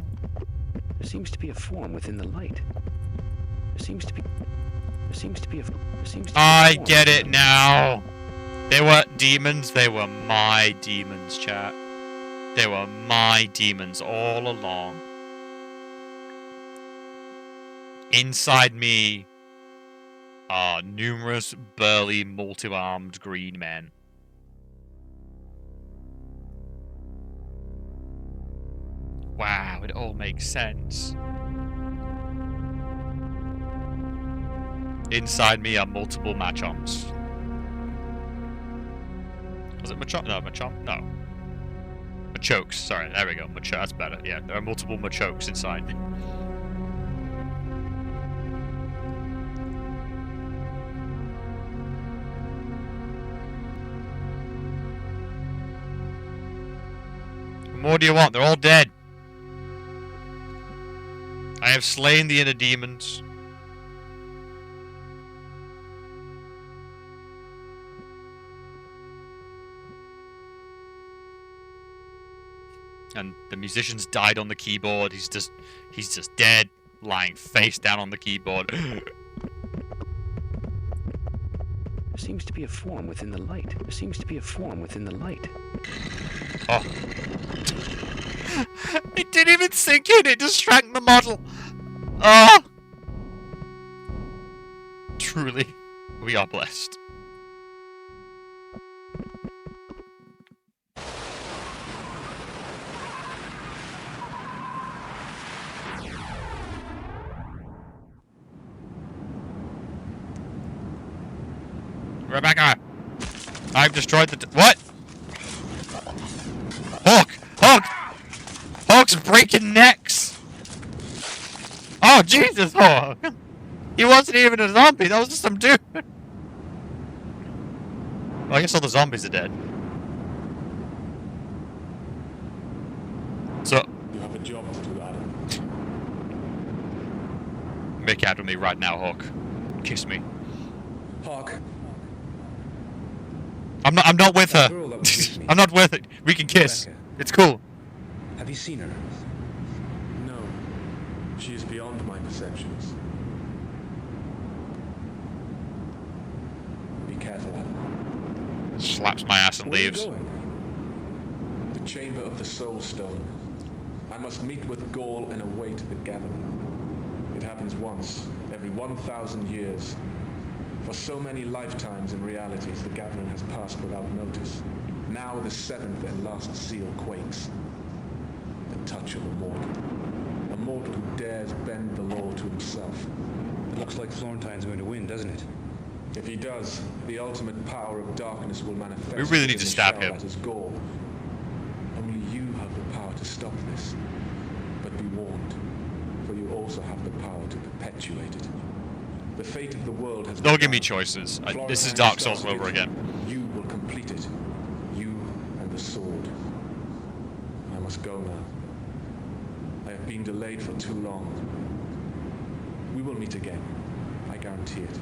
There seems to be a form within the light. There seems to be I get it now. They weren't demons, they were my demons, chat. They were my demons all along. Inside me are numerous burly, multi-armed green men. Wow, it all makes sense. Inside me are multiple Machomps. Was it Machomp? No, Machomp? No. Machokes, sorry, there we go. That's better. Yeah, there are multiple Machokes inside me. What more do you want? They're all dead. I have slain the inner demons. And the musician's died on the keyboard. He's just dead, lying face down on the keyboard. There seems to be a form within the light. There seems to be a form within the light. Oh. It didn't even sink in, it just shrank the model. Oh! Truly, we are blessed. Rebecca! I've destroyed the... What? Hawk! Hawk! Hawk's breaking necks! Oh, Jesus, Hawk! He wasn't even a zombie, that was just some dude! Well, I guess all the zombies are dead. So... You have a job to do, Adam. Make out with me right now, Hawk. Kiss me. Hawk. I'm not with her. Girl that was with me. I'm not with it. We can kiss. Rebecca. It's cool. Have you seen her? No. She is beyond my perceptions. Be careful, Adam. Slaps my ass and Where are you leaves. going? The chamber of the Soul Stone. I must meet with Gaul and await the gathering. It happens once, every 1,000 years. For so many lifetimes and realities, the gathering has passed without notice. Now the seventh and last seal quakes. The touch of a mortal. A mortal who dares bend the law to himself. It looks like Florentine's going to win, doesn't it? If he does, the ultimate power of darkness will manifest. We really need in to the stab shell him. That is Gaul. Only you have the power to stop this. But be warned, for you also have the power to perpetuate it. The fate of the world has Don't give me begun. choices. This is Florentine Dark Souls started over it. again. You will complete it. You and the sword. I must go now. I have been delayed for too long. We will meet again. I guarantee it.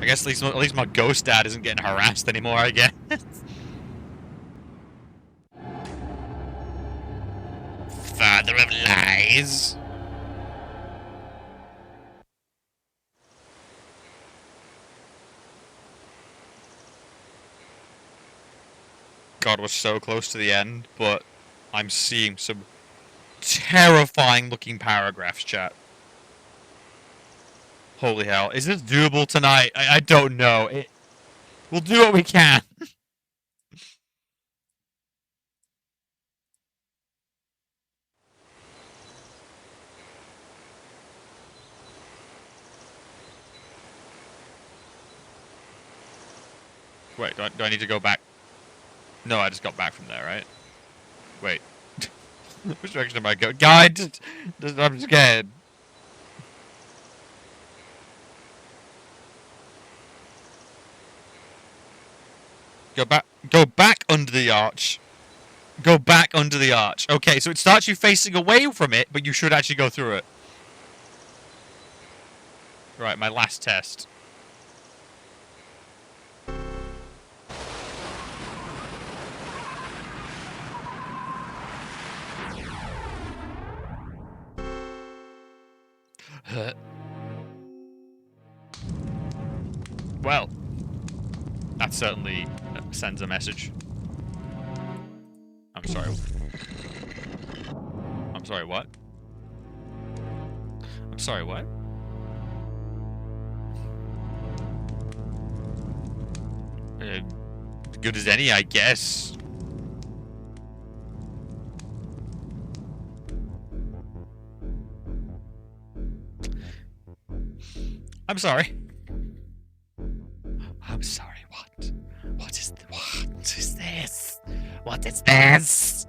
I guess at least my ghost dad isn't getting harassed anymore, I guess. Father of lies. God, we're so close to the end, but I'm seeing some terrifying looking paragraphs, chat. Holy hell. Is this doable tonight? I don't know. We'll do what we can. Wait, do I need to go back? No, I just got back from there, right? Wait. Which direction am I going? God, I'm scared. Go back under the arch. Go back under the arch. Okay, so it starts you facing away from it, but you should actually go through it. Right, my last test. Well, that certainly sends a message. I'm sorry. I'm sorry, what? I'm sorry, what? Good as any, I guess. I'm sorry. I'm sorry, what? What is this? What is this?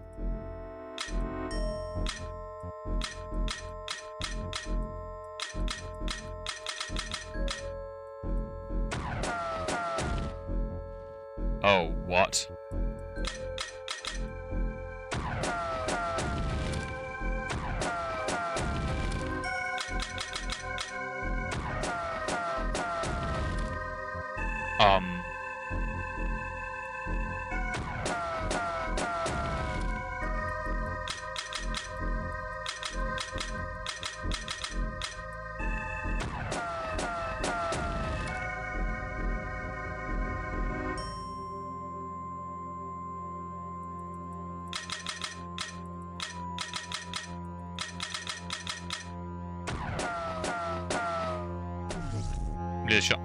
Oh, what? Need a shot.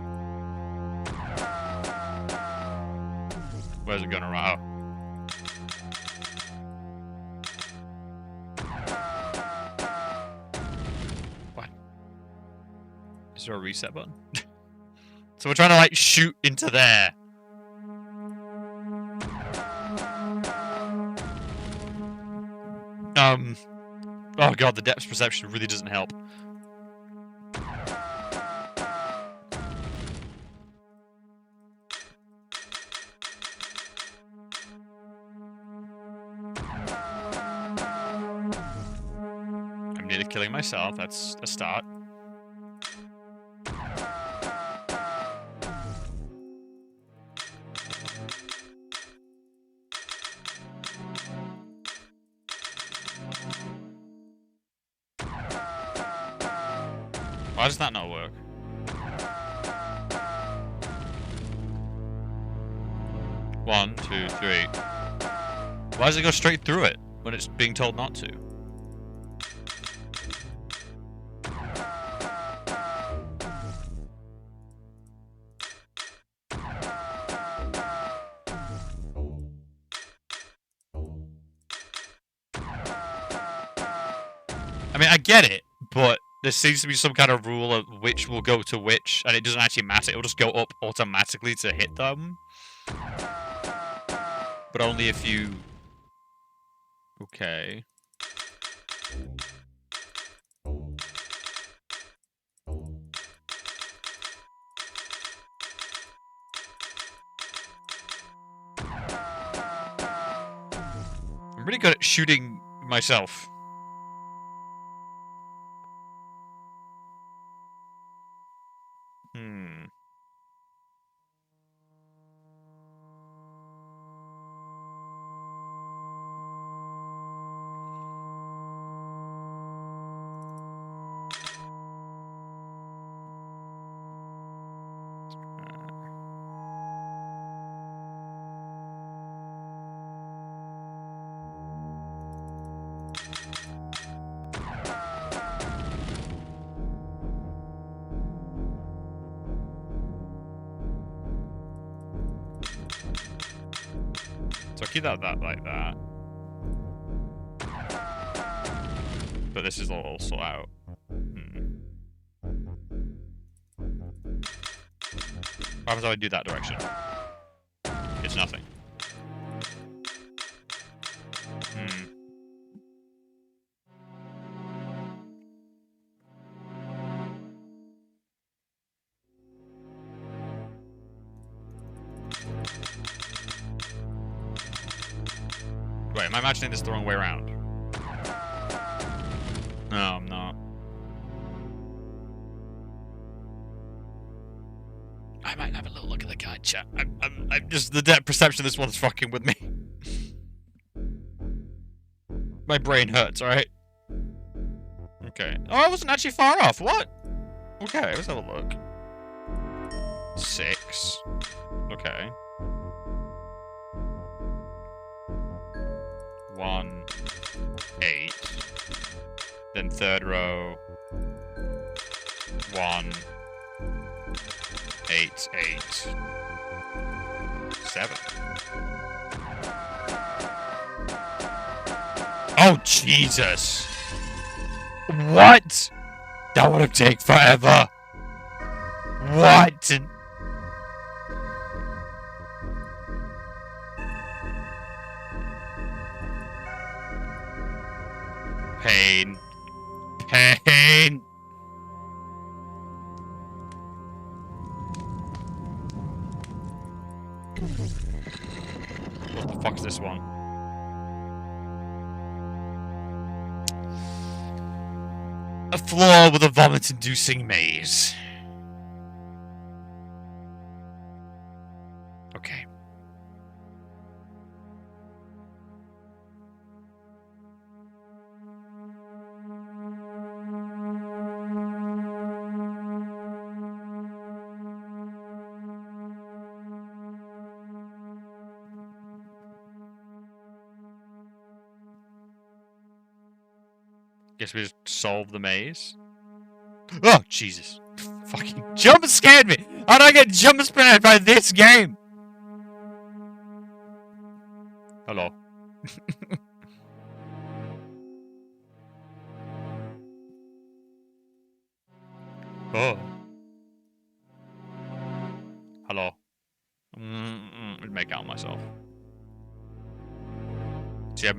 Where's it going, Raho? What? Is there a reset button? So we're trying to, like, shoot into there. Oh god, the depth perception really doesn't help. I'm nearly killing myself, that's a start. Why does that not work? One, two, three. Why does it go straight through it when it's being told not to? I mean, I get it, but there seems to be some kind of rule of which will go to which, and it doesn't actually matter. It'll just go up automatically to hit them. But only if you... Okay. really good at shooting myself. Hmm. So keep that like that. But this is all also out. What happens if I do that direction? It's nothing. Wait, am I imagining this the wrong way around? No, I'm not. I might have a little look at the guide chat. I'm just the depth perception of this one's fucking with me. My brain hurts, alright? Okay. Oh, I wasn't actually far off. What? Okay, let's have a look. 6. Okay. 1, 8. Then third row. 1, 8, 8. 7. Oh, Jesus! What? That would have taken forever. What? Pain. Pain. What the fuck is this one? A floor with a vomit-inducing maze. Okay. Guess we just solve the maze. Oh, Jesus. Fucking jump scared me! How do I get jump scared by this game? Hello. Oh. Hello. I'd make out myself. See, I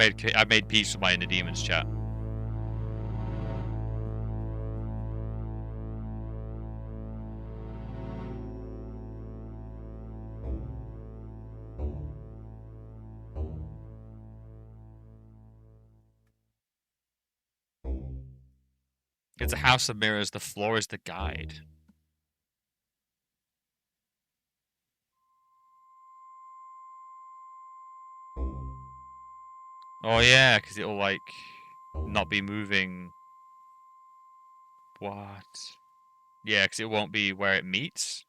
made peace with my inner demons, chat. It's a house of mirrors. The floor is the guide. Oh yeah, because it'll like not be moving. What? Yeah, because it won't be where it meets.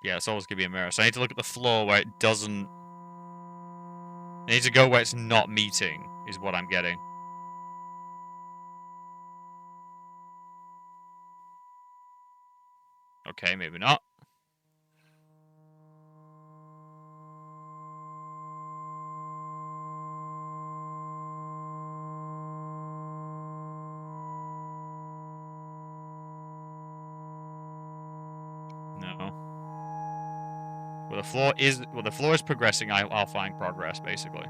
Yeah, it's always gonna be a mirror. So I need to look at the floor where it doesn't. I need to go where it's not meeting, is what I'm getting. Okay, maybe not. No. Well, the floor is progressing. I'll find progress basically.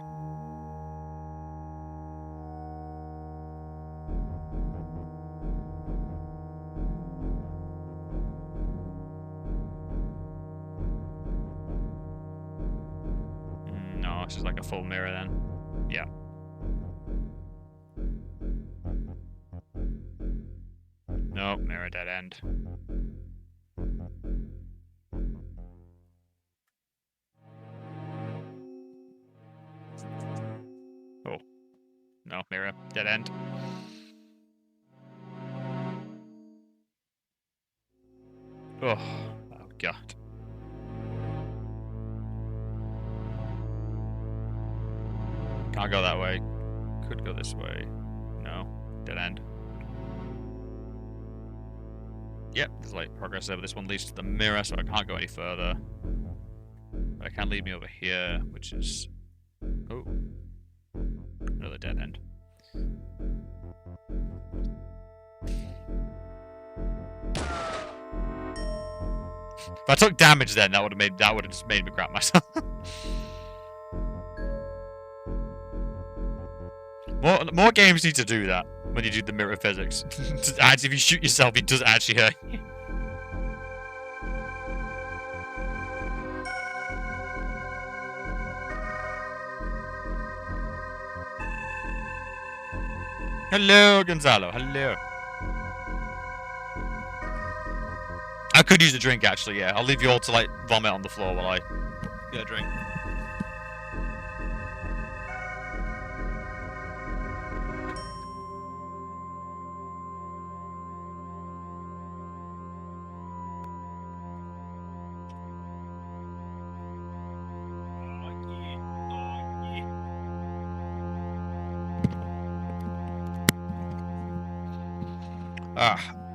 Oh, this is like a full mirror then. Yeah. Nope, mirror dead end. Oh. No, mirror, dead end. Oh, oh god. Can't go that way. Could go this way. No, dead end. Yep, there's like progress there, but this one leads to the mirror, so I can't go any further. But it can lead me over here, which is... Oh. Another dead end. If I took damage then, that would have just made me crap myself. More games need to do that when you do the mirror physics. If you shoot yourself, it does actually hurt you. Hello, Gonzalo. Hello. I could use a drink, actually, yeah. I'll leave you all to, like, vomit on the floor while I get a drink.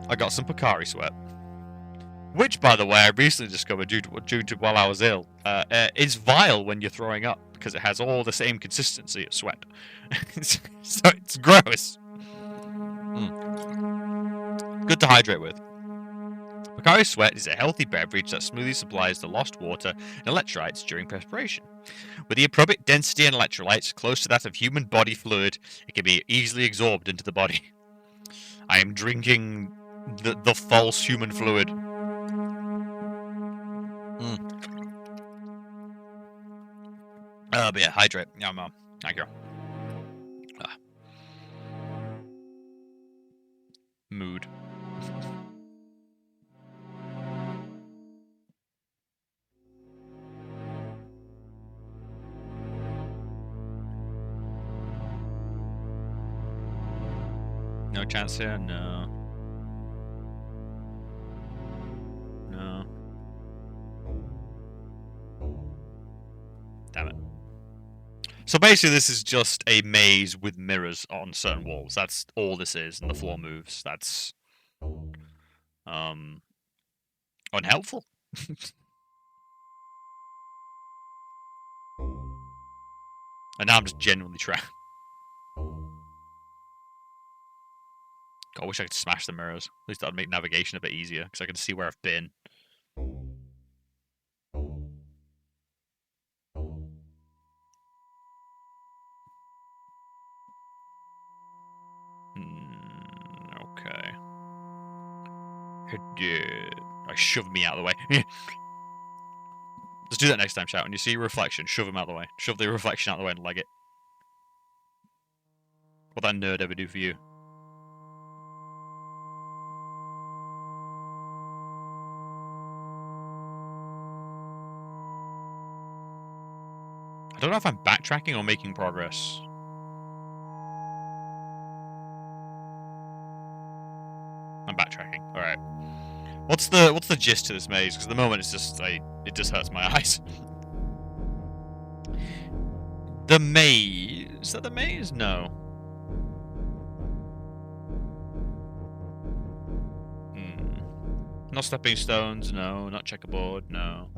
I got some Pocari Sweat. Which, by the way, I recently discovered due to while I was ill, is vile when you're throwing up, because it has all the same consistency as sweat. So it's gross. Good to hydrate with. Pocari Sweat is a healthy beverage that smoothly supplies the lost water and electrolytes during perspiration. With the appropriate density and electrolytes close to that of human body fluid, it can be easily absorbed into the body. I am drinking the false human fluid. But yeah, hydrate. Yeah, thank you. Mood. No chance here? No. No. Damn it. So basically this is just a maze with mirrors on certain walls. That's all this is, and the floor moves. That's unhelpful. And now I'm just genuinely trapped. God, I wish I could smash the mirrors. At least that would make navigation a bit easier, because I can see where I've been. Okay. Like, shove me out of the way. Let's do that next time, chat. When you see a reflection, shove him out of the way. Shove the reflection out of the way and leg it. What that nerd ever do for you? I don't know if I'm backtracking or making progress. I'm backtracking. All right. What's the gist to this maze? Because at the moment it's just like it just hurts my eyes. The maze. Is that the maze? No. Not stepping stones. No. Not checkerboard. No.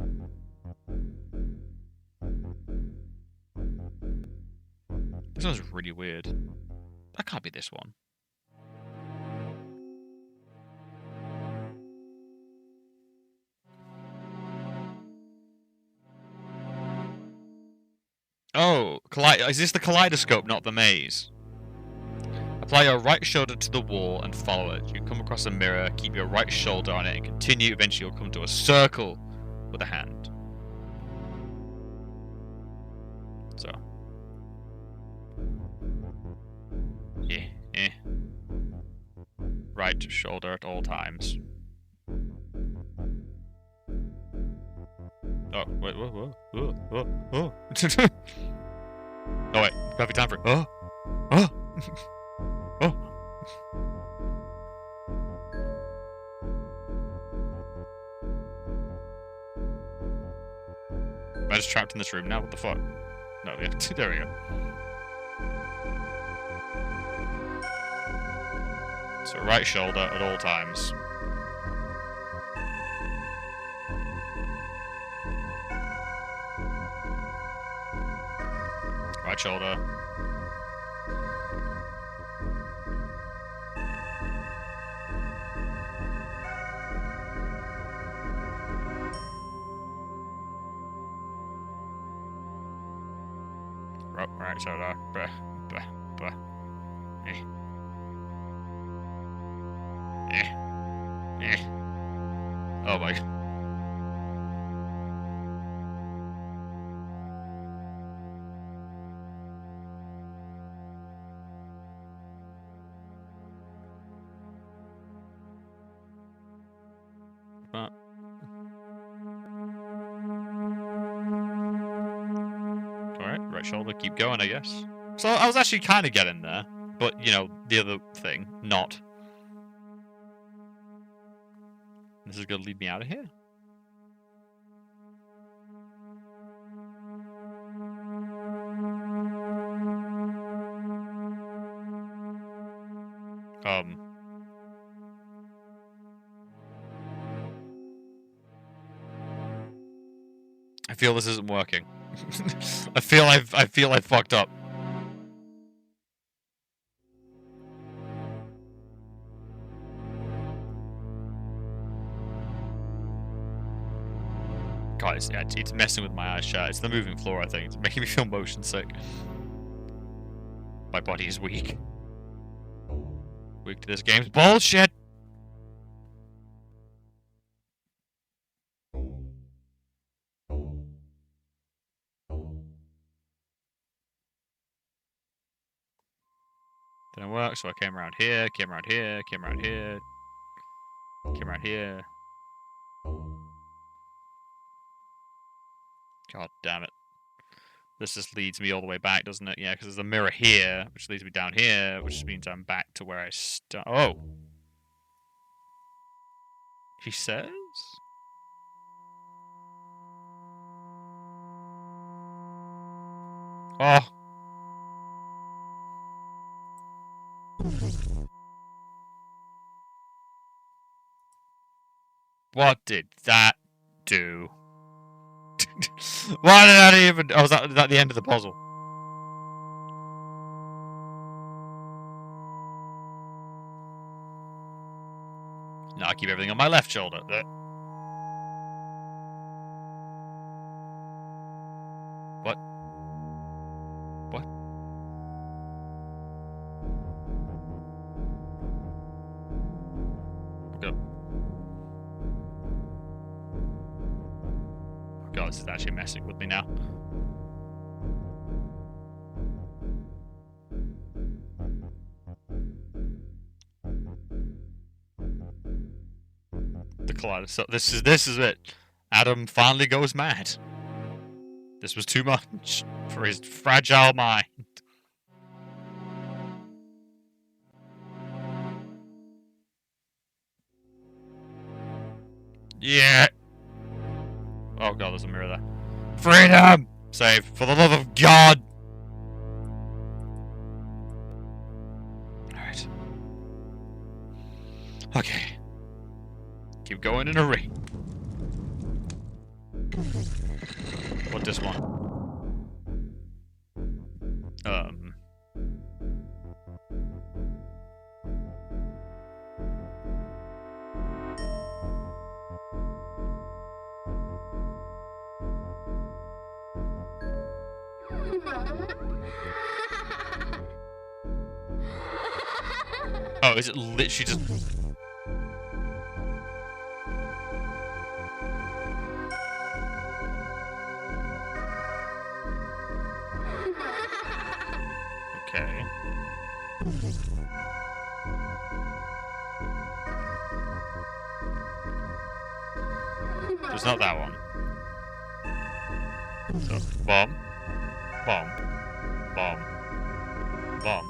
This one's really weird. That can't be this one. Oh, is this the kaleidoscope, not the maze? Apply your right shoulder to the wall and follow it. You come across a mirror, keep your right shoulder on it and continue. Eventually you'll come to a circle with a hand. So, right shoulder at all times. Oh, wait, whoa. Oh, wait, perfect time for oh. Oh. Am I just trapped in this room now? What the fuck? No, yeah, there we go. So right shoulder at all times. Right shoulder. Right shoulder. Bruh. Oh my. Alright, right shoulder, keep going, I guess. So I was actually kind of getting there, but, you know, the other thing, not. This is gonna lead me out of here. I feel this isn't working. I feel I've fucked up. Guys, yeah, it's messing with my eyes, chat. It's the moving floor, I think. It's making me feel motion sick. My body is weak. Weak to this game's bullshit! Didn't work, so I came around here, came around here, came around here, came around here. God damn it. This just leads me all the way back, doesn't it? Yeah, because there's a mirror here, which leads me down here, which means I'm back to where I started. Oh! He says? Oh! What did that do? Why did that even... Oh, was that the end of the puzzle? No, I keep everything on my left shoulder. What? What? Okay. Oh god, this is actually messing with me now. The kaleidoscope. This is it. Adam finally goes mad. This was too much for his fragile mind. Yeah. Oh god, there's a mirror there. Freedom! Save, for the love of God! Alright. Okay. Keep going in a ring. What this one? Oh, is it literally just... Okay. So it's not that one. So, bomb. Bomb. Bomb. Bomb.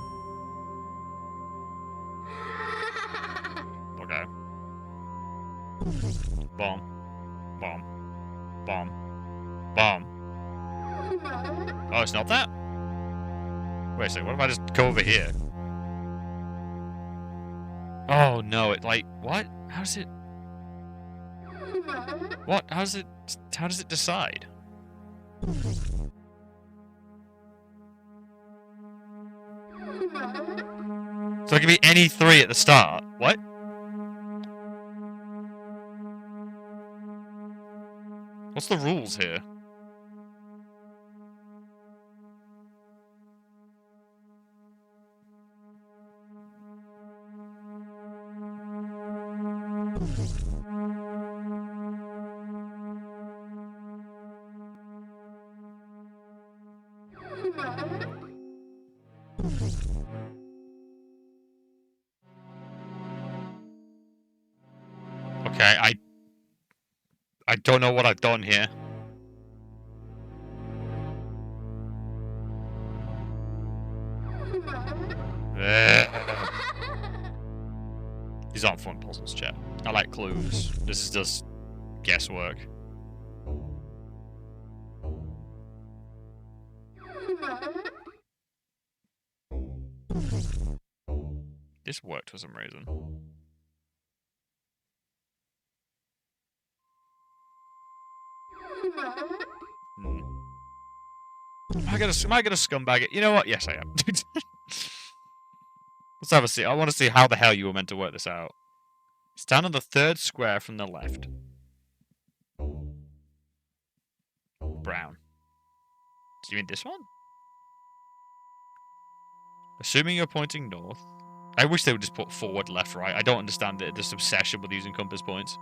Okay. Bomb. Bomb. Bomb. Bomb. Oh, it's not that? Wait a second, what if I just go over here? Oh no, it like, what? How does it... What? How does it decide? So it can be any three at the start. What? What's the rules here? Okay, I don't know what I've done here. These aren't fun puzzles, chat. I like clues. This is just guesswork. This worked for some reason. Am I gonna scumbag it? You know what? Yes, I am. Let's have a see. I want to see how the hell you were meant to work this out. Stand on the third square from the left. Brown. Do you mean this one? Assuming you're pointing north. I wish they would just put forward, left, right. I don't understand this obsession with using compass points.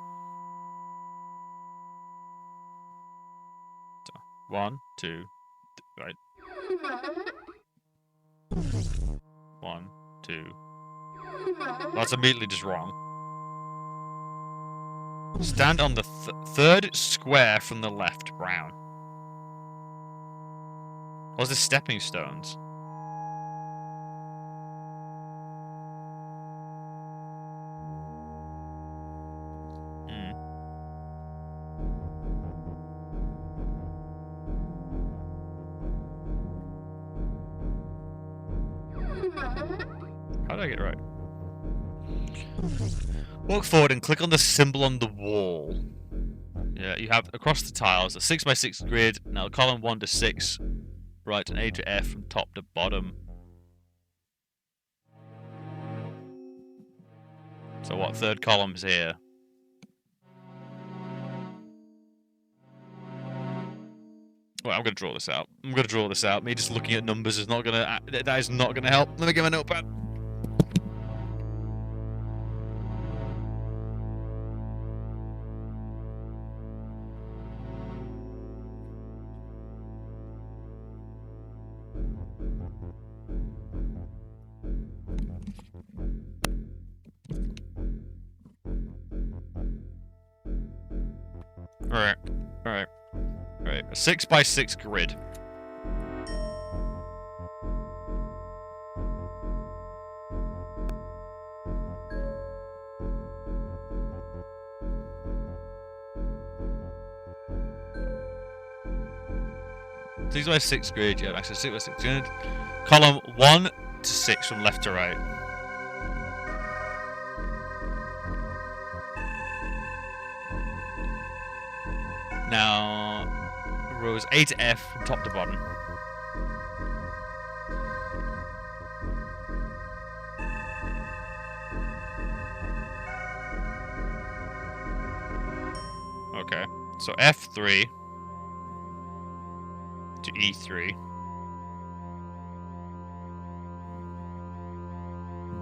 So, 1, 2, right. 1, 2. That's immediately just wrong. Stand on the third square from the left, brown. Or is this stepping stones? How did I get it right? Walk forward and click on the symbol on the wall. Yeah, you have across the tiles a 6x6 grid. Now column 1 to 6. Write an A to F from top to bottom. So what third column's here? Well, I'm gonna draw this out. Me just looking at numbers is not gonna. That is not gonna help. Let me get my notepad. Alright. A 6x6 grid. Six by six grid, yeah, actually 6x6 grid. Column 1 to 6 from left to right. Now, rows A to F from top to bottom. Okay, so F3 to E3.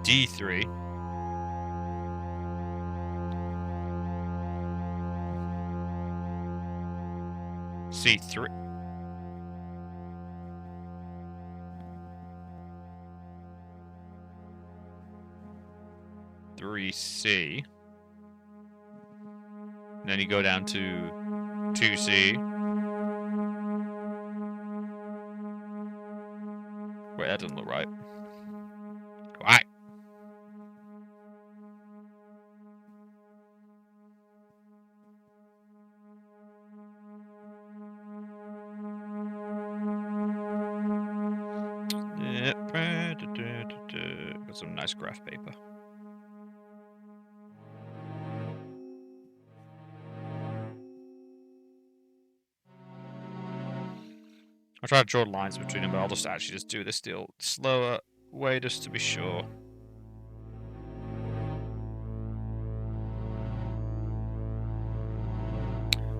D3. C3. 3C. And then you go down to 2C. Wait, that doesn't look right. Right. Got some nice graph paper. I'll try to draw lines between them, but I'll just actually just do this the slower way just to be sure.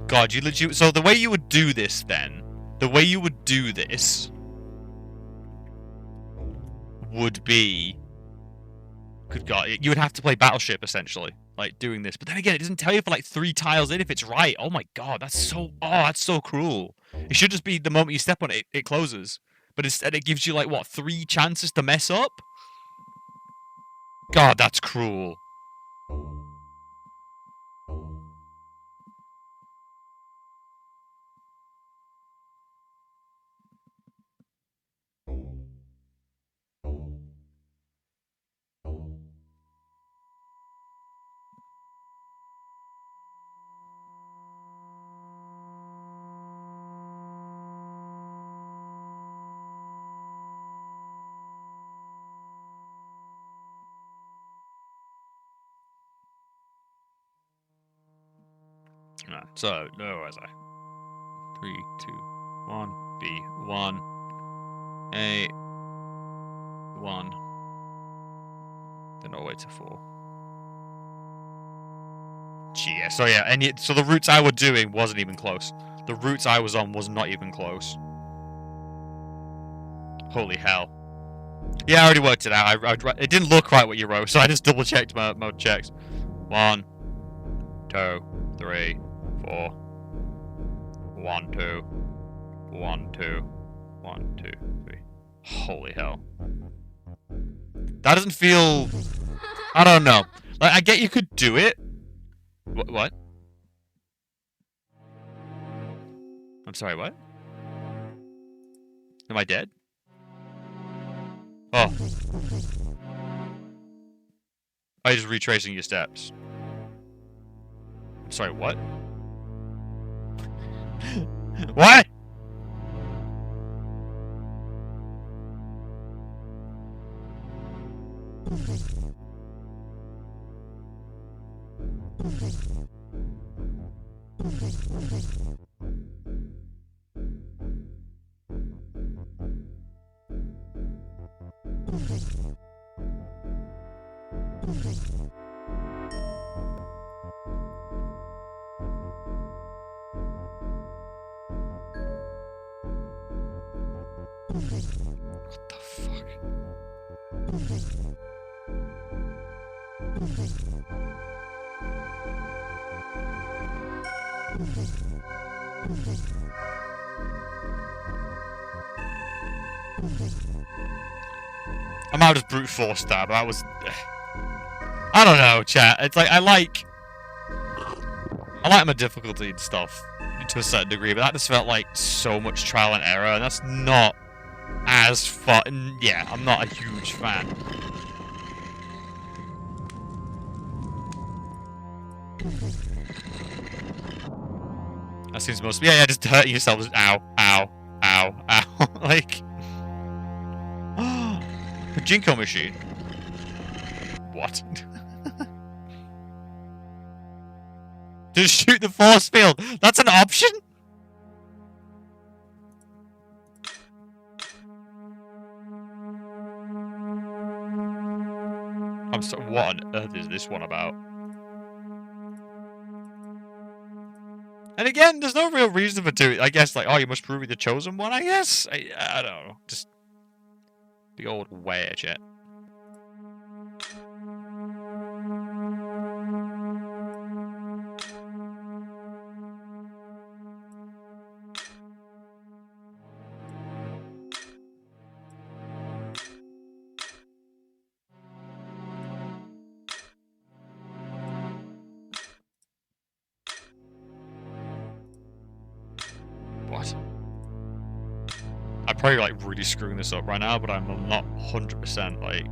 God, you legit. So the way you would do this then, the way you would do this would be, good God, you would have to play Battleship essentially, like doing this. But then again, it doesn't tell you for like 3 tiles in if it's right. Oh my God, that's so cruel. It should just be the moment you step on it, it closes. But instead, it gives you like what 3 chances to mess up. God, that's cruel. Right, so, where was I? 3, 2, 1, B, 1, A, 1, then all the way to 4. Gee, yeah, so yeah, so the routes I was doing wasn't even close. The routes I was on was not even close. Holy hell. Yeah, I already worked it out. It didn't look right what you wrote, so I just double checked my checks. 1, 2, 3, 4. 1, 2. 1, 2. 1, 2, 3. Holy hell. That doesn't feel... I don't know. Like, I get you could do it. What? I'm sorry, what? Am I dead? Oh. I'm just retracing your steps. I'm sorry, what? What? What the fuck? I might have just brute forced that, but that was... I don't know, chat. It's like, I like my difficulty and stuff to a certain degree, but that just felt like so much trial and error, and that's not as fun. Yeah, I'm not a huge fan. That seems most... Yeah, just hurting yourself. Just ow, ow, ow, ow. Like... Pachinko machine. What? Just shoot the force field. That's an option? I'm sorry, what on earth is this one about? And again, there's no real reason for doing it. I guess, like, oh, you must prove you're the chosen one, I guess? I don't know. Just... the old wedge, it. What? I'm probably like really screwing this up right now, but I'm not 100% like.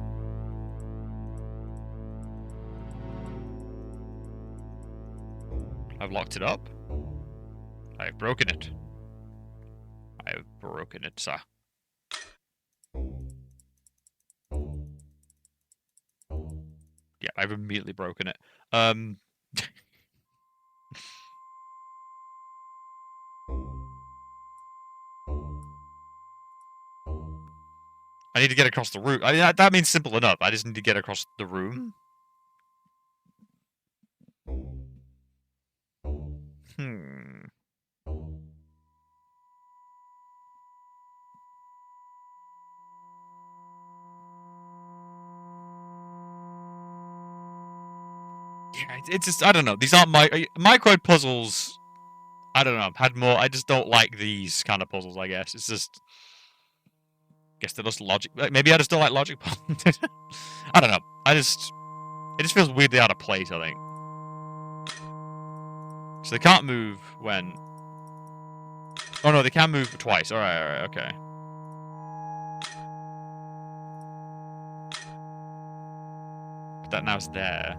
I've locked it up. I've broken it. I have broken it, sir. Yeah, I've immediately broken it. I need to get across the room. I mean, that means simple enough. I just need to get across the room. Hmm. Yeah, it's just, I don't know. These aren't microid puzzles. I don't know. Had more. I just don't like these kind of puzzles. I guess it's just. Guess they're just logic. Maybe I just don't like logic puzzles. I don't know. It just feels weirdly out of place. I think. So they can't move when. Oh no, they can move twice. All right, okay. But that now's there.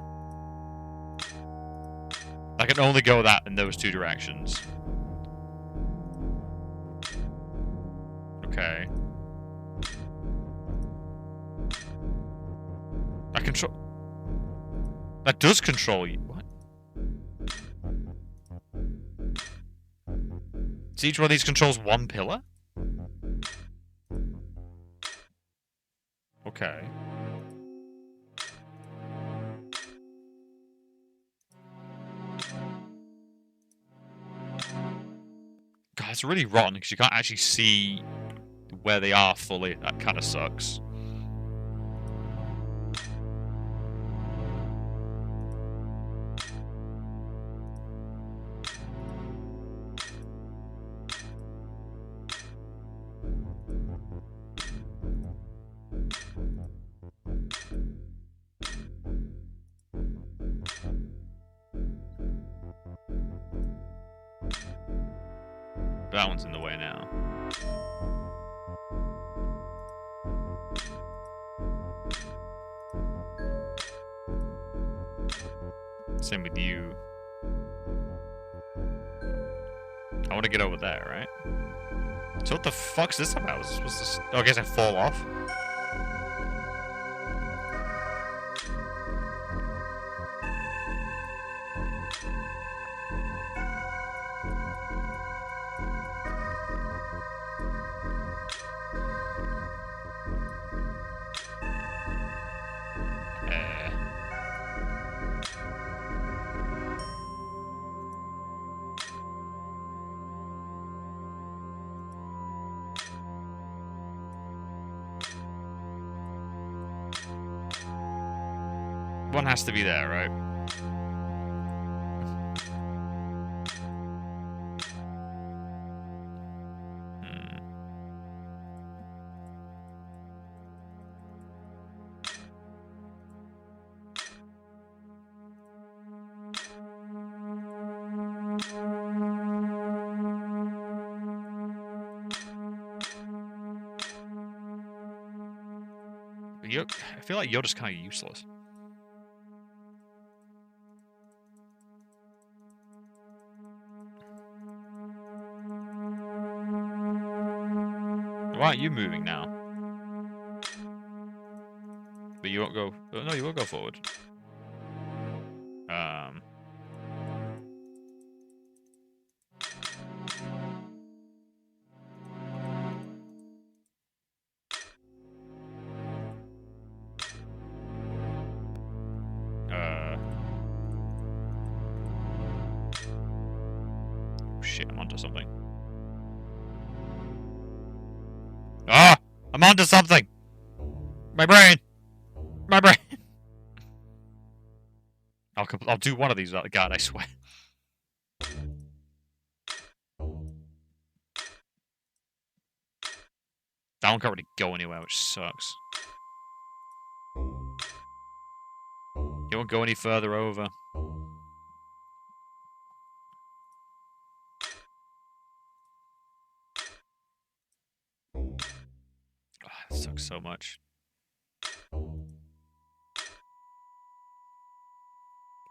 I can only go that in those two directions. Okay. I control. That does control you. What? So each one of these controls one pillar? Okay. God, it's really rotten because you can't actually see where they are fully. That kind of sucks. That one's in the way now. Same with you. I want to get over there, right? So what the fuck's this about? Was this supposed to... Oh, I guess I fall off? One has to be there, right? I feel like you're just kind of useless. Why aren't you moving now? But you won't go... Oh, no, you will go forward. Shit, I'm onto something. Ah! I'm onto something! My brain! My brain! I'll do one of these, God, I swear. That one can't really go anywhere, which sucks. You won't go any further over. That sucks so much.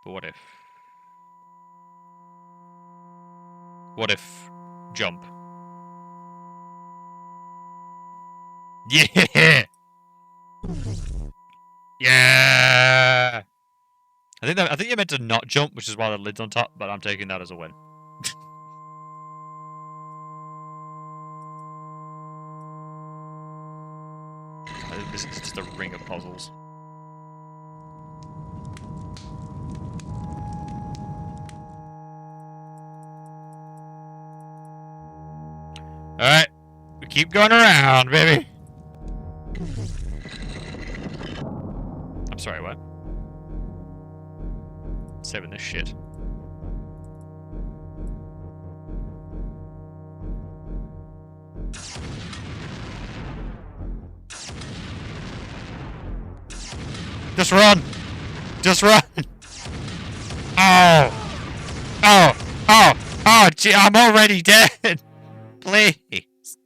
But what if? What if jump? Yeah! Yeah! I think you're meant to not jump, which is why the lid's on top, but I'm taking that as a win. This is just a ring of puzzles. Alright. We keep going around, baby. I'm sorry, what? Saving this shit. Just run! Just run! Oh! Oh! Oh! Oh! Gee, I'm already dead! Please!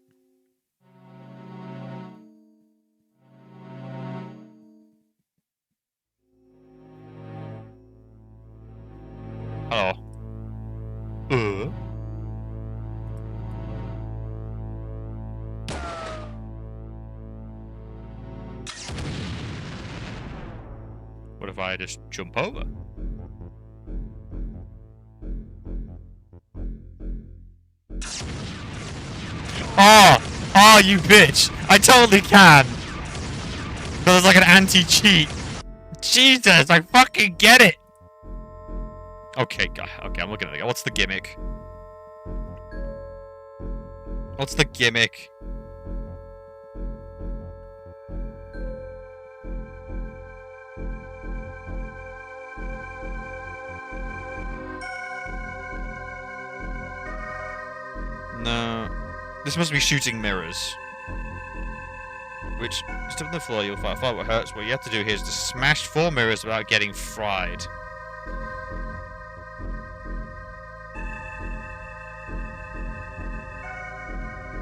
Hello. What if I just jump over? Oh! Oh, you bitch! I totally can! There's like an anti-cheat. Jesus, I fucking get it! Okay, okay, I'm looking at it. What's the gimmick? What's the gimmick? No. This must be shooting mirrors. Which, just on the floor, you'll find what hurts. What you have to do here is to smash 4 mirrors without getting fried.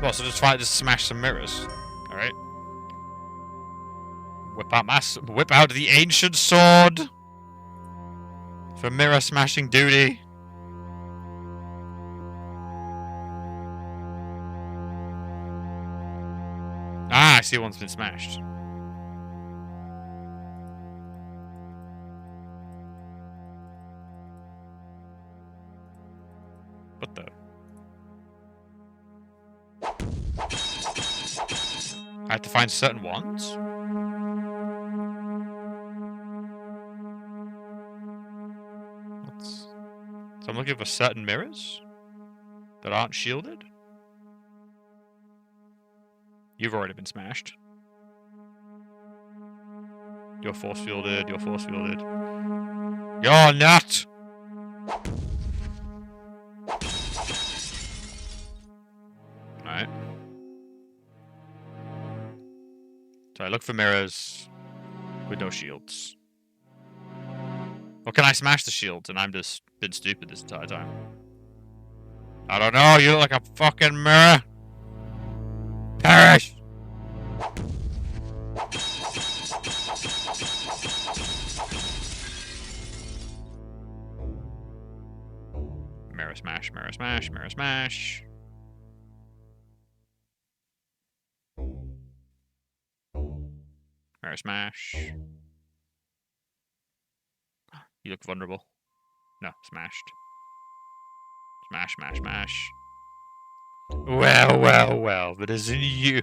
Well, so just smash some mirrors. Alright. Whip out the ancient sword! For mirror smashing duty. Ah, I see one's been smashed. What the? I have to find certain ones? So I'm looking for certain mirrors that aren't shielded? You've already been smashed. You're force fielded, you're force fielded. You're not! Alright. So I look for mirrors with no shields. Or can I smash the shields and I'm just been stupid this entire time? I don't know, you look like a fucking mirror! Perish! Mirror smash, mirror smash, mirror smash. Mirror smash. You look vulnerable. No, smashed. Smash, smash, smash. Well, well, well, but isn't you?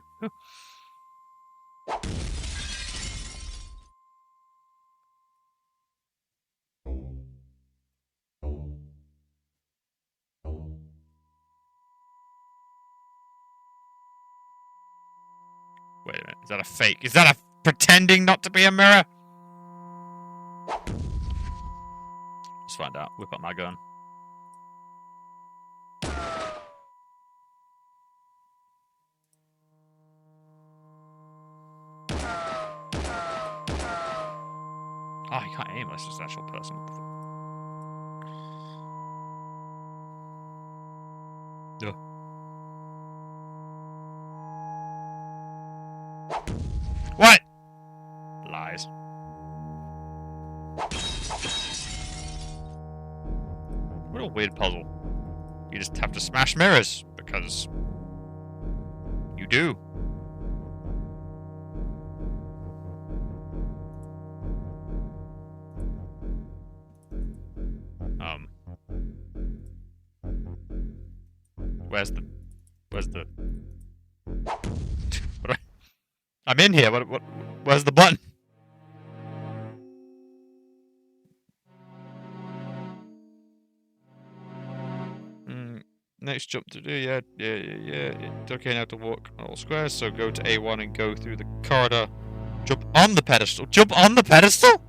Wait a minute, is that a fake? Is that a pretending not to be a mirror? Let's find out. Whip up my gun. Oh, you can't aim. That's just an actual person. What the fuck? Ugh. What? Lies. What a weird puzzle. You just have to smash mirrors, because you do. Where's the... I'm in here, where's the button? Next jump to do, yeah. It's okay now to walk on all squares, so go to A1 and go through the corridor. Jump on the pedestal. Jump on the pedestal?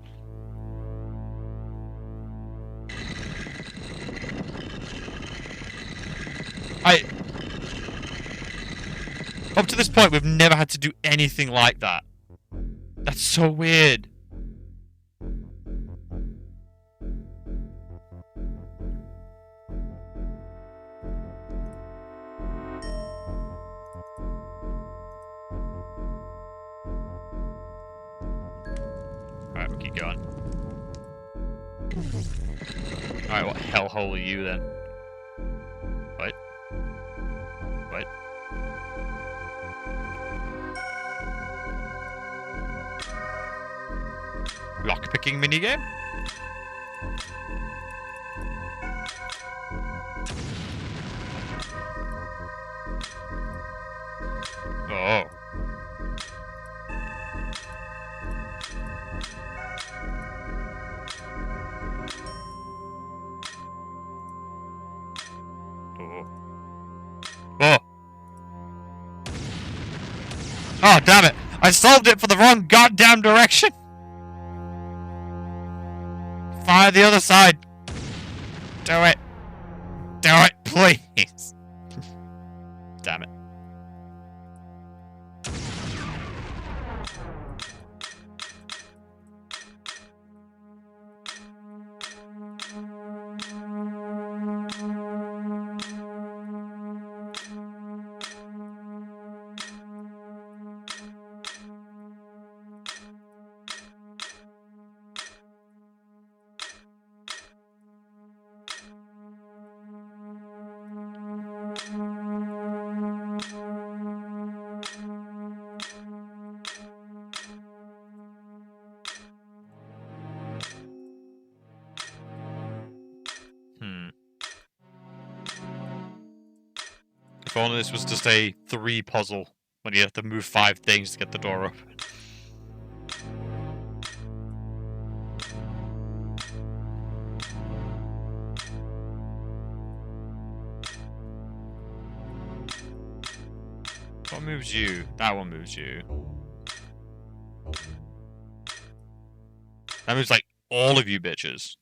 Up to this point, we've never had to do anything like that. That's so weird. Alright, we'll keep going. Alright, what hellhole are you then? What? What? Lockpicking minigame? Oh. Oh. Oh, damn it! I solved it for the wrong goddamn direction! Fire the other side! Do it! Do it, please! Damn it. If only this was just a 3 puzzle, when you have to move 5 things to get the door open. What moves you? That one moves you. That moves like all of you bitches.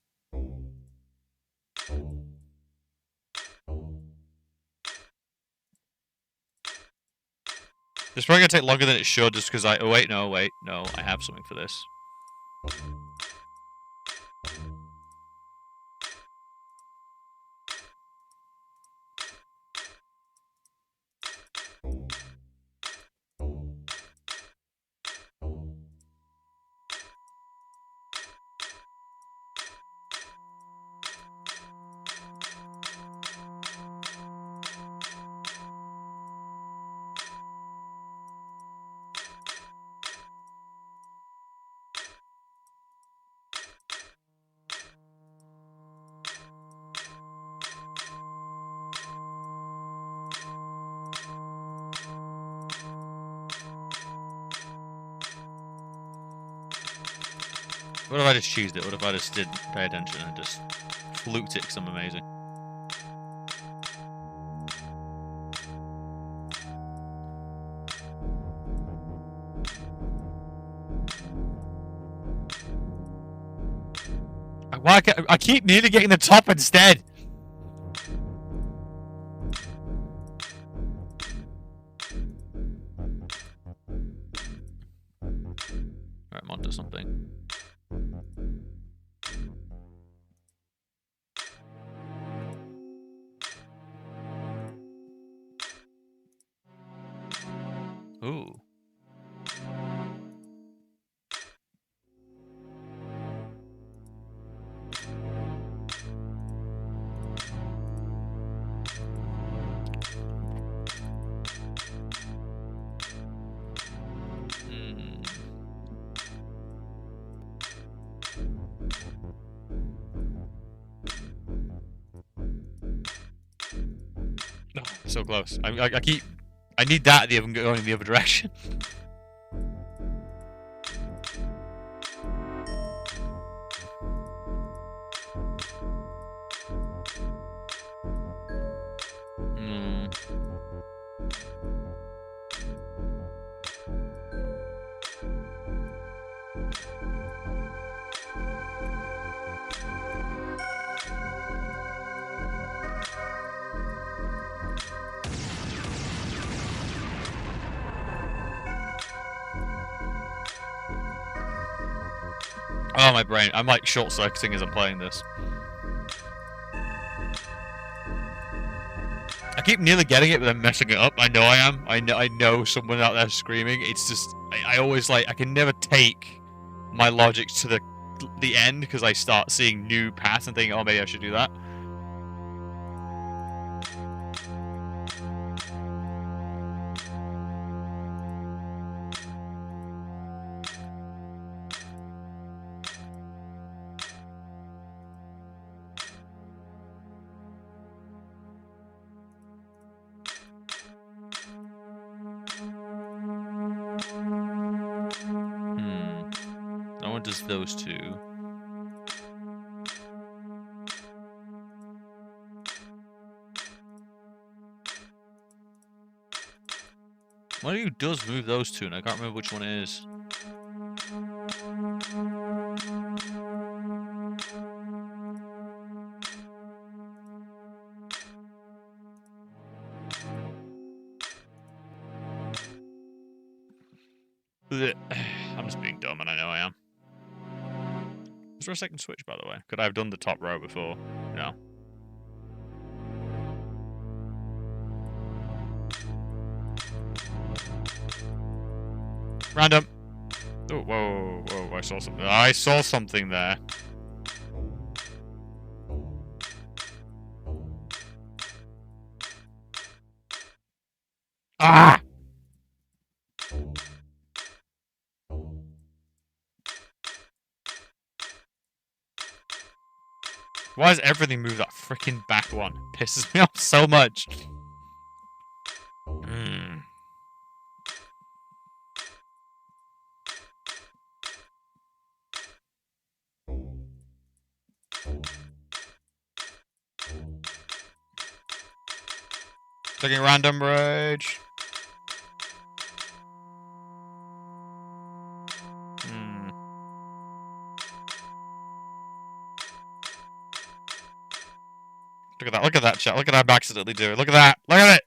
It's probably gonna take longer than it should just because oh wait, no, I have something for this. What if I just cheesed it? What if I just didn't pay attention and just fluked it because I'm amazing? I keep nearly getting the top instead! Alright, I'm onto something. Ooh. so close. I need that going in the other direction. Oh, my brain. I'm like short-circuiting as I'm playing this. I keep nearly getting it, but then messing it up. I know I am. I know someone out there screaming. It's just... I always like... I can never take my logic to the end because I start seeing new paths and thinking, oh, maybe I should do that. No one does those two. One of you does move those two, and I can't remember which one it is. I'm just being dumb, and I know I am. Was there a second switch, by the way? Could I have done the top row before? No. Random. Oh, whoa, whoa, whoa, I saw something. I saw something there. Ah! Why does everything move that freaking back one? Pisses me off so much. Taking random rage. Look at that, chat. Look at that I'm accidentally doing. Look at that. Look at it!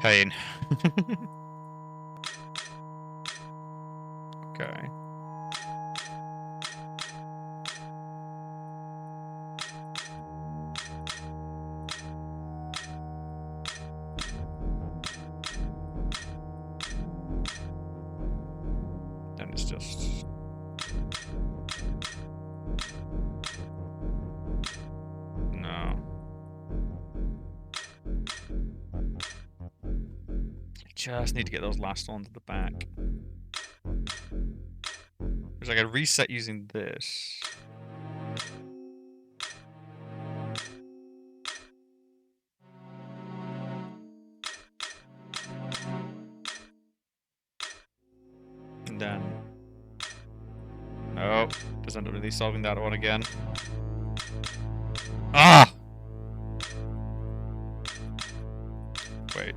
Pain. Okay. Then it's just... No. Just need to get those last ones at the back. Because I can reset using this. And then... Oh, doesn't end up really solving that one again. Ah! Wait.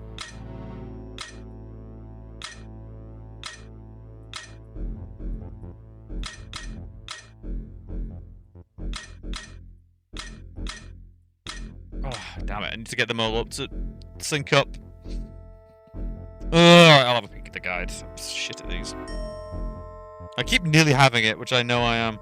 Oh, damn it. I need to get them all up to sync up. I'll have a peek at the guide. I'm shit at these. I keep nearly having it, which I know I am.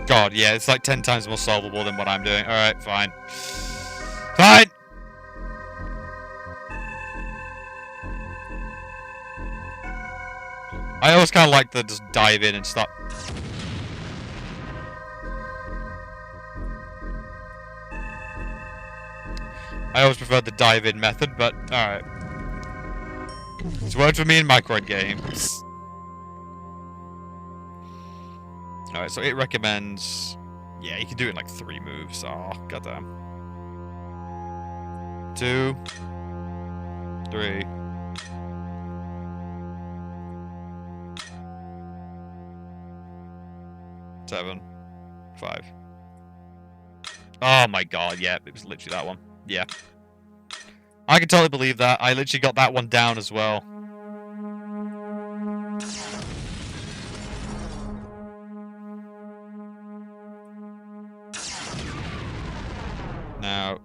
God, yeah, it's like 10 times more solvable than what I'm doing. Alright, fine. Fine! I always kind of like to just dive in and start... I always preferred the dive-in method, but alright. It's worked for me in micro games. Alright, so it recommends... Yeah, you can do it in like 3 moves. Oh, goddamn. 2, 3. Seven, 5. Oh my god, yeah, it was literally that one. Yeah. I can totally believe that. I literally got that one down as well. Now,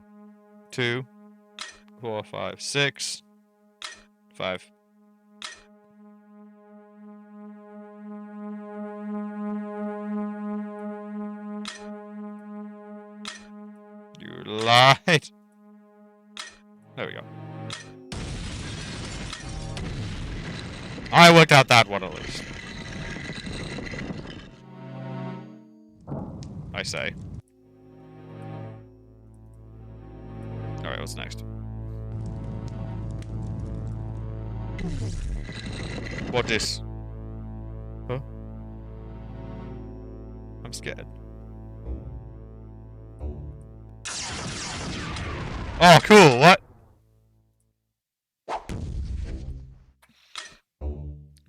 2, 4, 5, 6, 5. You lied. There we go. I worked out that one at least. I say. Alright, what's next? What is? Huh? I'm scared. Oh, cool, what?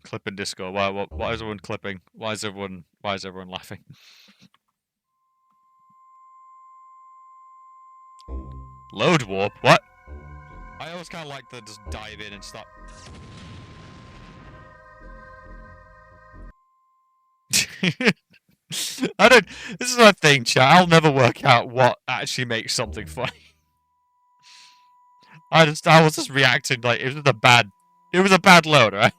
Clipping disco. Why is everyone clipping? Why is everyone laughing? Load warp? What? I always kinda like to just dive in and stop. I don't this is my thing, chat. I'll never work out what actually makes something funny. I was just reacting like it was a bad load, right?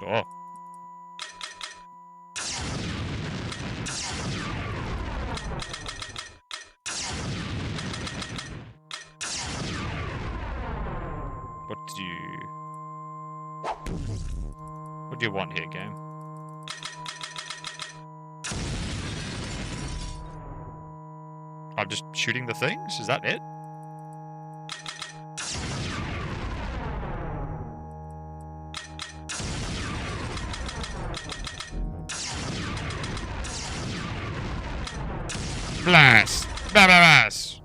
Oh. What do you want here, game? I'm just shooting the things? Is that it? Blast! Blast!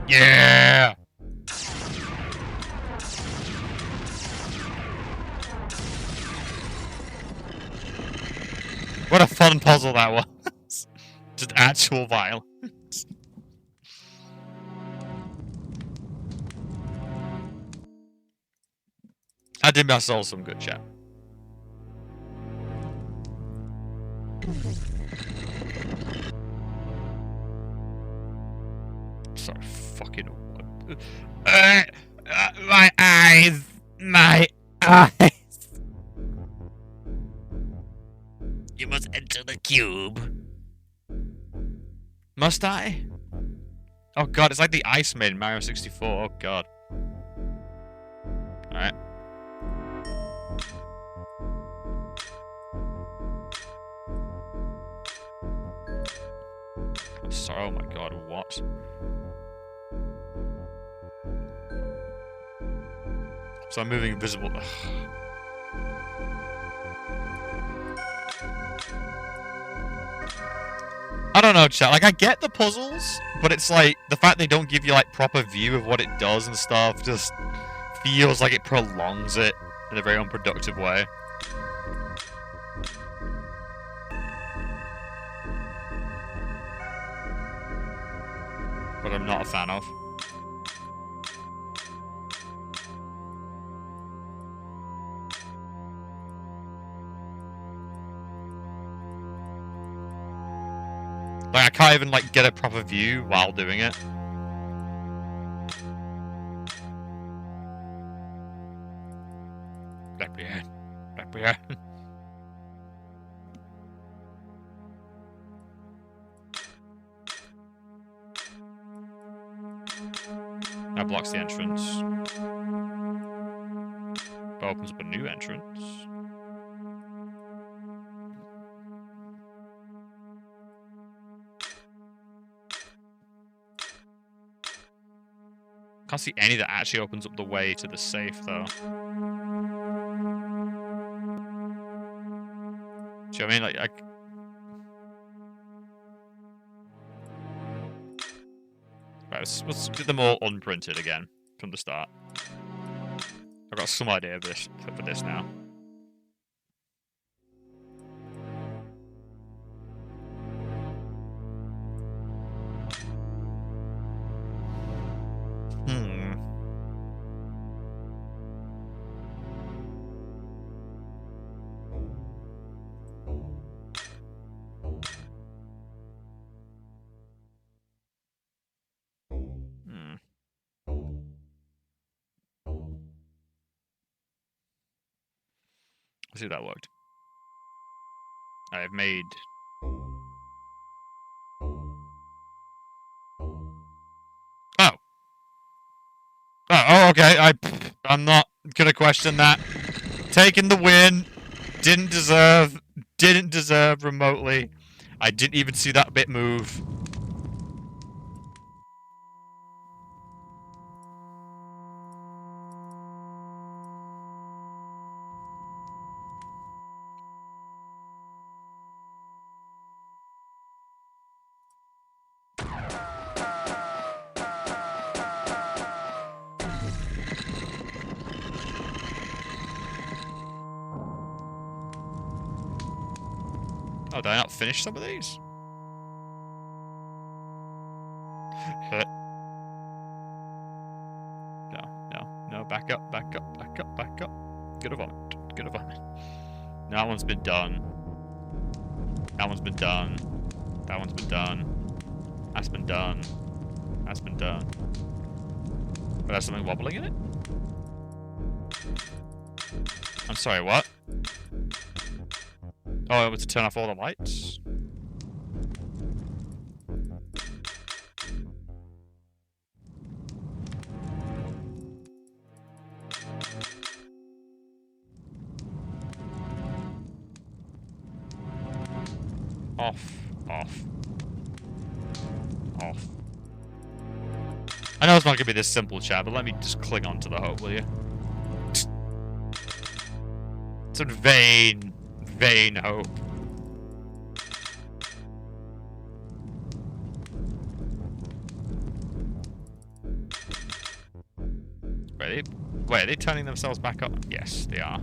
Yeah! What a fun puzzle that was. Just actual violence. I did myself some good chat. Sorry, fucking... my eyes! My eyes! You must enter the cube. Must I? Oh god, it's like the Iceman in Mario 64. Oh god. Alright. So, oh my god, what? So I'm moving invisible. Ugh. I don't know, chat. Like, I get the puzzles, but it's like, the fact they don't give you, like, proper view of what it does and stuff just feels like it prolongs it in a very unproductive way. But I'm not a fan of. Like, I can't even, like, get a proper view while doing it. Let me in. Let me in. That blocks the entrance. Opens up a new entrance. Can't see any that actually opens up the way to the safe, though. Do you know what I mean? Like, right, let's do them all unprinted again from the start. I've got some idea of this for this now. Let's see if that worked. I've made... Oh! Oh, okay. I'm not gonna question that. Taking the win. Didn't deserve remotely. I didn't even see that bit move. Oh, did I not finish some of these? No, back up. Good vomit. That one's been done. That one's been done. That one's been done. That's been done. That's been done. But there's something wobbling in it? I'm sorry, what? Oh, I want to turn off all the lights? Off. I know it's not going to be this simple, chat, but let me just cling on to the hope, will you? It's a vain hope. Wait, are they turning themselves back up? Yes, they are.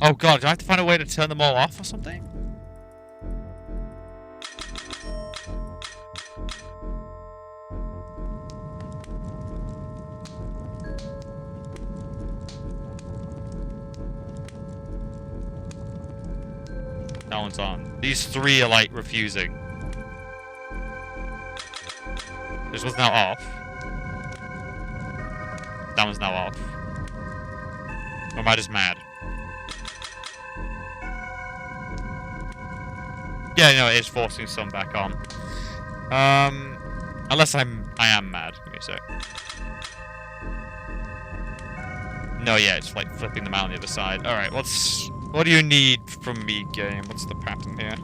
Oh god, do I have to find a way to turn them all off or something? That one's on. These three are like refusing. This one's now off. That one's now off. Or am I just mad? Yeah, no, it is forcing some back on. Unless I am mad. Give me a sec. No, yeah, it's like flipping them out on the other side. Alright, what do you need from me, game? What's the pattern here?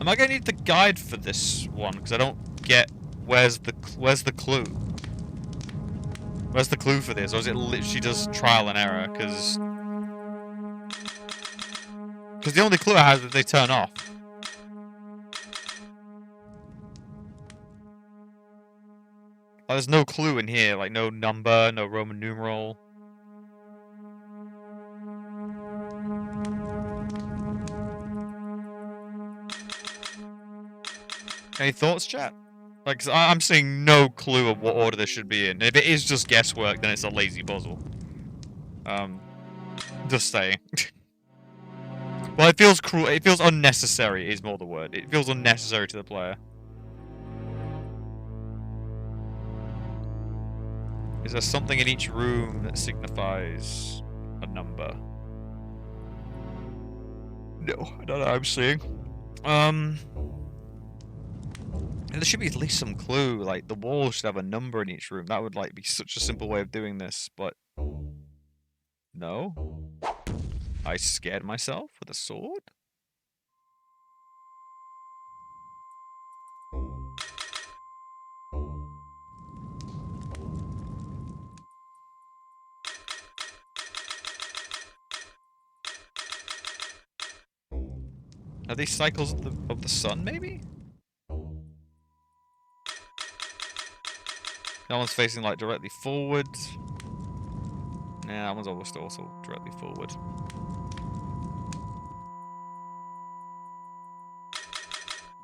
Am I gonna need the guide for this one? Because I don't get where's the clue? Where's the clue for this? Or is it literally just trial and error? Because the only clue I have is that they turn off. Like, there's no clue in here, like no number, no Roman numeral. Any thoughts, chat? Like, 'cause I'm seeing no clue of what order this should be in. If it is just guesswork, then it's a lazy puzzle. Just saying. Well, it feels cruel. It feels unnecessary, is more the word. It feels unnecessary to the player. Is there something in each room that signifies a number? No, I don't know. I'm seeing. And there should be at least some clue. Like the walls should have a number in each room. That would like be such a simple way of doing this, but no. I scared myself with a sword. Are these cycles of the sun, maybe? That one's facing like directly forward. Yeah, that one's almost also directly forward.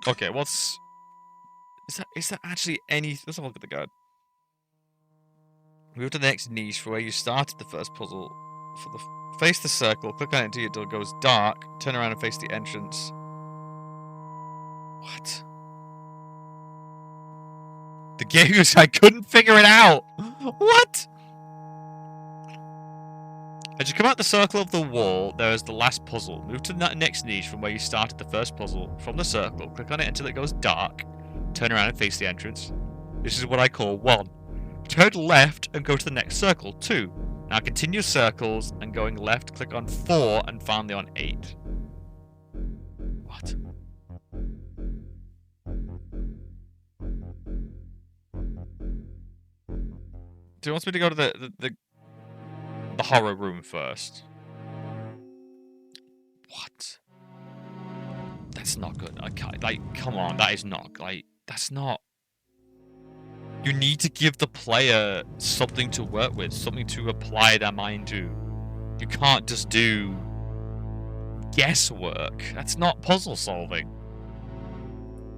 Okay, what's... Is that actually any... Let's have a look at the guide. Move to the next niche for where you started the first puzzle. Face the circle, click on it until it goes dark, turn around and face the entrance. What? The game was... I couldn't figure it out! What? As you come out the circle of the wall, there is the last puzzle. Move to the next niche from where you started the first puzzle. From the circle, click on it until it goes dark. Turn around and face the entrance. This is what I call 1. Turn left and go to the next circle, 2. Now continue circles and going left, click on 4 and finally on 8. What? Do you want me to go to the horror room first? What? That's not good. I can't, like, come on, that is not, like, that's not... You need to give the player something to work with, something to apply their mind to. You can't just do guesswork. That's not puzzle solving.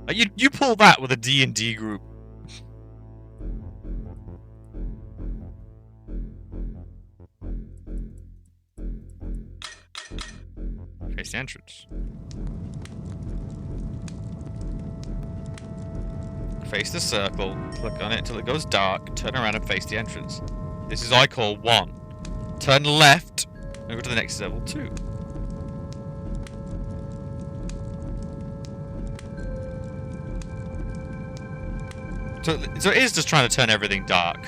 Like, you pull that with a D&D group. Face the entrance. Face the circle, click on it until it goes dark, turn around and face the entrance. This is I call 1. Turn left and go to the next level 2. So it is just trying to turn everything dark.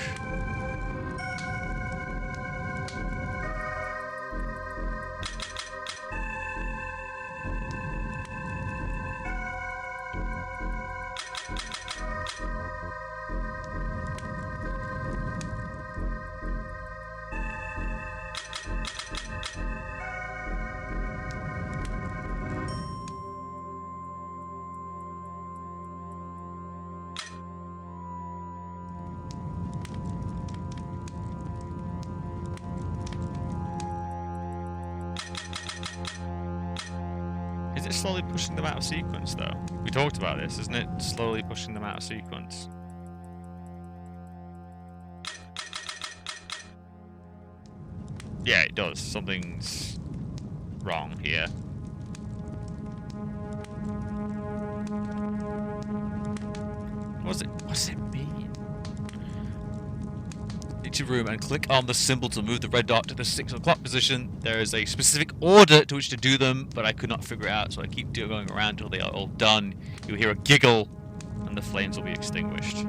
Is it slowly pushing them out of sequence, though? We talked about this, isn't it? Slowly pushing them out of sequence. Yeah, it does. Something's wrong here. What does it mean? Into room and click on the symbol to move the red dot to the 6 o'clock position. There is a specific order to which to do them, but I could not figure it out, so I keep going around until they are all done. You'll hear a giggle, and the flames will be extinguished.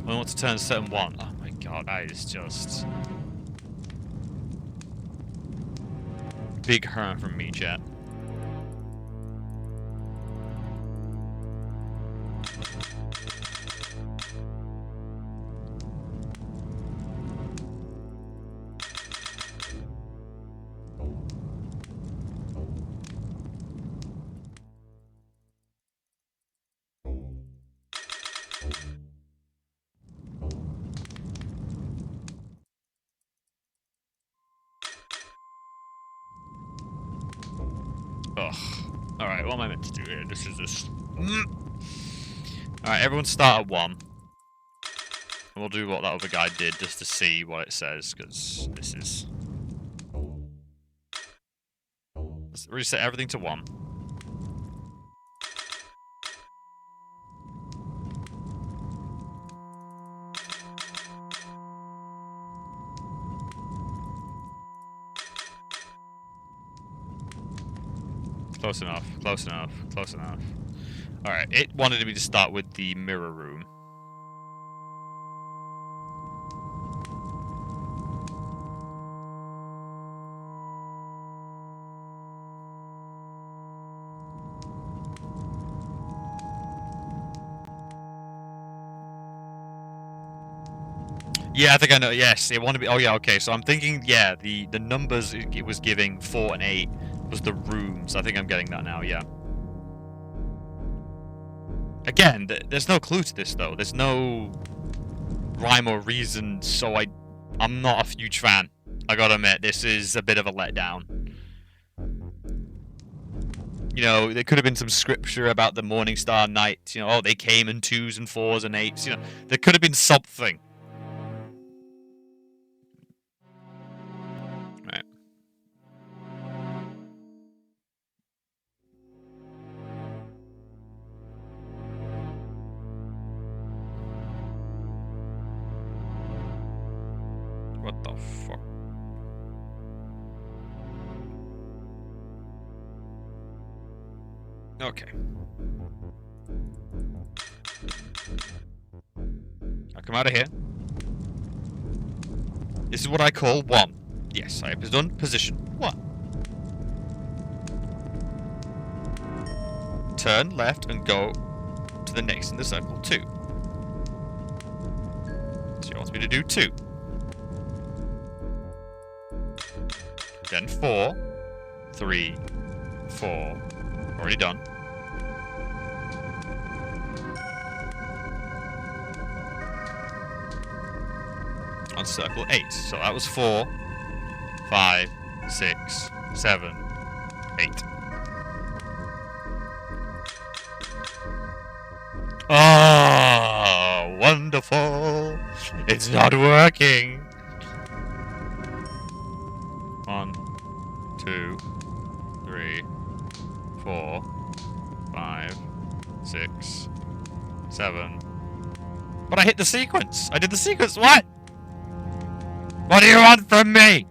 I want to turn certain 1. Oh my god, that is just... big hurt from me, chat. Ugh. Alright, what am I meant to do here? This is just... Alright, everyone start at 1. And we'll do what that other guy did just to see what it says, because this is... reset everything to 1. Close enough, close enough, close enough. Alright, it wanted me to start with the mirror room. Yeah, I think I know. Yes, it wanted to be. Oh, yeah, okay. So I'm thinking, yeah, the numbers it was giving 4 and 8 was the rooms. I think I'm getting that now, yeah. Again, there's no clue to this, though. There's no rhyme or reason, so I'm not a huge fan. I gotta admit, this is a bit of a letdown. You know, there could have been some scripture about the Morning Star Knights. You know, oh, they came in 2s and 4s and 8s. You know, there could have been something. Right. What the fuck? Okay. I'll come out of here. This is what I call 1. Yes, I have done position 1. Turn left and go to the next in the circle 2. So he wants me to do 2. Then 4, 3, 4. Already done. On circle 8. So that was 4, 5, 6, 7, 8. Oh, wonderful! It's not working! 1, 2, 3, 4, 5, 6, 7. But I hit the sequence! I did the sequence! What? What do you want from me?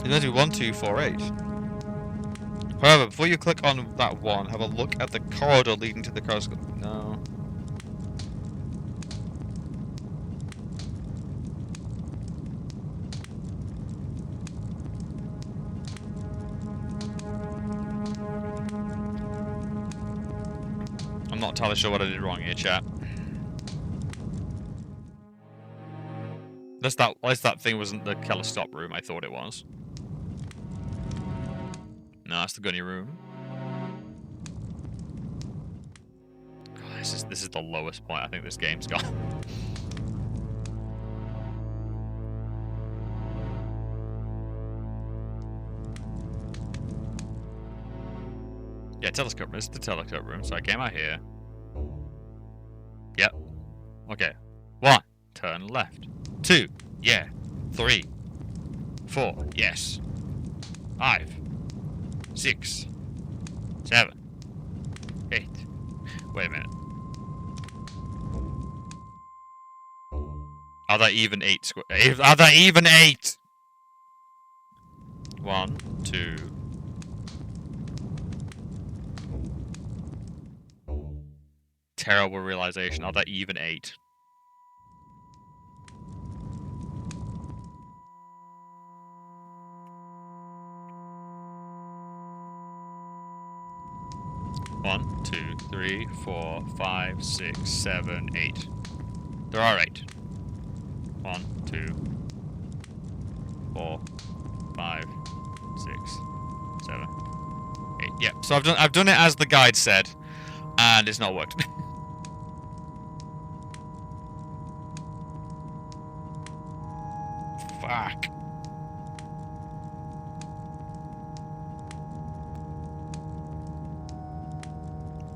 You're going to do 1, 2, 4, 8. However, before you click on that 1, have a look at the corridor leading to the corridor. No. I'm not entirely sure what I did wrong here, chat. At least that thing wasn't the Keller stop room I thought it was. No, that's the gunny room. God, this is the lowest point I think this game's got. Yeah, telescope room. It's the telescope room. So I came out here. Yep. Okay. 1. Turn left. 2. Yeah. 3. 4. Yes. 5. 6. 7. 8. Wait a minute. Are there even 8 square? Are there even 8? 1, 2. Terrible realization. Are there even 8? One, 2, 3, 4, 5, 6, 7, 8. There are 8. 1, 2, 4, 5, 6, 7, 8. Yeah, so I've done it as the guide said, and it's not worked. Fuck.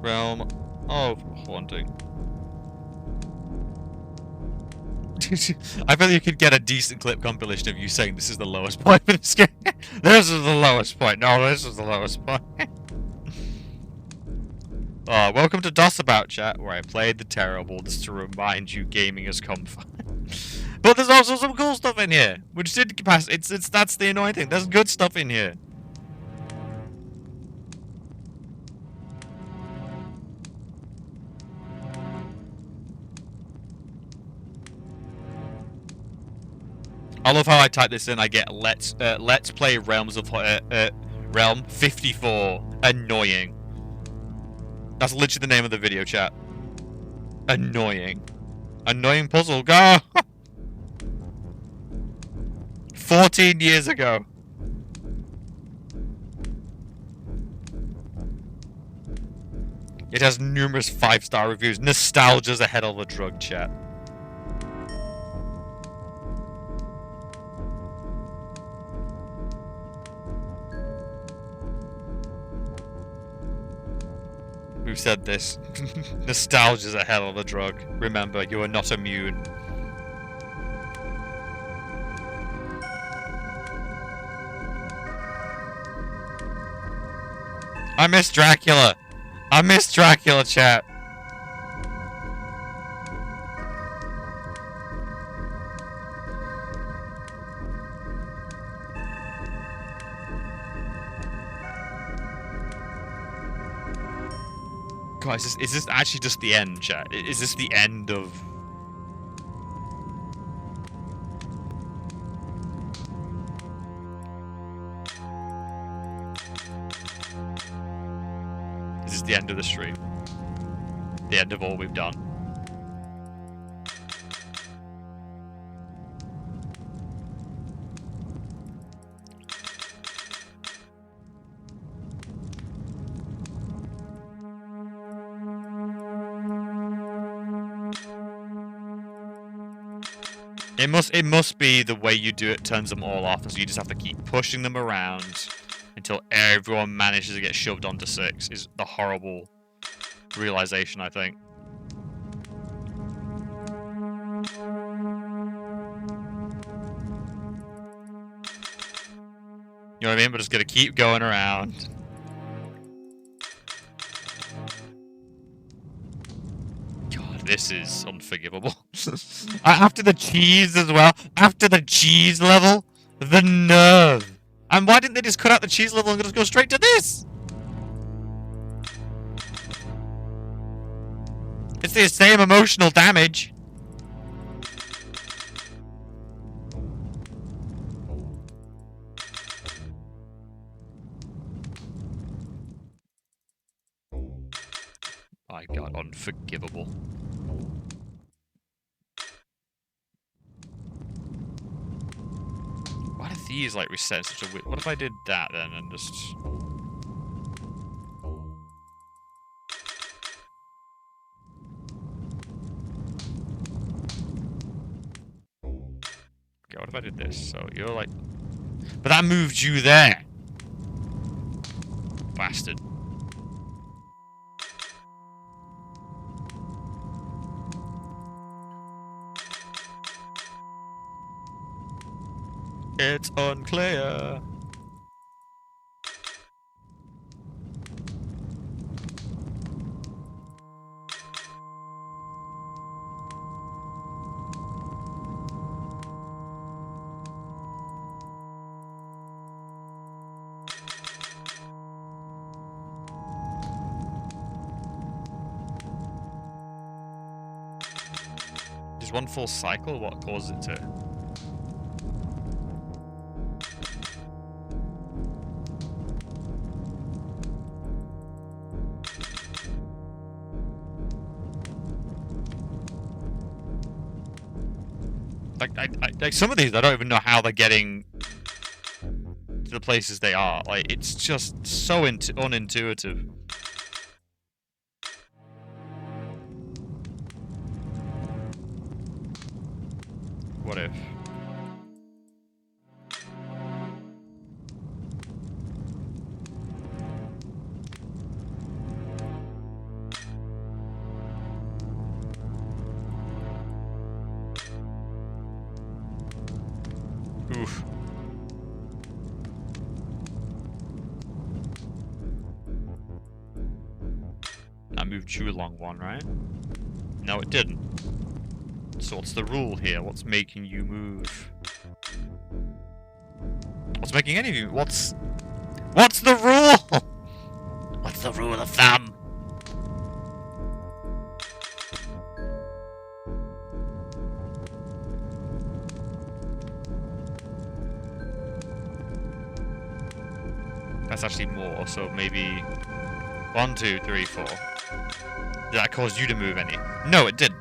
Realm of Haunting. I feel you could get a decent clip compilation of you saying this is the lowest point in this game. This is the lowest point. No, this is the lowest point. Welcome to DOS About Chat, where I played the terrible just to remind you gaming has come far. But there's also some cool stuff in here, which did pass. That's the annoying thing. There's good stuff in here. I love how I type this in. I get let's play Realm 54 annoying. That's literally the name of the video, chat. Annoying. Annoying puzzle. Go. 14 years ago. It has numerous 5-star reviews. Nostalgia's ahead of the drug, chat. We've said this. Nostalgia's a hell of a drug. Remember, you are not immune. I miss Dracula. I miss Dracula, chat. Guys, is this actually just the end, chat? Is this the end of... Is this the end of the stream? The end of all we've done? It must be the way you do it turns them all off, and so you just have to keep pushing them around until everyone manages to get shoved onto 6, is the horrible realization, I think. You know what I mean? We're just gonna keep going around. God, this is unforgivable. After the cheese as well. After the cheese level. The nerve. And why didn't they just cut out the cheese level and just go straight to this? It's the same emotional damage. My God, unforgivable. Why did these like reset such a weird... What if I did that then and just... Okay, what if I did this? So you're like... But that moved you there! Bastard. It's unclear. Is one full cycle what causes it to? Like some of these, I don't even know how they're getting to the places they are. Like, it's just so unintuitive. What if? Oof. That moved you along one, right? No, it didn't. So what's the rule here? What's making you move? What's making any of you? What's the rule? What's the rule of thumb? That's actually more, so maybe 1, 2, 3, 4. Did that cause you to move any? No, it didn't.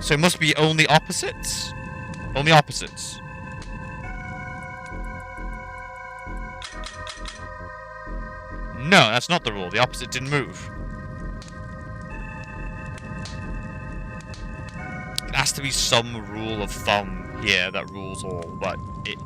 So it must be only opposites? Only opposites. No, that's not the rule. The opposite didn't move. There has to be some rule of thumb here that rules all, but it...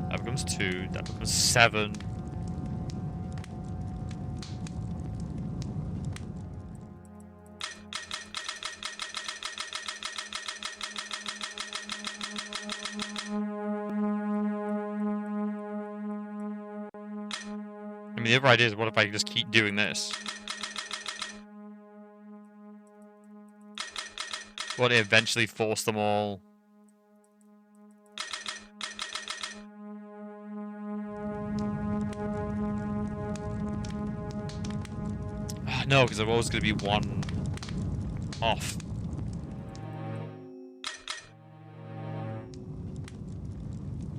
That becomes 2, that becomes 7. I mean, the other idea is, what if I just keep doing this? Won't it eventually force them all? No, because there's always going to be one off.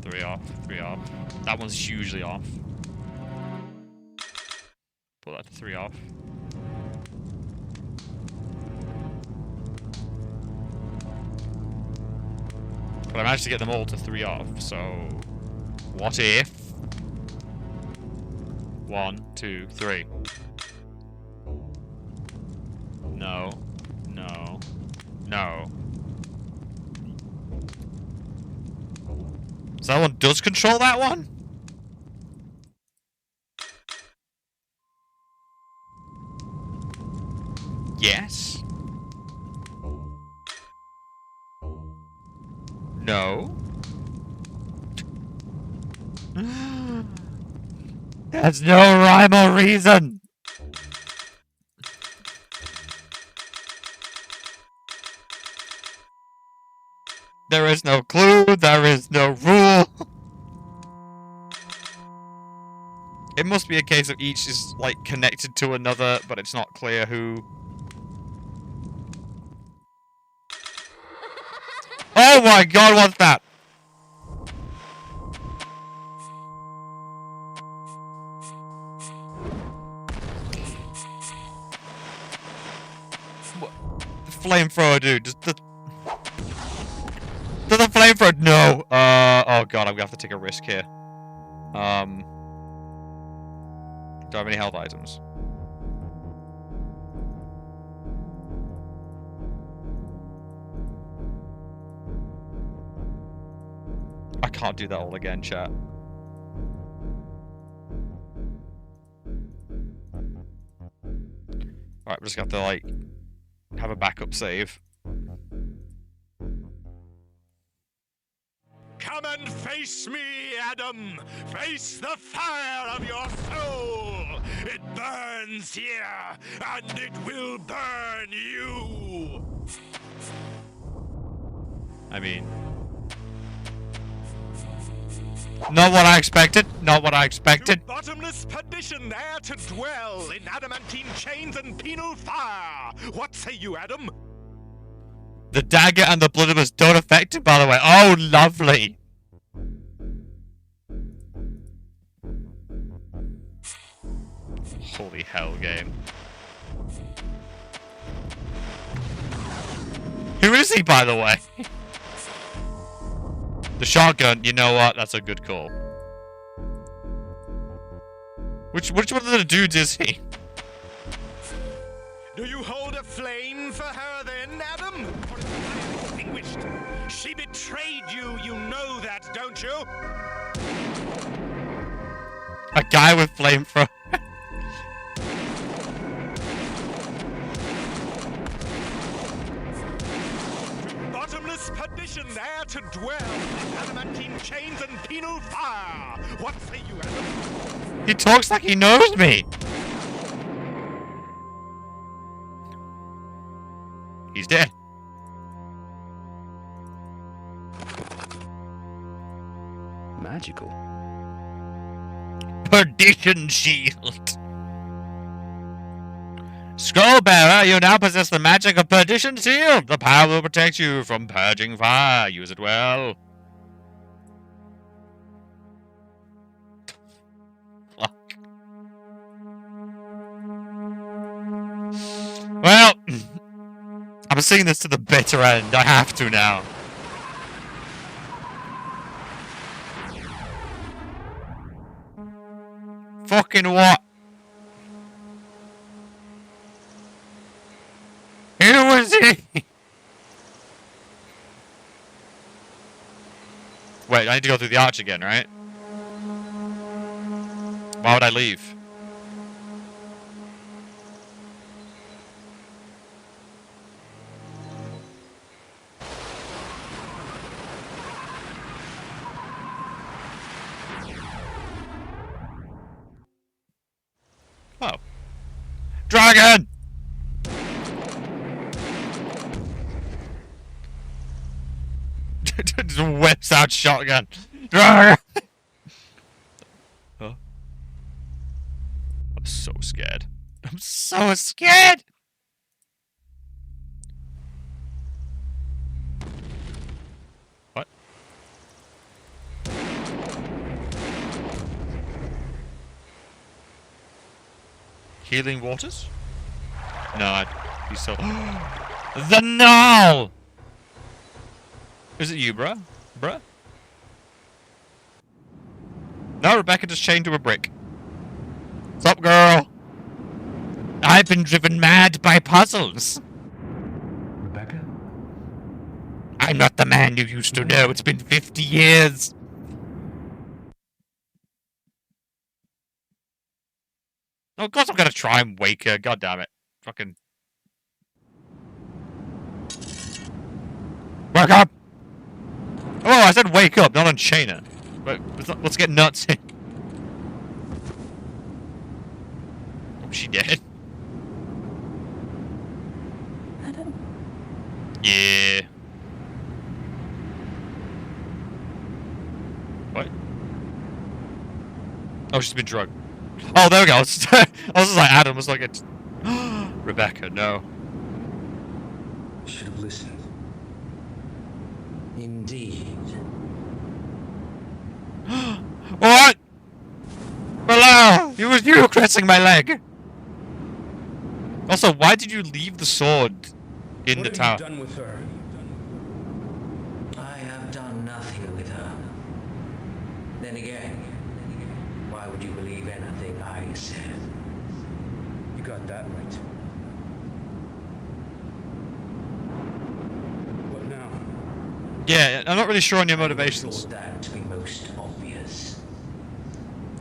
Three off, 3 off. That one's usually off. Put that to 3 off. But I managed to get them all to 3 off, so... What if... 1, 2, 3. No. No. No. So that one does control that one? Yes. No. There's no rhyme or reason. There is no clue, there is no rule. It must be a case of each is, like, connected to another, but it's not clear who. Oh my god, what's that? Flamethrower, dude. Does the flamethrower? No. Oh god, I'm gonna have to take a risk here. Do I have any health items? I can't do that all again, chat. Alright, we're just gonna have to, like, have a backup save. Come and face me, Adam! Face the fire of your soul! It burns here, and it will burn you! I mean... Not what I expected! Not what I expected! To bottomless perdition there to dwell, in adamantine chains and penal fire! What say you, Adam? The dagger and the blunderbuss don't affect him, by the way. Oh, lovely! Holy hell, game. Who is he, by the way? The shotgun, you know what? That's a good call. Which one of the dudes is he? Do you hold a flame for her then, Adam? Or is the fire extinguished? She betrayed you, you know that, don't you? A guy with flamethrower. Bottomless perdition there to dwell, adamantine chains and penal fire. What say you, Adam? He talks like he knows me. He's dead. Magical. Perdition shield. Skullbearer, you now possess the magic of Perdition Shield. The power will protect you from purging fire. Use it well. Fuck. Well, I'm seeing this to the bitter end. I have to now. Fucking what? Who was he? Wait, I need to go through the arch again, right? Why would I leave? Oh. Dragon! Just whips out shotgun. Dragon! Huh? I'm so scared. I'm so scared! What? Healing waters? No, he's so... The null! Is it you, bruh? Bruh? No, Rebecca just chained to a brick. What's up, girl? I've been driven mad by puzzles. Rebecca? I'm not the man you used to know. It's been 50 years. Oh, of course I'm gonna try and wake her. God damn it. Fucking... Wake up! Oh, I said wake up, not unchain her. But let's get nuts in. Oh, she dead? Adam? Yeah. What? Oh, she's been drugged. Oh, there we go. I was just like, Adam was like, it's... Rebecca, no. Should have listened. Indeed. What? Hello! It was you caressing my leg! Also, why did you leave the sword in the tower? What have you done with her? I have done nothing with her. Then again, why would you believe anything I said? You got that right. What now? Yeah, I'm not really sure on your I motivations. thought that to be most obvious.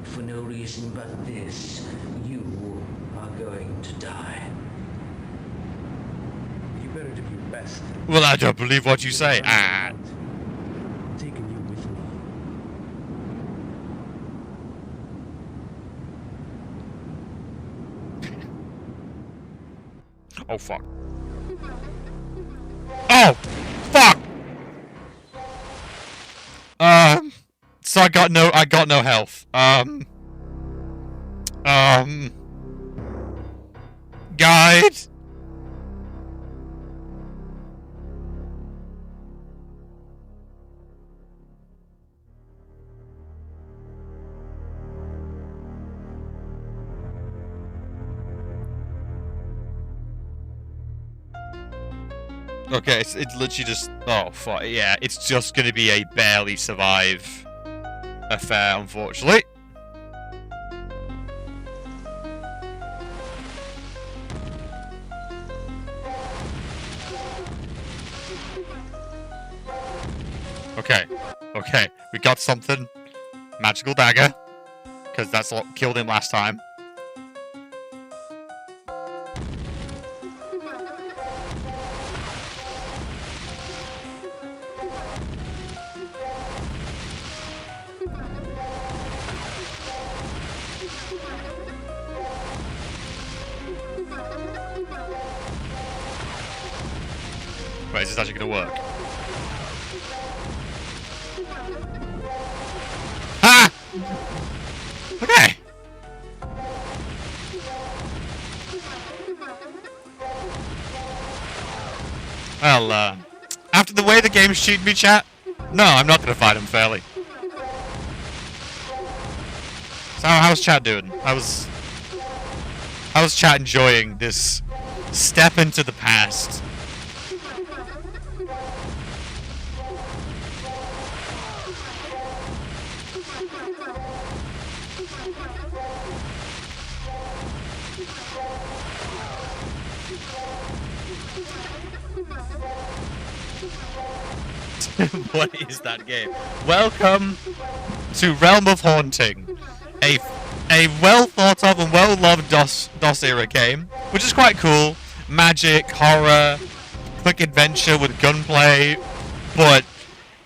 For no reason but this, you are going to die. You better do your best. Well, I don't believe what you say. Ah. I'm taking you with me. Oh, fuck. Oh! Fuck! So I got no health. Guide? Okay, it's literally just... Oh, fuck. Yeah, it's just gonna be a barely survive affair, unfortunately. Okay. Okay. We got something. Magical dagger. Because that's what killed him last time. Wait, is this actually gonna work? Ah! Okay. Well, after the way the game's treated me, chat, no, I'm not gonna fight him fairly. So how's chat doing? How's chat enjoying this step into the past? What is that game? Welcome to Realm of Haunting, a well thought of and well loved DOS era game, which is quite cool. Magic, horror, quick adventure with gunplay, but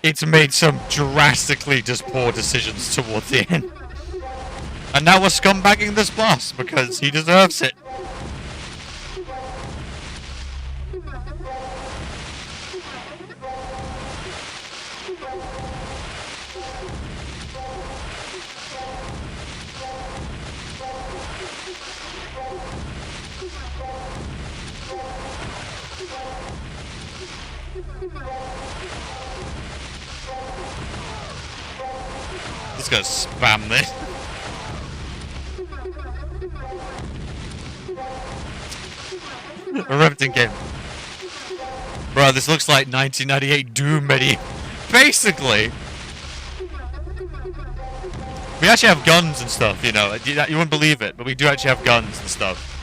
it's made some drastically just poor decisions towards the end. And now we're scumbagging this boss because he deserves it. Just gonna spam this. A riveting game. Bro, this looks like 1998 Doom mini. Basically. We actually have guns and stuff, you know. You wouldn't believe it, but we do actually have guns and stuff.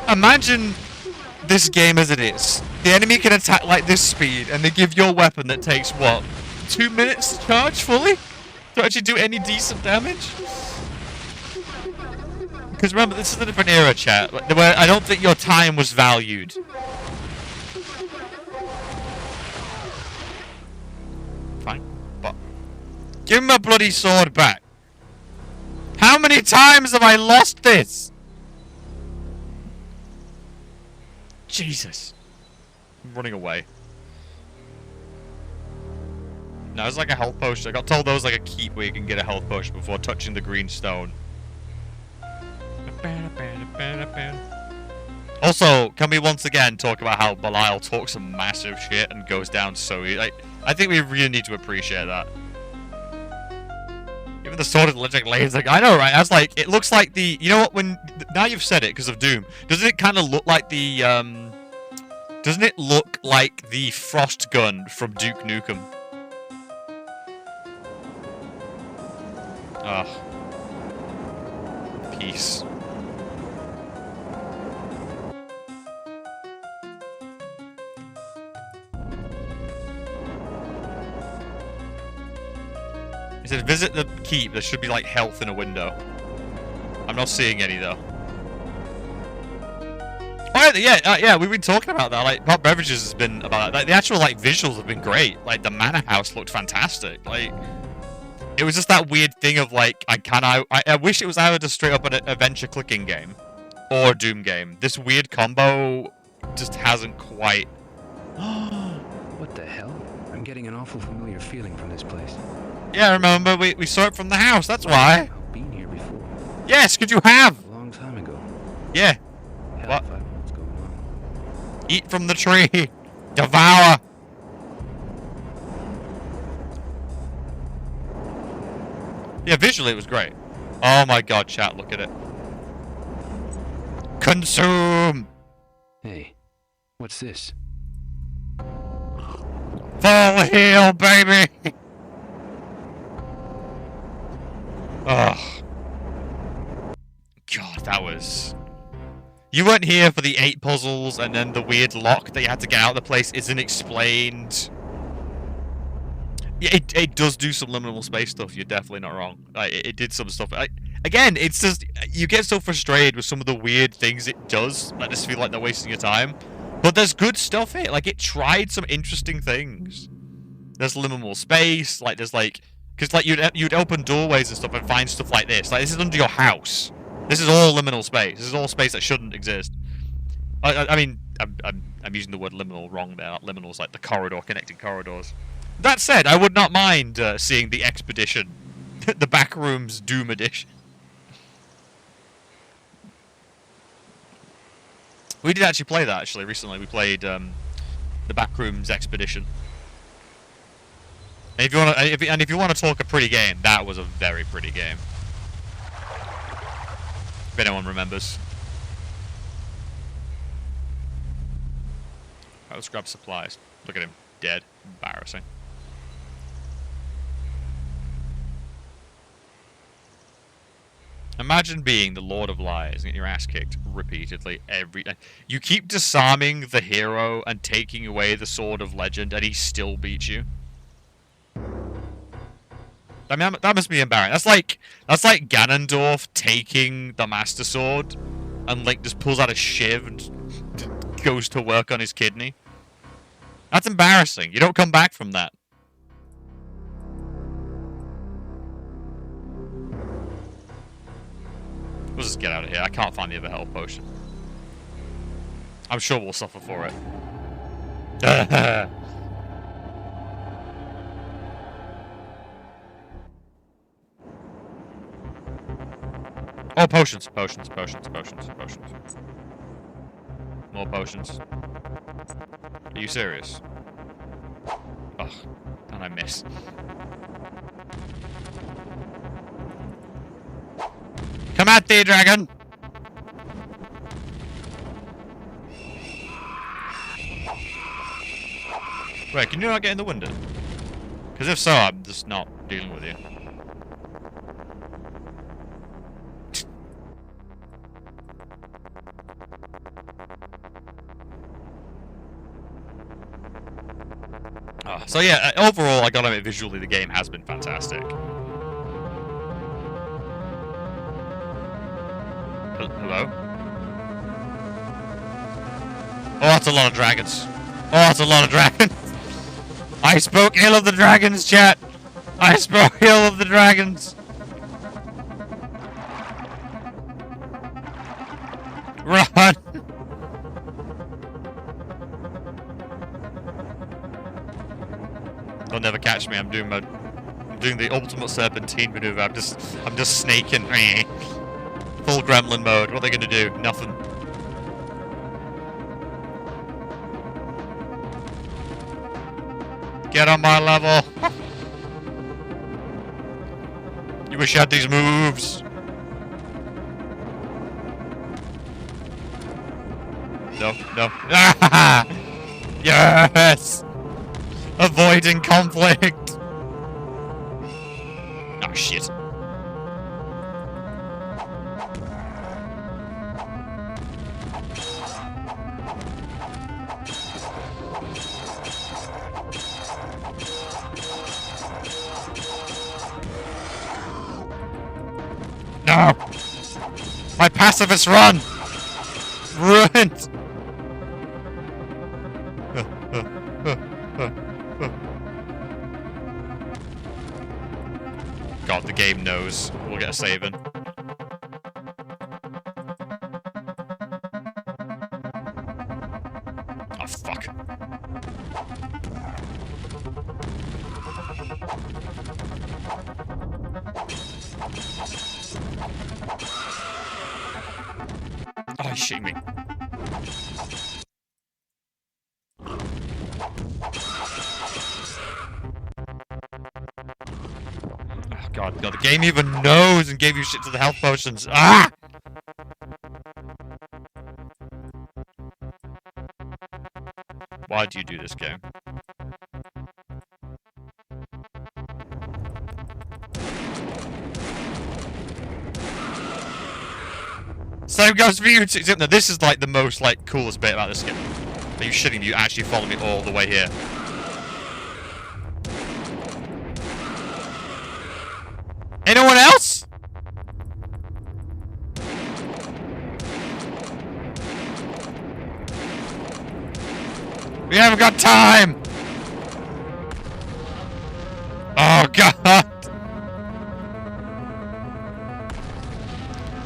Imagine this game as it is. The enemy can attack like this speed, and they give your weapon that takes, what, 2 minutes to charge fully? To actually do any decent damage? Because remember, this is a different era, chat, where I don't think your time was valued. Fine, but... Give me my bloody sword back. How many times have I lost this? Jesus. I'm running away. No, it's like a health potion. I got told there was like a keep where you can get a health potion before touching the green stone. Also, can we once again talk about how Belial talks some massive shit and goes down so easy? I think we really need to appreciate that. Even the sword of the legend lays like, I know, right? I was like, it looks like the, you know what, when, now you've said it because of Doom, doesn't it kind of look like the, doesn't it look like the frost gun from Duke Nukem? Ugh. Peace. It said visit the keep. There should be like health in a window. I'm not seeing any though. Oh yeah, we've been talking about that. Like Pop Beverages has been about that. Like the actual like visuals have been great. Like the manor house looked fantastic. Like it was just that weird thing of like I wish it was either just straight up an adventure clicking game or a Doom game. This weird combo just hasn't quite. What the hell? I'm getting an awful familiar feeling from this place. Yeah, remember we saw it from the house. That's why. I've been here before. Yes, could you have? A long time ago. Yeah. Hell, What? if I know what's going on. Eat from the tree. Devour. Yeah, visually it was great. Oh my god, chat, look at it. Consume. Hey, what's this? Full heal, baby! Ugh. God, that was... You weren't here for the 8 puzzles and then the weird lock that you had to get out of the place isn't explained. Yeah, it does do some liminal space stuff, you're definitely not wrong. Like, it did some stuff. Again, it's just... You get so frustrated with some of the weird things it does that just feel like they're wasting your time. But there's good stuff here. Like, it tried some interesting things. There's liminal space, like, there's, like... Because, like, you'd open doorways and stuff and find stuff like this. Like, this is under your house. This is all liminal space. This is all space that shouldn't exist. I mean, I'm using the word liminal wrong there. Liminal's like the corridor, connecting corridors. That said, I would not mind seeing the Expedition. The Backrooms Doom Edition. We did actually play that, actually, recently. We played the Backrooms Expedition. And if you want to talk a pretty game, that was a very pretty game. If anyone remembers. Right, let's grab supplies. Look at him, dead. Embarrassing. Imagine being the Lord of Lies and getting your ass kicked repeatedly every... You keep disarming the hero and taking away the Sword of Legend and he still beats you. I mean, that must be embarrassing. That's like Ganondorf taking the Master Sword and Link just pulls out a shiv and goes to work on his kidney. That's embarrassing. You don't come back from that. Let's just get out of here. I can't find the other health potion. I'm sure we'll suffer for it. Oh, potions. Potions, potions, potions, potions. More potions. Are you serious? Ugh. And I miss. Come at thee, dragon! Wait, can you not get in the window? Because if so, I'm just not dealing with you. So yeah, overall, I gotta admit, visually, the game has been fantastic. Hello? Oh, that's a lot of dragons. Oh, that's a lot of dragons. I spoke ill of the dragons, chat. I spoke ill of the dragons. Run! They'll never catch me. I'm doing the ultimate serpentine maneuver. I'm just snaking. Full gremlin mode. What are they gonna do? Nothing. Get on my level. You wish you had these moves. No, no. Yes! Avoiding conflict! Oh, shit. No! My pacifist run! Ruined! God, the game knows. We'll get a save in. Oh, fuck. Oh, he's shitting me. God, the game even knows and gave you shit to the health potions. Ah! Why do you do this game? Same goes for you. No, this is like the most like coolest bit about this game. Are you shitting me? You actually follow me all the way here. Anyone else? We haven't got time! Oh god!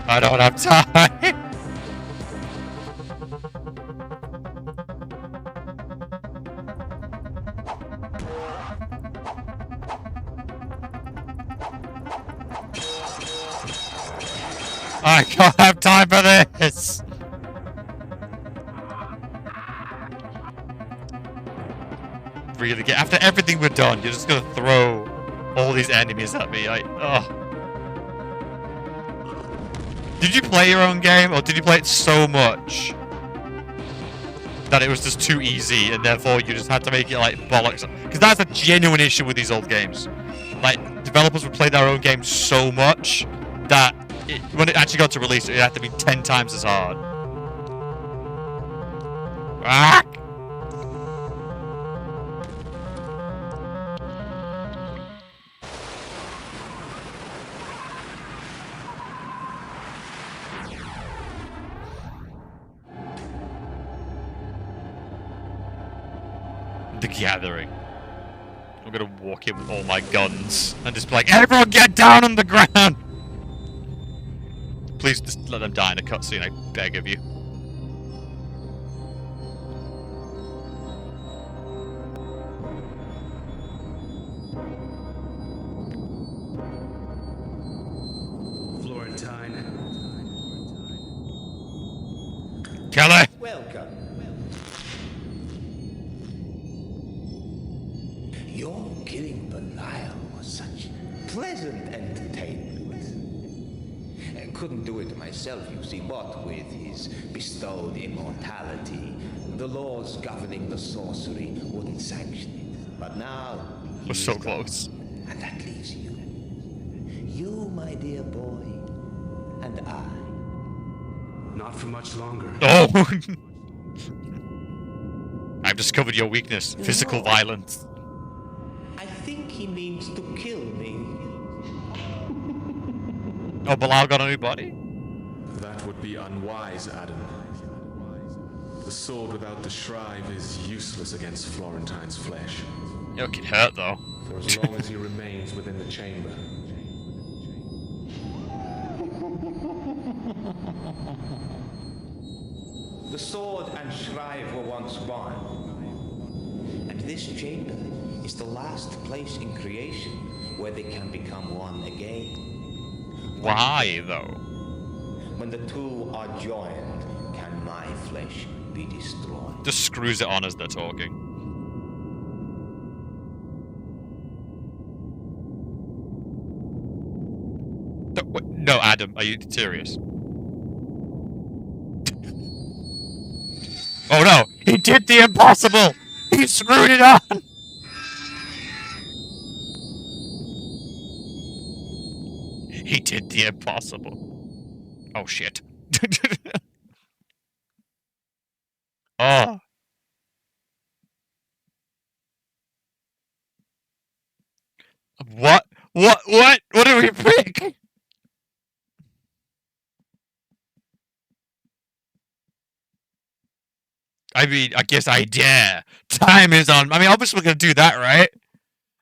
I don't have time! I don't have time for this! Really get after everything we've done, you're just gonna throw all these enemies at me. Did you play your own game, or did you play it so much that it was just too easy, and therefore you just had to make it like bollocks? Because that's a genuine issue with these old games. Like, developers would play their own game so much that when it actually got to release, it had to be 10 times as hard. Ah! The Gathering. I'm gonna walk in with all my guns and just be like, everyone get down on the ground! Please just let them die in a cutscene, I beg of you. Florentine. Kelly! Welcome. Your killing Belial was such pleasant entertainment. I couldn't do it myself, you see, what with his bestowed immortality. The laws governing the sorcery wouldn't sanction it. But now... We're so close. And that leaves you. You, my dear boy, and I. Not for much longer. Oh! I've discovered your weakness. Physical violence. I think he means to kill me. Oh, Belial got a new body? That would be unwise, Adam. The sword without the shrive is useless against Florentine's flesh. It could hurt, though. For as long as he remains within the chamber. The sword and shrive were once one. And this chamber is the last place in creation where they can become one again. Why, though? When the two are joined, can my flesh be destroyed? Just screws it on as they're talking. No, Adam, are you serious? Oh no! He did the impossible! He screwed it on! He did the impossible. Oh shit. Oh. What? What do we pick? I mean, I guess I dare. Time is on. I mean, obviously we're gonna do that, right?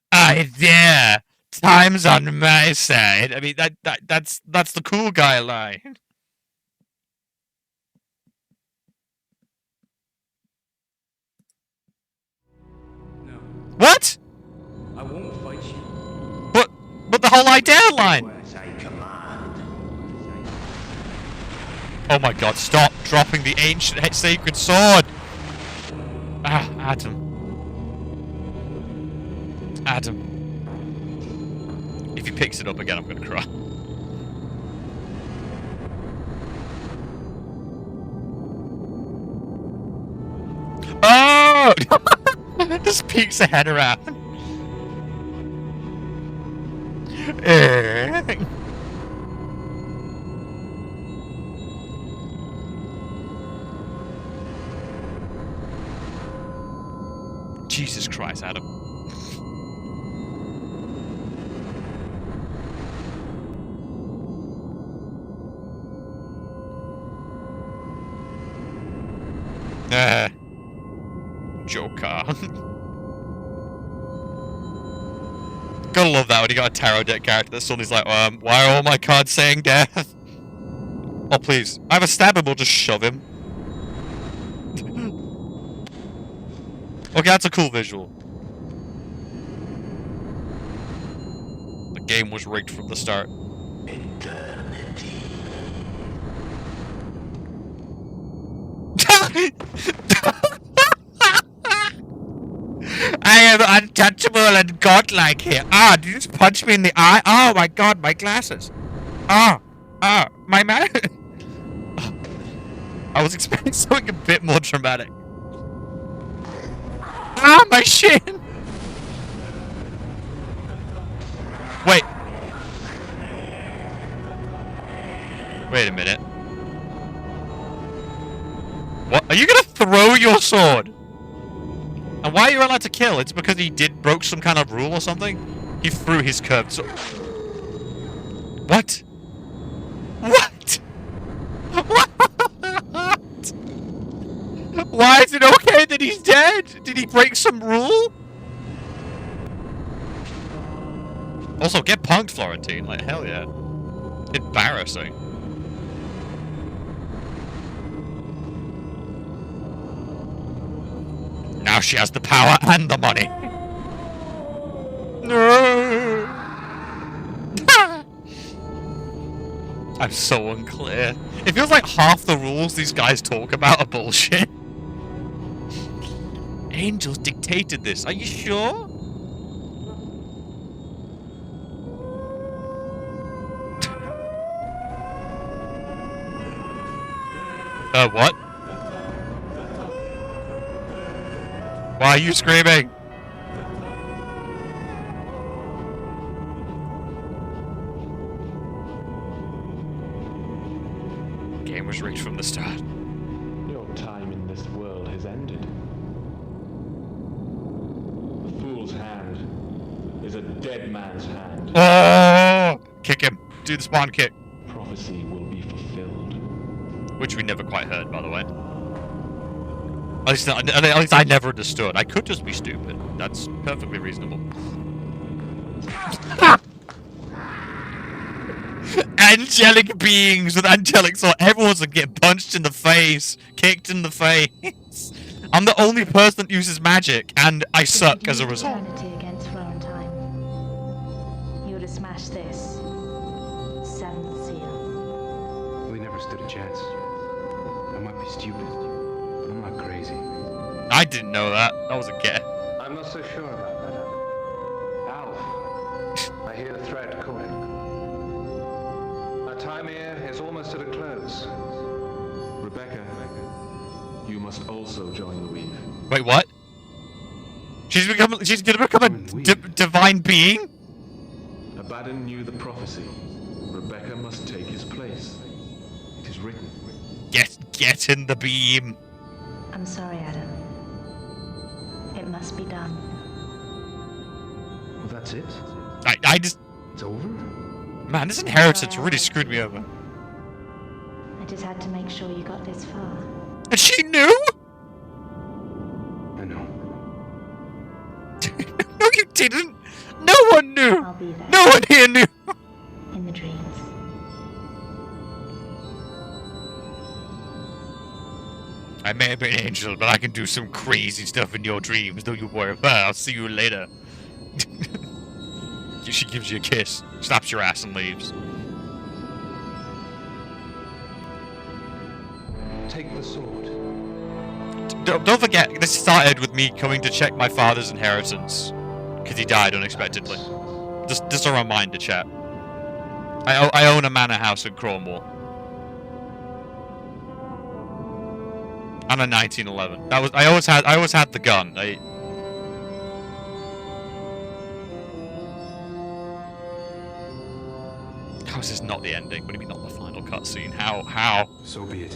I dare. Time's on my side. I mean, that's the cool guy line. No, What? I won't fight you. But the whole I dare line. As I command. Oh my god, stop dropping the ancient sacred sword! Ah, Adam. Adam. If he picks it up again, I'm gonna cry. Oh! no! Just peeks her head around. Jesus Christ, Adam. Joker. Gotta love that when you got a tarot deck character that suddenly's like, why are all my cards saying death? Oh, please. Either stab him or just shove him. Okay, that's a cool visual. The game was rigged from the start. Eternity. I am untouchable and godlike here. Ah, did you just punch me in the eye? Oh my god, my glasses. My man. I was expecting something a bit more dramatic. Ah, my shin! Wait. Wait a minute. What? Are you gonna throw your sword? And why are you allowed to kill? It's because he broke some kind of rule or something? He threw his curved sword. What? What? What? Why is it okay that he's dead? Did he break some rule? Also, get punked, Florentine. Like, hell yeah. Embarrassing. Now she has the power and the money. No. I'm so unclear. It feels like half the rules these guys talk about are bullshit. Angels dictated this. Are you sure? What? Why are you screaming? The game was rigged from the start. Your time in this world has ended. The fool's hand is a dead man's hand. Oh! Kick him. Do the spawn kick. Prophecy will be fulfilled. Which we never quite heard, by the way. At least I never understood. I could just be stupid. That's perfectly reasonable. Angelic beings with angelic soul. Everyone's gonna get punched in the face, kicked in the face. I'm the only person that uses magic, and I suck as a result. Eternity against Florentine. You would have smashed this. Seventh seal. We never stood a chance. I might be stupid, but I'm not crazy. I didn't know that. That was a guess. I'm not so sure about that. Alf, I hear the thread calling. Our time here is almost at a close. Rebecca, you must also join the weave. Wait, what? She's gonna become a divine being? Abaddon knew the prophecy. Rebecca must take his place. It is written. Get in the beam. I'm sorry, Adam. It must be done. Well, that's it? I just... It's over? Man, this inheritance really screwed me over. I just had to make sure you got this far. And she knew? I know. No, you didn't. No one knew. I'll be there. No one here knew. In the dreams. I may have been an angel, but I can do some crazy stuff in your dreams. Don't you worry about it. I'll see you later. She gives you a kiss, slaps your ass, and leaves. Take the sword. Don't forget, this started with me coming to check my father's inheritance. Because he died unexpectedly. Just a reminder, chat. I own a manor house in Cornwall. And a 1911. That was I always had the gun. How is this not the ending? What do you mean not the final cutscene? How? So be it.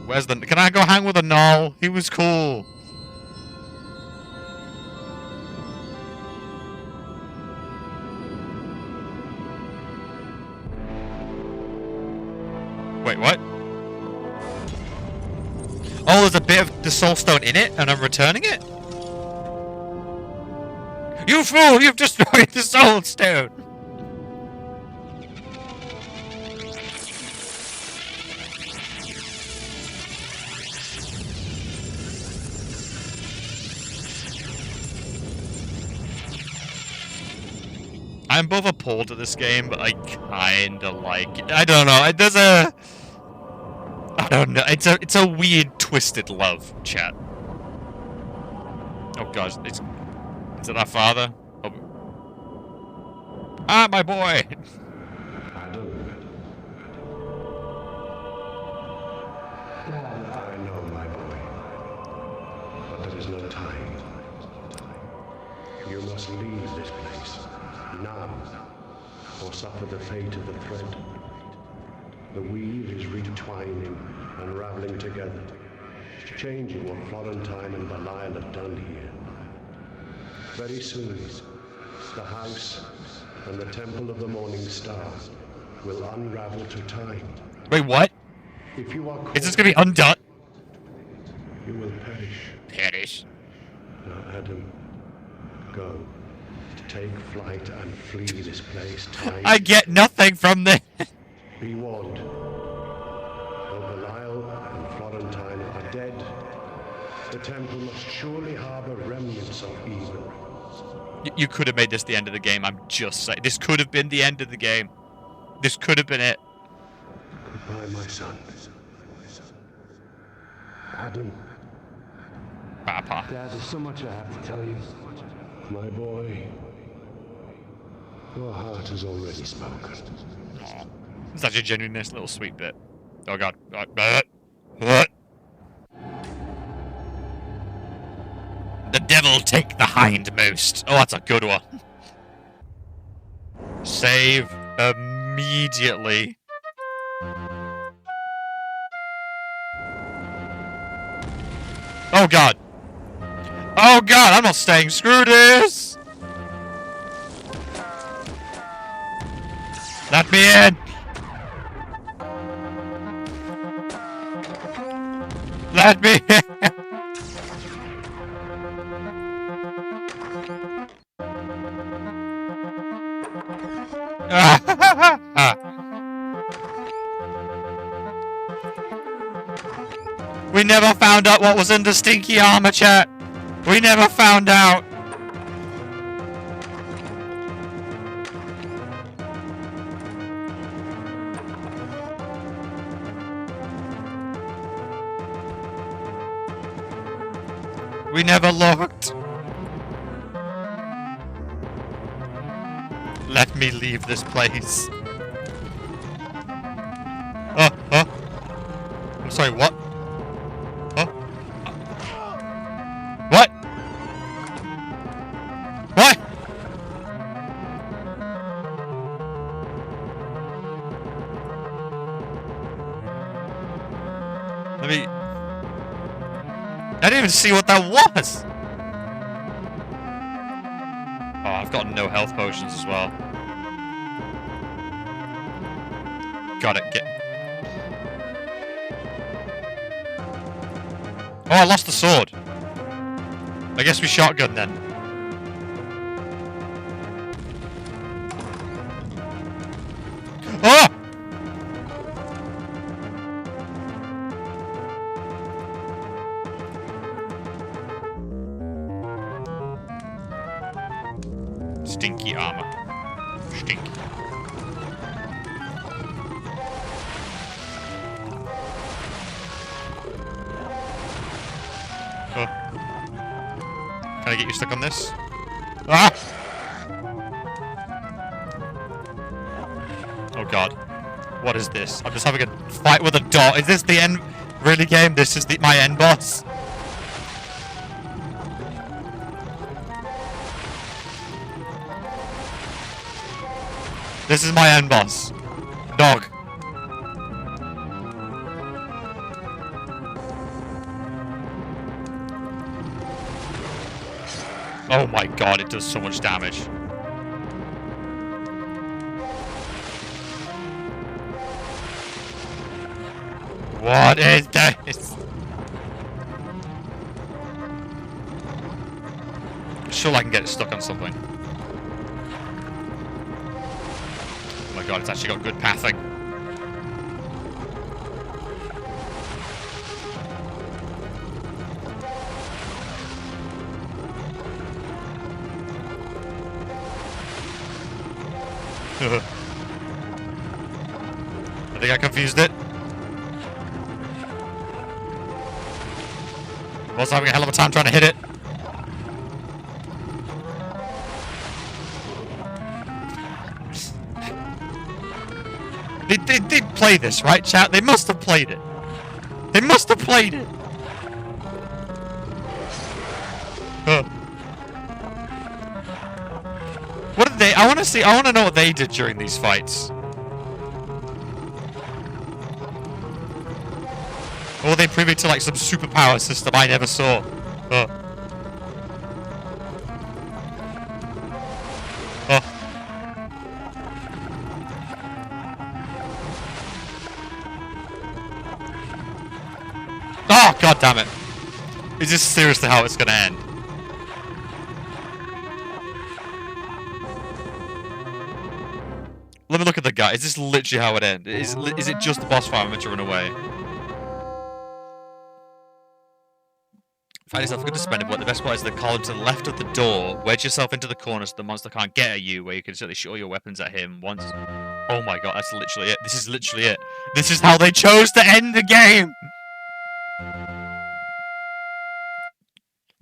Where's the... Can I go hang with a Null? He was cool. Wait, what? Oh, there's a bit of the Soul Stone in it, and I'm returning it? You fool! You've destroyed the Soul Stone! I'm both appalled at this game, but I kinda like it. I don't know. There's a... I don't know. It's a weird, twisted love, chat. Oh gosh, is it our father? Oh. Ah, my boy! I know, my boy. But there is no time. You must leave this place. Now. Or suffer the fate of the thread. The weave is retwining, unraveling together, changing what Florentine and Belial have done here. Very soon, the house and the temple of the morning star will unravel to time. Wait, what? If you are Is this gonna be undone? You will perish. Perish. Now, Adam, go. Take flight and flee this place. Time. I get nothing from this. Be warned. Though Belial and Florentine are dead, the temple must surely harbor remnants of evil. You could have made this the end of the game, I'm just saying. This could have been the end of the game. This could have been it. Goodbye, my son. Adam. Papa. Dad, there's so much I have to tell you. My boy. Your heart has already spoken. Aww. Such a genuine, nice little sweet bit. Oh god. What? The devil take the hindmost. Oh, that's a good one. Save immediately. Oh god. Oh god, I'm not staying. Screw this. Let me in. Let me in. We never found out what was in the stinky armor, chat. We never found out. We never looked. Let me leave this place. I'm sorry, what? What? What? Let me... I didn't even see what that was! Oh, I've got no health potions as well. Got it, get... Oh, I lost the sword! I guess we shotgun then. Oh! Stinky armor. Stinky. Oh. Can I get you stuck on this? Ah! Oh god. What is this? I'm just having a fight with a dot. Is this the end? Really, game? This is my end boss? This is my end boss. Dog. Oh my god, it does so much damage. What is this? Sure, I can get it stuck on something. Oh my god, it's actually got good pathing. I think I confused it. I was having a hell of a time trying to hit it. They play this, right, chat? They must have played it. They must have played it. What did they... I want to know what they did during these fights. Or were they privy to, like, some superpower system I never saw? Oh, god damn it. Is this seriously how it's gonna end? Let me look at the guy. Is this literally how it ends? Is it just the boss fight I'm meant to run away? Find yourself a good spend, but the best part is the column to the left of the door. Wedge yourself into the corner so the monster can't get at you, where you can certainly shoot all your weapons at him once. Oh my god, that's literally it. This is literally it. This is how they chose to end the game!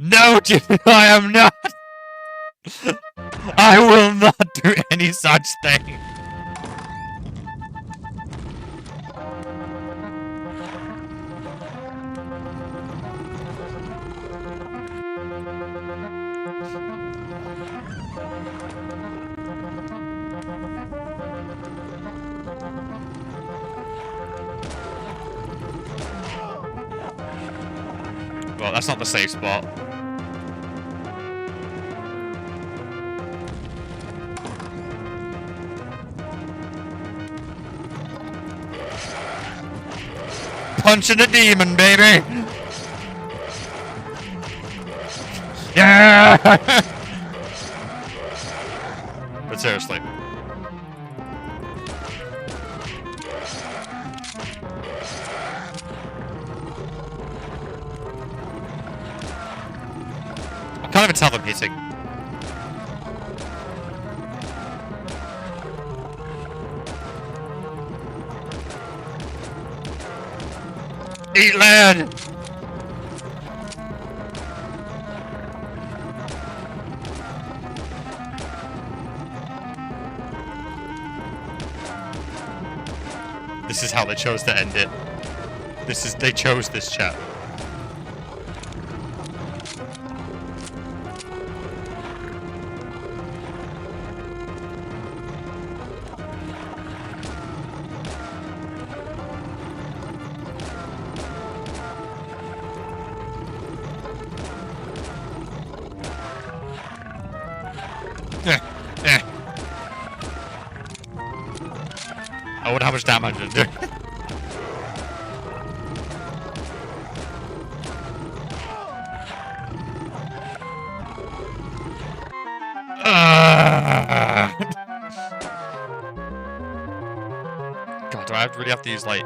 No, Jimmy, I am not! I will not do any such thing! Well, that's not the safe spot. Punching a demon, baby! Yeah! But seriously. I can't even tell them hitting. Eat lead! This is how they chose to end it. They chose this chat. I wonder how much damage it did. God, do I really have to use, like,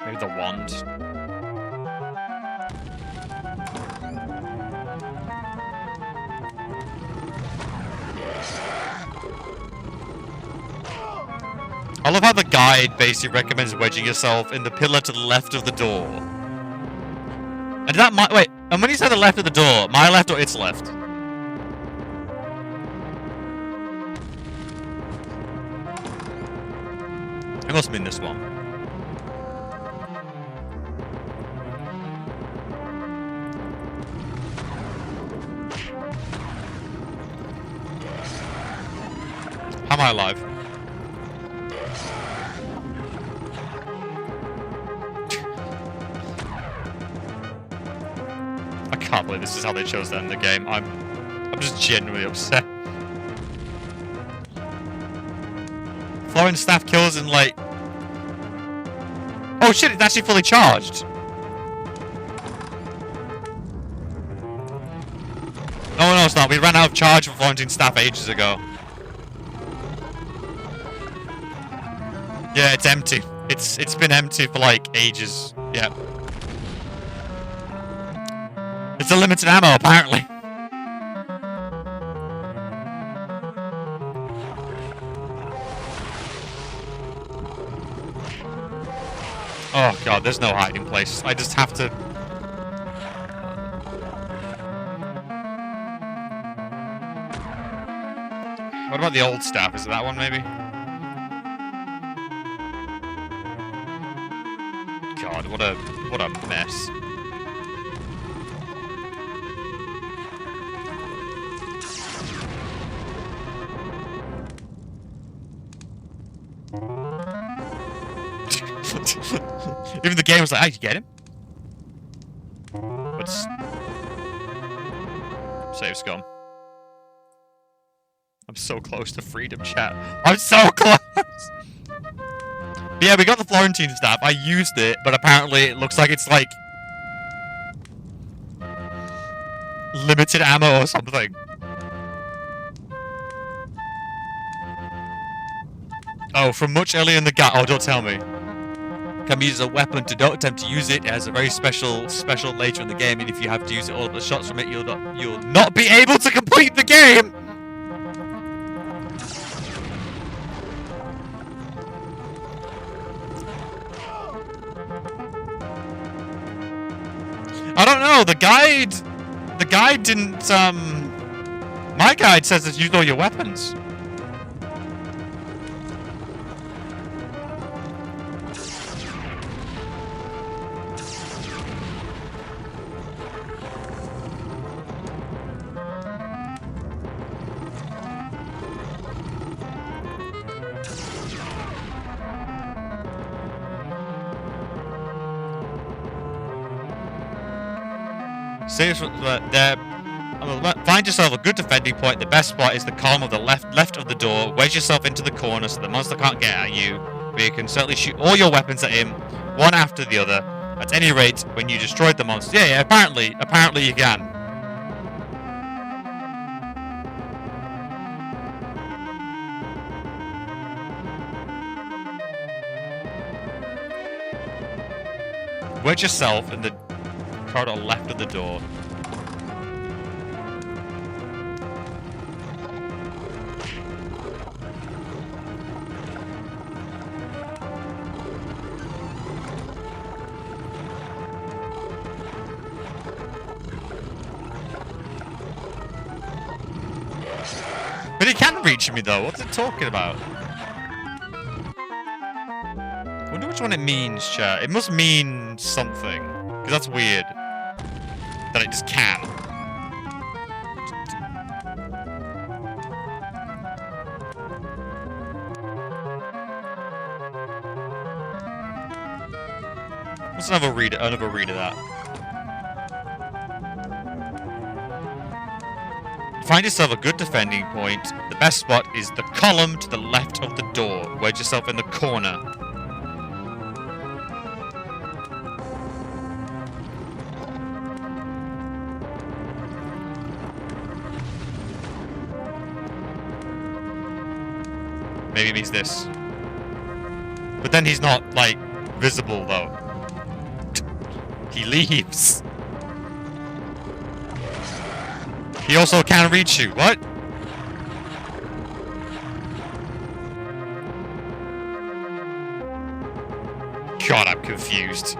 maybe the wand? I love how the guide basically recommends wedging yourself in the pillar to the left of the door. And that might... Wait, and when you say the left of the door, my left or its left? It must have been this one. How am I alive? I can't believe this is how they chose to end the game. I'm just genuinely upset. Flooring staff kills in like... Oh shit, it's actually fully charged. No, it's not. We ran out of charge for Florentine staff ages ago. Yeah, it's empty. It's been empty for like ages. Yeah. It's a limited ammo, apparently. Oh god, there's no hiding place. I just have to... What about the old staff? Is it that one, maybe? God, what a mess. Even the game was like, "Hey, you get him?" But save's gone. I'm so close to freedom, chat. I'm so close! But yeah, we got the Florentine staff. I used it, but apparently it looks like it's like... limited ammo or something. Oh, from much earlier in the game. Oh, don't tell me. Can be used as a weapon. Don't attempt to use it. It has a very special later in the game, and if you have to use it all of the shots from it, you'll not be able to complete the game. I don't know. The guide didn't. My guide says that use all your weapons. Find yourself a good defending point. The best spot is the column of the left of the door. Wedge yourself into the corner so the monster can't get at you. But you can certainly shoot all your weapons at him, one after the other. At any rate, when you destroyed the monster. Yeah, apparently you can. Wedge yourself in the corridor left of the door. But it can reach me though, what's it talking about? I wonder which one it means, chat. It must mean something. Because that's weird. That it just can. Let's another read of that. Find yourself a good defending point. The best spot is the column to the left of the door. Wedge yourself in the corner. Maybe it means this. But then he's not, like, visible, though. He leaves. He also can't reach you. What? God, I'm confused.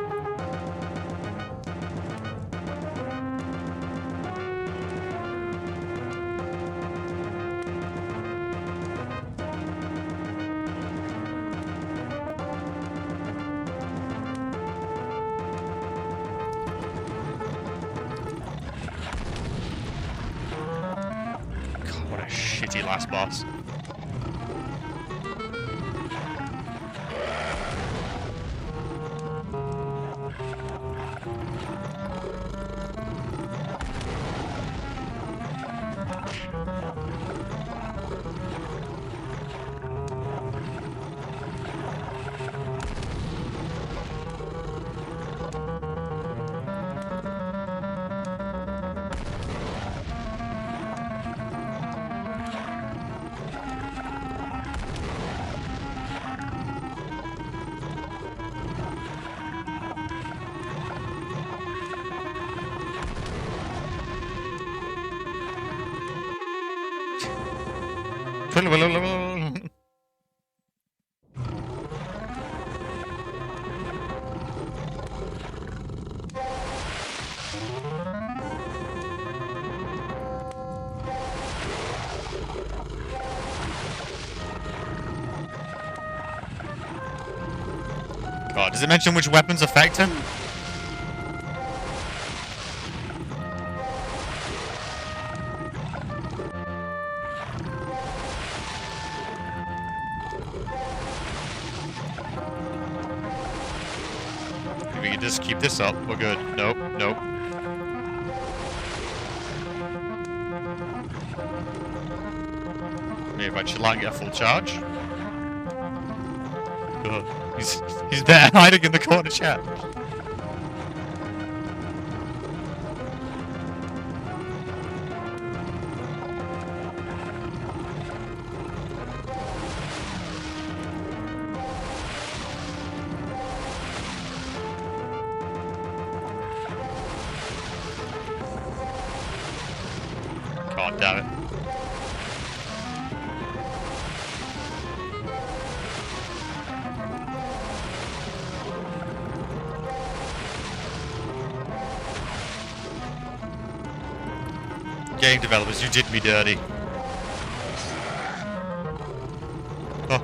last boss. God, does it mention which weapons affect him? If we can just keep this up, we're good. Nope, nope. Maybe if I chill out and get a full charge. Ugh. He's there, hiding in the corner, chat. God damn it. Game developers, you did me dirty. Oh.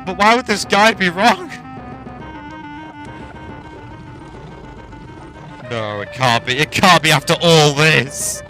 But why would this guy be wrong? No, it can't be. It can't be after all this.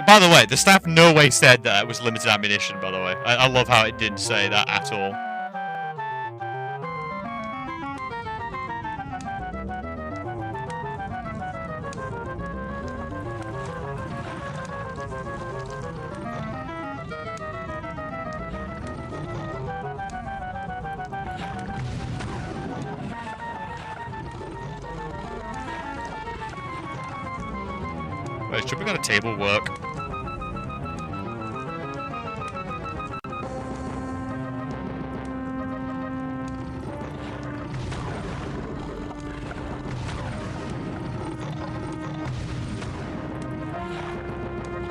By the way, the staff no way said that it was limited ammunition, by the way. I love how it didn't say that at all. Wait, should we got a table work?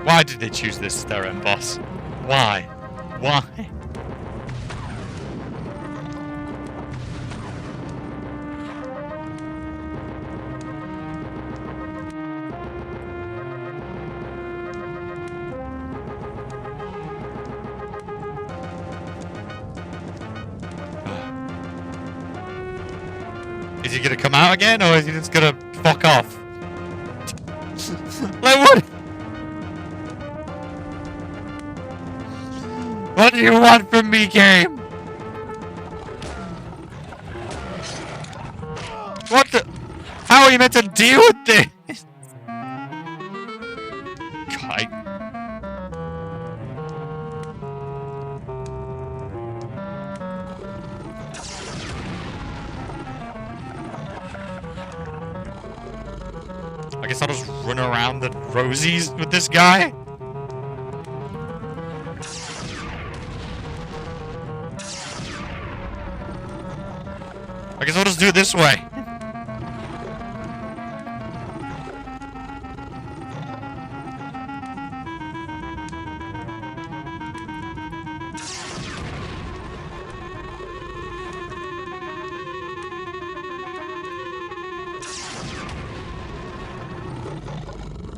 Why did they choose this as their end boss? Why? Why? Is he gonna come out again, or is he just gonna fuck off? Like what? What do you want from me, game? What the? How are you meant to deal with this? God. I guess I'll just run around the rosies with this guy? I guess I'll just do it this way.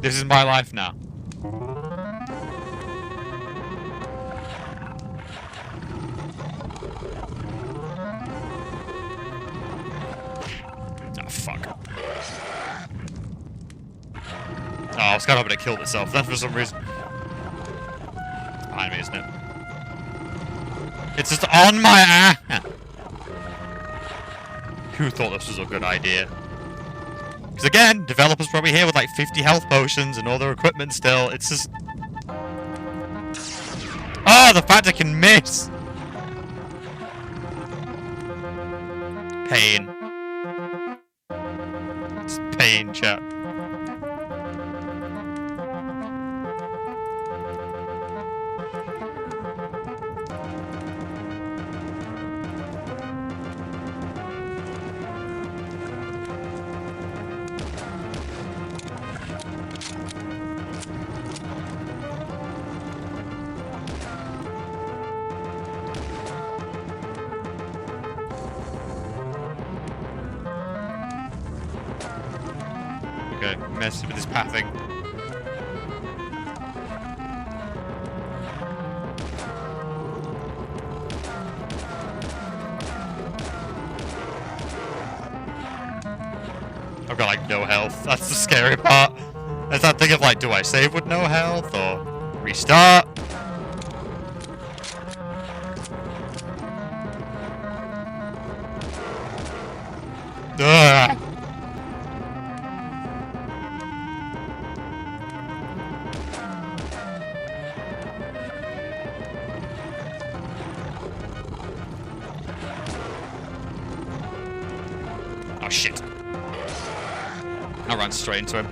This is my life now. Oh, fuck. Oh, I was kind of hoping it killed itself then for some reason. Behind me, isn't it? It's just on my ass! Who thought this was a good idea? Because again, developers probably here with like 50 health potions and all their equipment still. It's just... Oh, the fact I can miss! Pain. It's pain, chat. Okay, mess with this pathing. I've got like no health. That's the scary part. There's that thing of like, do I save with no health or restart? Ugh. Oh shit. I ran straight into him.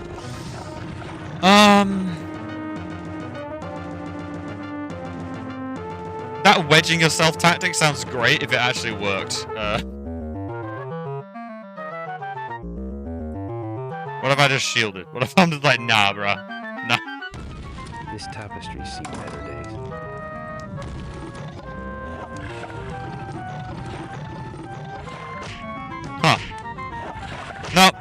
That wedging yourself tactic sounds great if it actually worked. What if I just shielded? What if I'm just like, nah, bruh. Nah. This tapestry's seen better days. Huh. No,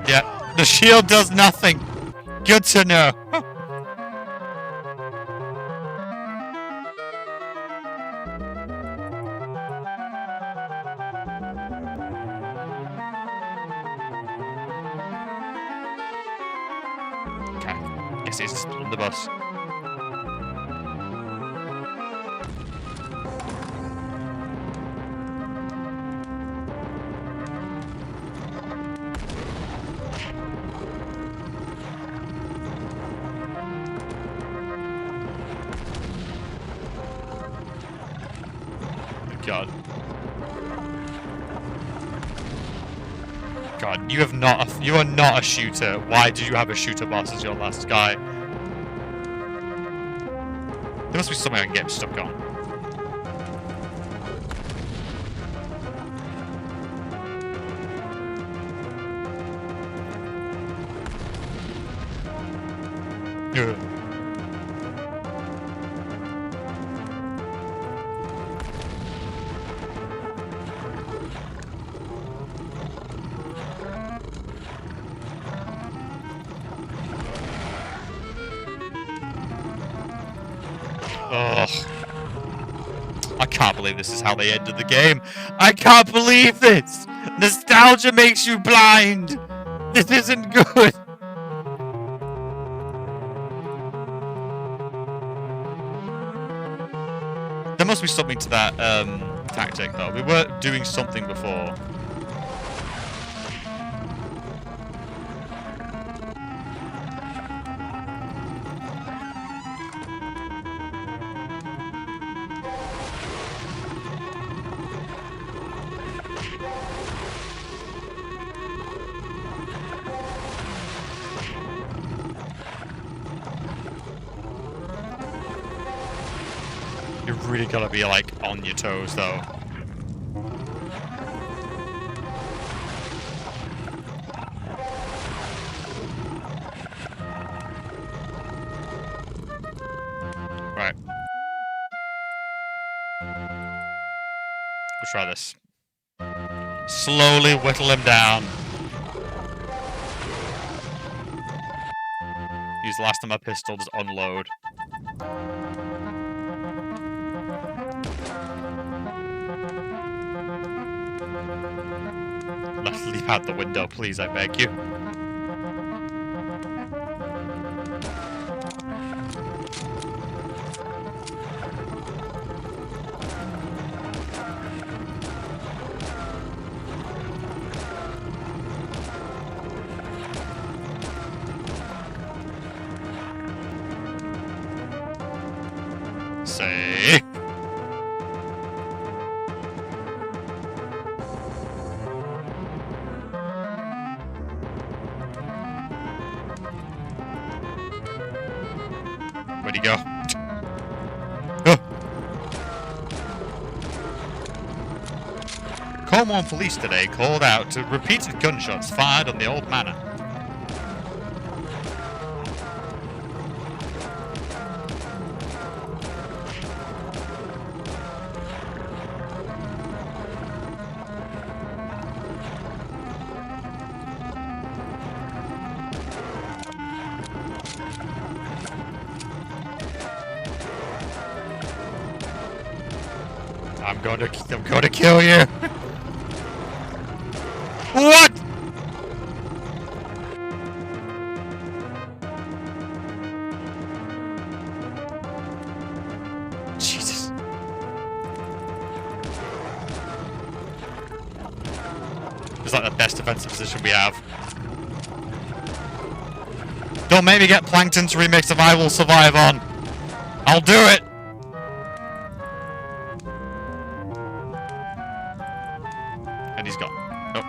yeah. The shield does nothing. Good to know. Okay. Guess it's on the bus. God. God, you are not a shooter. Why did you have a shooter boss as your last guy? There must be something I can get him stuck on. Ugh. Ugh. I can't believe this is how they ended the game. I can't believe this! Nostalgia makes you blind! This isn't good! There must be something to that tactic though. We were doing something before. You're really gotta be like on your toes though. Right. We'll try this. Slowly whittle him down. Use the last of my pistol, just unload. Let's leap out the window, please, I beg you. Say. Where'd he go? Oh. Cornwall police today called out to repeated gunshots fired on the old manor. I'm going to kill you. What? Jesus. It's like the best defensive position we have. Don't make me get Plankton's remix of I Will Survive on. I'll do it. And he's gone. Oh.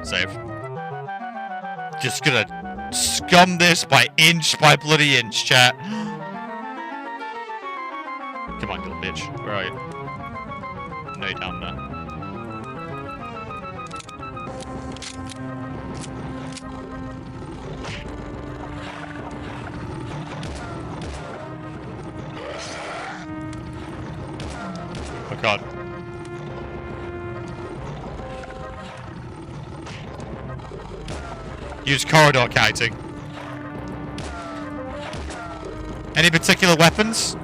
Save. Just gonna scum this by bloody inch, chat. Come on, little bitch. Where are you? No, you're down there. Oh god. Use corridor kiting. Any particular weapons?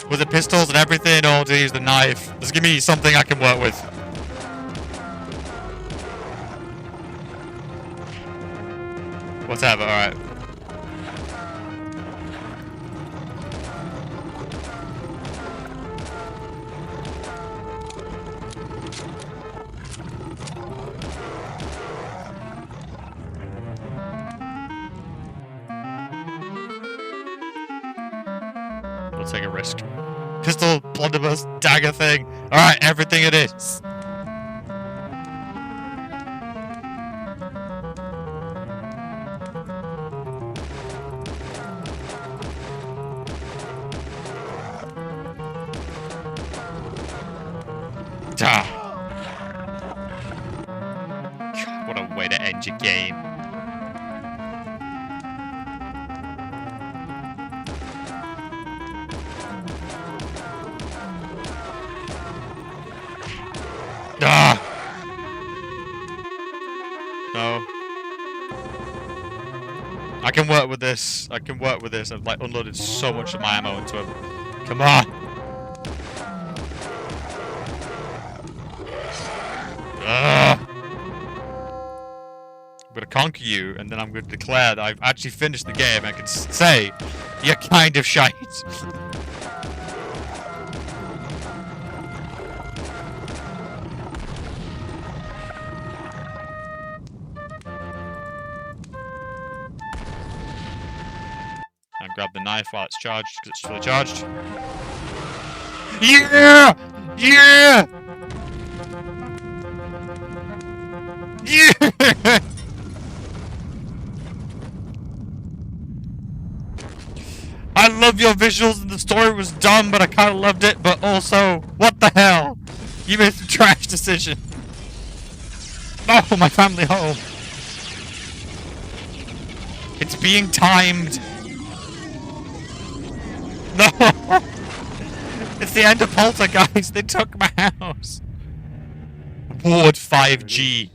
With the pistols and everything, or to use the knife? Just give me something I can work with. Whatever, alright. We'll take a risk. Pistol, blunderbuss, dagger thing. Alright, everything it is. God, what a way to end your game. No. I can work with this. I can work with this. I've like unloaded so much of my ammo into him. Come on. I'm gonna conquer you, and then I'm gonna declare that I've actually finished the game. I can say, you're kind of shite. And grab the knife while it's charged, because it's fully charged. Yeah! Yeah! Yeah! I love your visuals and the story was dumb, but I kind of loved it, but also, what the hell? You made some trash decision. Oh, my family home. It's being timed. No! It's the end of Poltergeist. They took my house. Ward 5G.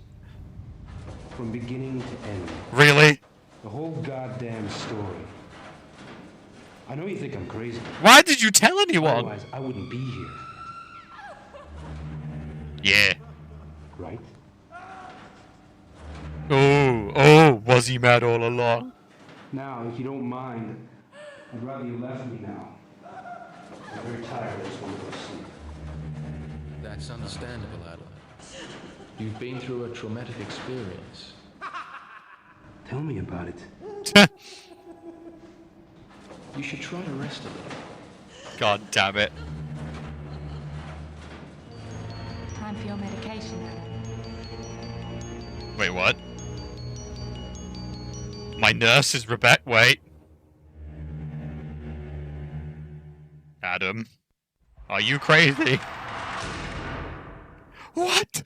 From beginning to end. Really? The whole goddamn story. I know you think I'm crazy. Why did you tell anyone? Otherwise, I wouldn't be here. Yeah. Right? Oh, was he mad all along? Now, if you don't mind, I'd rather you left me now. I'm very tired. I just want to go to sleep. That's understandable, Adam. You've been through a traumatic experience. Tell me about it. You should try to rest a little. God damn it. Time for your medication. Wait, what? My nurse is Rebecca. Wait. Adam. Are you crazy? What?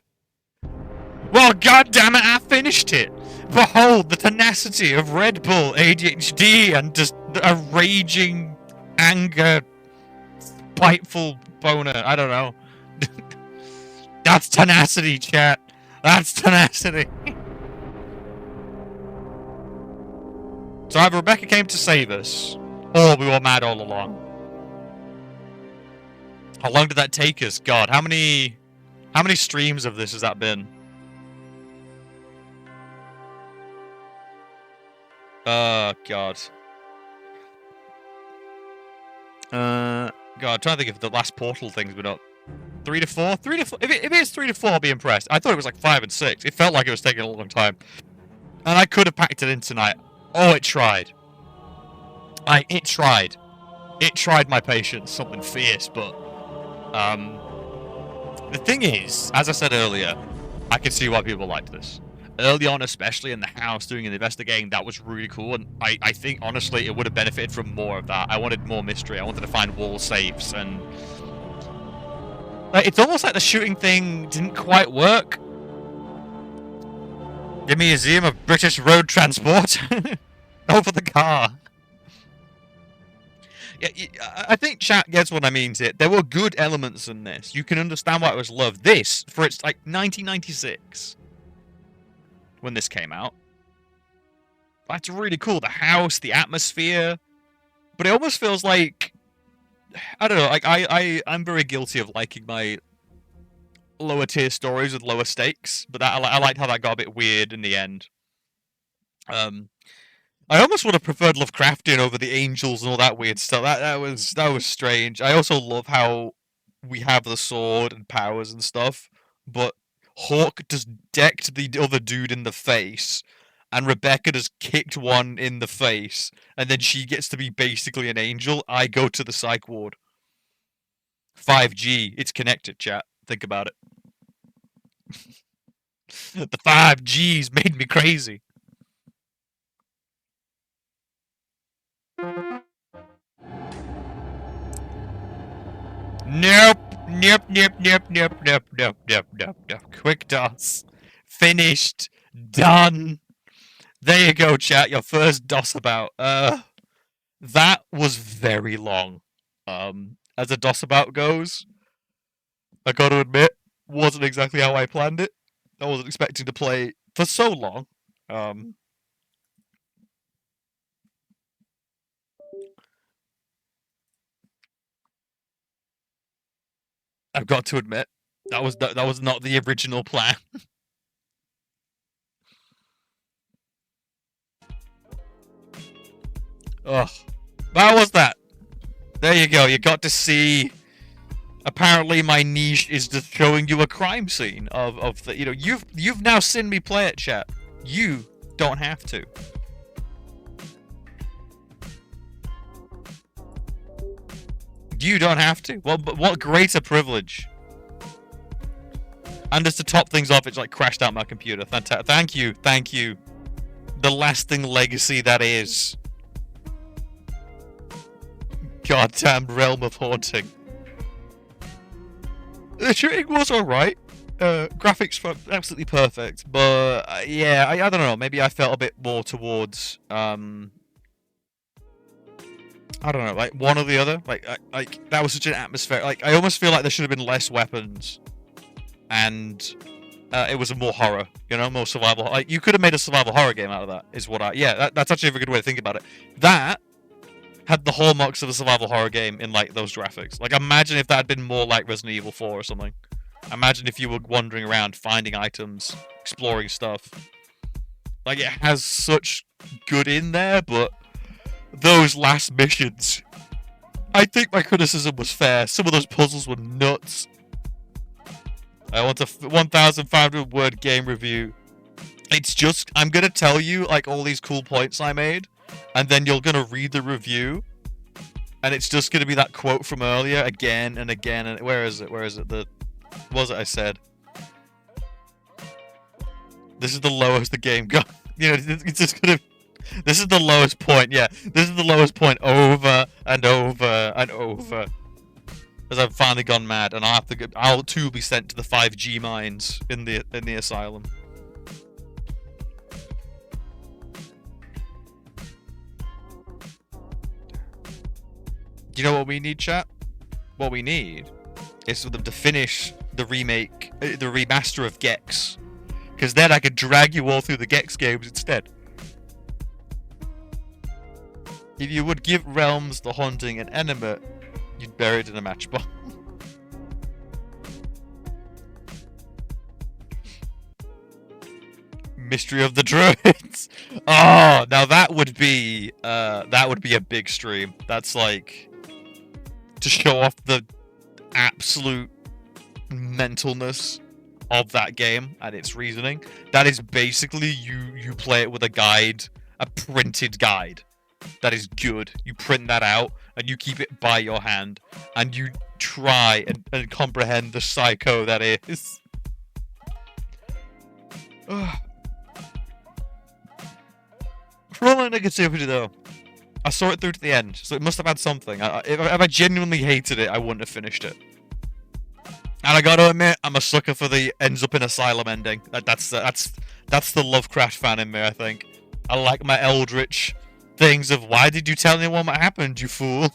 Well, goddammit, I finished it! Behold the tenacity of Red Bull, ADHD, and just a raging anger, spiteful boner. I don't know. That's tenacity, chat. That's tenacity. So either Rebecca came to save us, or we were mad all along. How long did that take us? God, how many streams of this has that been? God. God, I'm trying to think if the last Portal thing's been up. 3 to 4? 3 to 4? If it is 3 to 4, I'll be impressed. I thought it was like 5 and 6. It felt like it was taking a long time. And I could have packed it in tonight. Oh, it tried. It tried. It tried my patience, something fierce, but... The thing is, as I said earlier, I can see why people liked this. Early on, especially in the house, doing an investigating, that was really cool, and I think, honestly, it would have benefited from more of that. I wanted more mystery. I wanted to find wall safes, and... Like, it's almost like the shooting thing didn't quite work. The Museum of British Road Transport. Over the car. Yeah, I think chat gets what I mean to it. There were good elements in this. You can understand why it was loved. This, for its, like, 1996. When this came out. That's really cool. The house, the atmosphere. But it almost feels like... I don't know, like, I'm very guilty of liking my lower tier stories with lower stakes. But that I liked how that got a bit weird in the end. I almost would have preferred Lovecraftian over the angels and all that weird stuff. That was strange. I also love how we have the sword and powers and stuff, but Hawk just decked the other dude in the face, and Rebecca just kicked one in the face, and then she gets to be basically an angel. I go to the psych ward. 5G, it's connected, chat. Think about it. The 5Gs made me crazy. Nope. Quick DOS. Finished. Done. There you go, chat. Your first DOS about. That was very long. As a DOS about goes, I gotta admit, wasn't exactly how I planned it. I wasn't expecting to play for so long. I've got to admit, that was not the original plan. Ugh. How was that? There you go. You got to see. Apparently, my niche is just showing you a crime scene of the. You know, you've now seen me play it, chat. You don't have to. You don't have to. Well, but what greater privilege. And just to top things off, it's like crashed out my computer. Thank you. The lasting legacy that is. Goddamn realm of haunting. The shooting was alright. graphics absolutely perfect, but yeah, I don't know. Maybe I felt a bit more towards I don't know, like one or the other. Like that was such an atmosphere. Like I almost feel like there should have been less weapons, and it was a more horror, you know, more survival. Like you could have made a survival horror game out of that. Is what I that's actually a very good way to think about it. That had the hallmarks of a survival horror game in like those graphics. Like imagine if that had been more like Resident Evil 4 or something. Imagine if you were wandering around, finding items, exploring stuff. Like it has such good in there, but those last missions, I think my criticism was fair. Some of those puzzles were nuts. I want a 1,500 word game review. It's just, I'm gonna tell you like all these cool points I made, and then you're gonna read the review, and it's just gonna be that quote from earlier again and again. And where is it? Where is it? What was it I said? This is the lowest the game got. You know, it's just gonna. This is the lowest point, yeah. This is the lowest point over and over and over. As I've finally gone mad, and I'll too be sent to the 5G mines in the asylum. Do you know what we need, chat? What we need is for them to finish the remake, the remaster of Gex. Because then I could drag you all through the Gex games instead. If you would give Realms the Haunting an enema, you'd bury it in a matchbox. Mystery of the Druids. Oh, now that would be a big stream. That's like to show off the absolute mentalness of that game and its reasoning. That is basically you play it with a guide, a printed guide. That is good. You print that out and you keep it by your hand and you try and comprehend the psycho that is. For all my negativity though, I saw it through to the end, so it must have had something. If I genuinely hated it, I wouldn't have finished it. And I gotta admit, I'm a sucker for the ends up in asylum ending. That's the Lovecraft fan in me, I think. I like my eldritch things of why did you tell anyone what happened, you fool?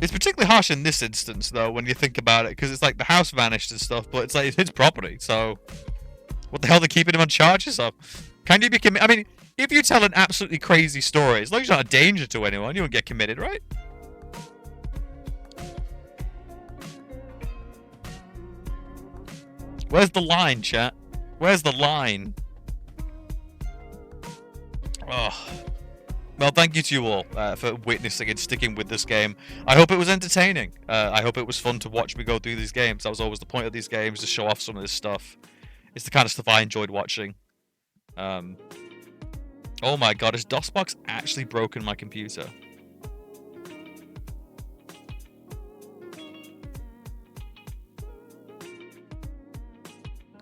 It's particularly harsh in this instance, though, when you think about it, because it's like the house vanished and stuff, but it's like it's his property, so what the hell are they keeping him on charges of? Can you be committed? I mean, if you tell an absolutely crazy story, as long as you're not a danger to anyone, you won't get committed, right? Where's the line, chat? Where's the line? Oh. Well, thank you to you all for witnessing and sticking with this game. I hope it was entertaining. I hope it was fun to watch me go through these games. That was always the point of these games, to show off some of this stuff. It's the kind of stuff I enjoyed watching. Oh my god, is DOSBox actually broken my computer?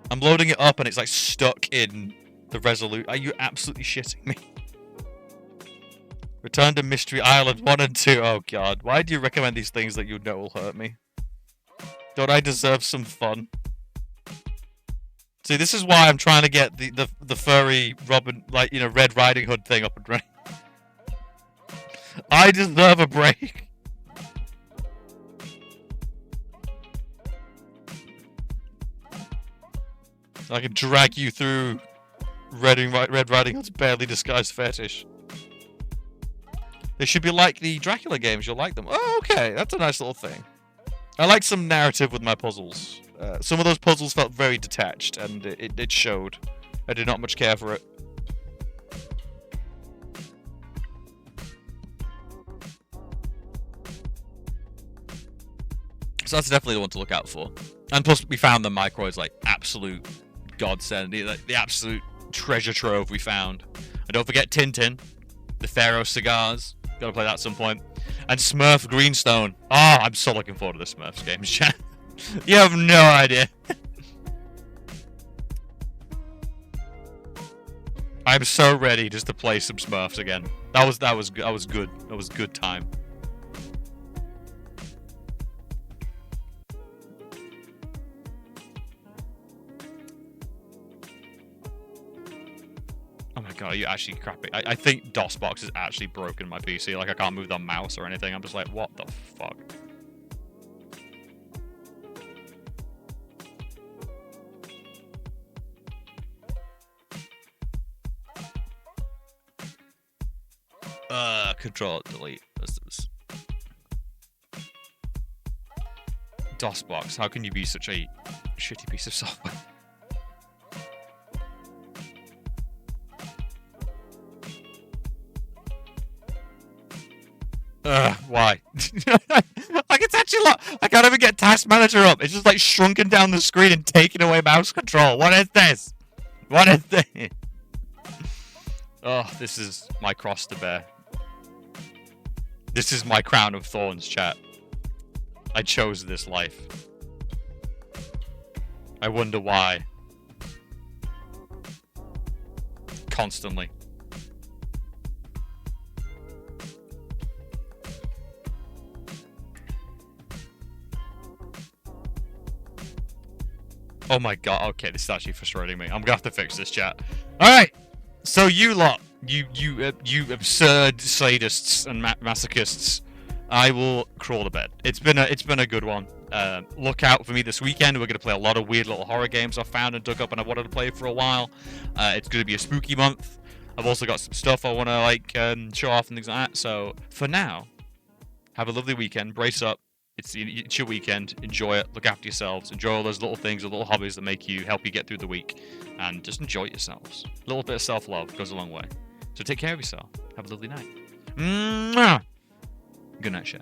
I'm loading it up and it's like stuck in the resolution. Are you absolutely shitting me? Return to Mystery Island 1 and 2. Oh god, why do you recommend these things that you know will hurt me? Don't I deserve some fun? See, this is why I'm trying to get the furry Robin, like, you know, Red Riding Hood thing up and running. I deserve a break. I can drag you through Red Riding Hood's barely disguised fetish. They should be like the Dracula games. You'll like them. Oh, okay. That's a nice little thing. I like some narrative with my puzzles. Some of those puzzles felt very detached, and it showed. I did not much care for it. So that's definitely the one to look out for. And plus, we found the microids like absolute godsend, the absolute treasure trove we found. And don't forget Tintin, the Pharaoh cigars. Gotta play that at some point. And Smurf Greenstone. Oh, I'm so looking forward to the Smurfs games, chat. You have no idea. I'm so ready just to play some Smurfs again. That was good. That was good time. Oh my god, are you actually crappy? I think DOSBox is actually broken my PC. Like, I can't move the mouse or anything. I'm just like, what the fuck? Control delete. DOSBox, how can you be such a shitty piece of software? Why? Like, it's actually I can't even get Task Manager up. It's just like shrunken down the screen and taking away mouse control. What is this? What is this? Oh, this is my cross to bear. This is my crown of thorns, chat. I chose this life. I wonder why. Constantly. Oh my god, okay, this is actually frustrating me. I'm gonna have to fix this, chat. Alright! So you lot, you absurd sadists and masochists, I will crawl to bed. It's been a good one. Look out for me this weekend. We're gonna play a lot of weird little horror games I found and dug up and I wanted to play for a while. It's gonna be a spooky month. I've also got some stuff I wanna like show off and things like that. So for now, have a lovely weekend. Brace up. It's your weekend. Enjoy it. Look after yourselves. Enjoy all those little things or little hobbies that help you get through the week. And just enjoy yourselves. A little bit of self-love goes a long way. So take care of yourself. Have a lovely night. Mwah! Good night, chat.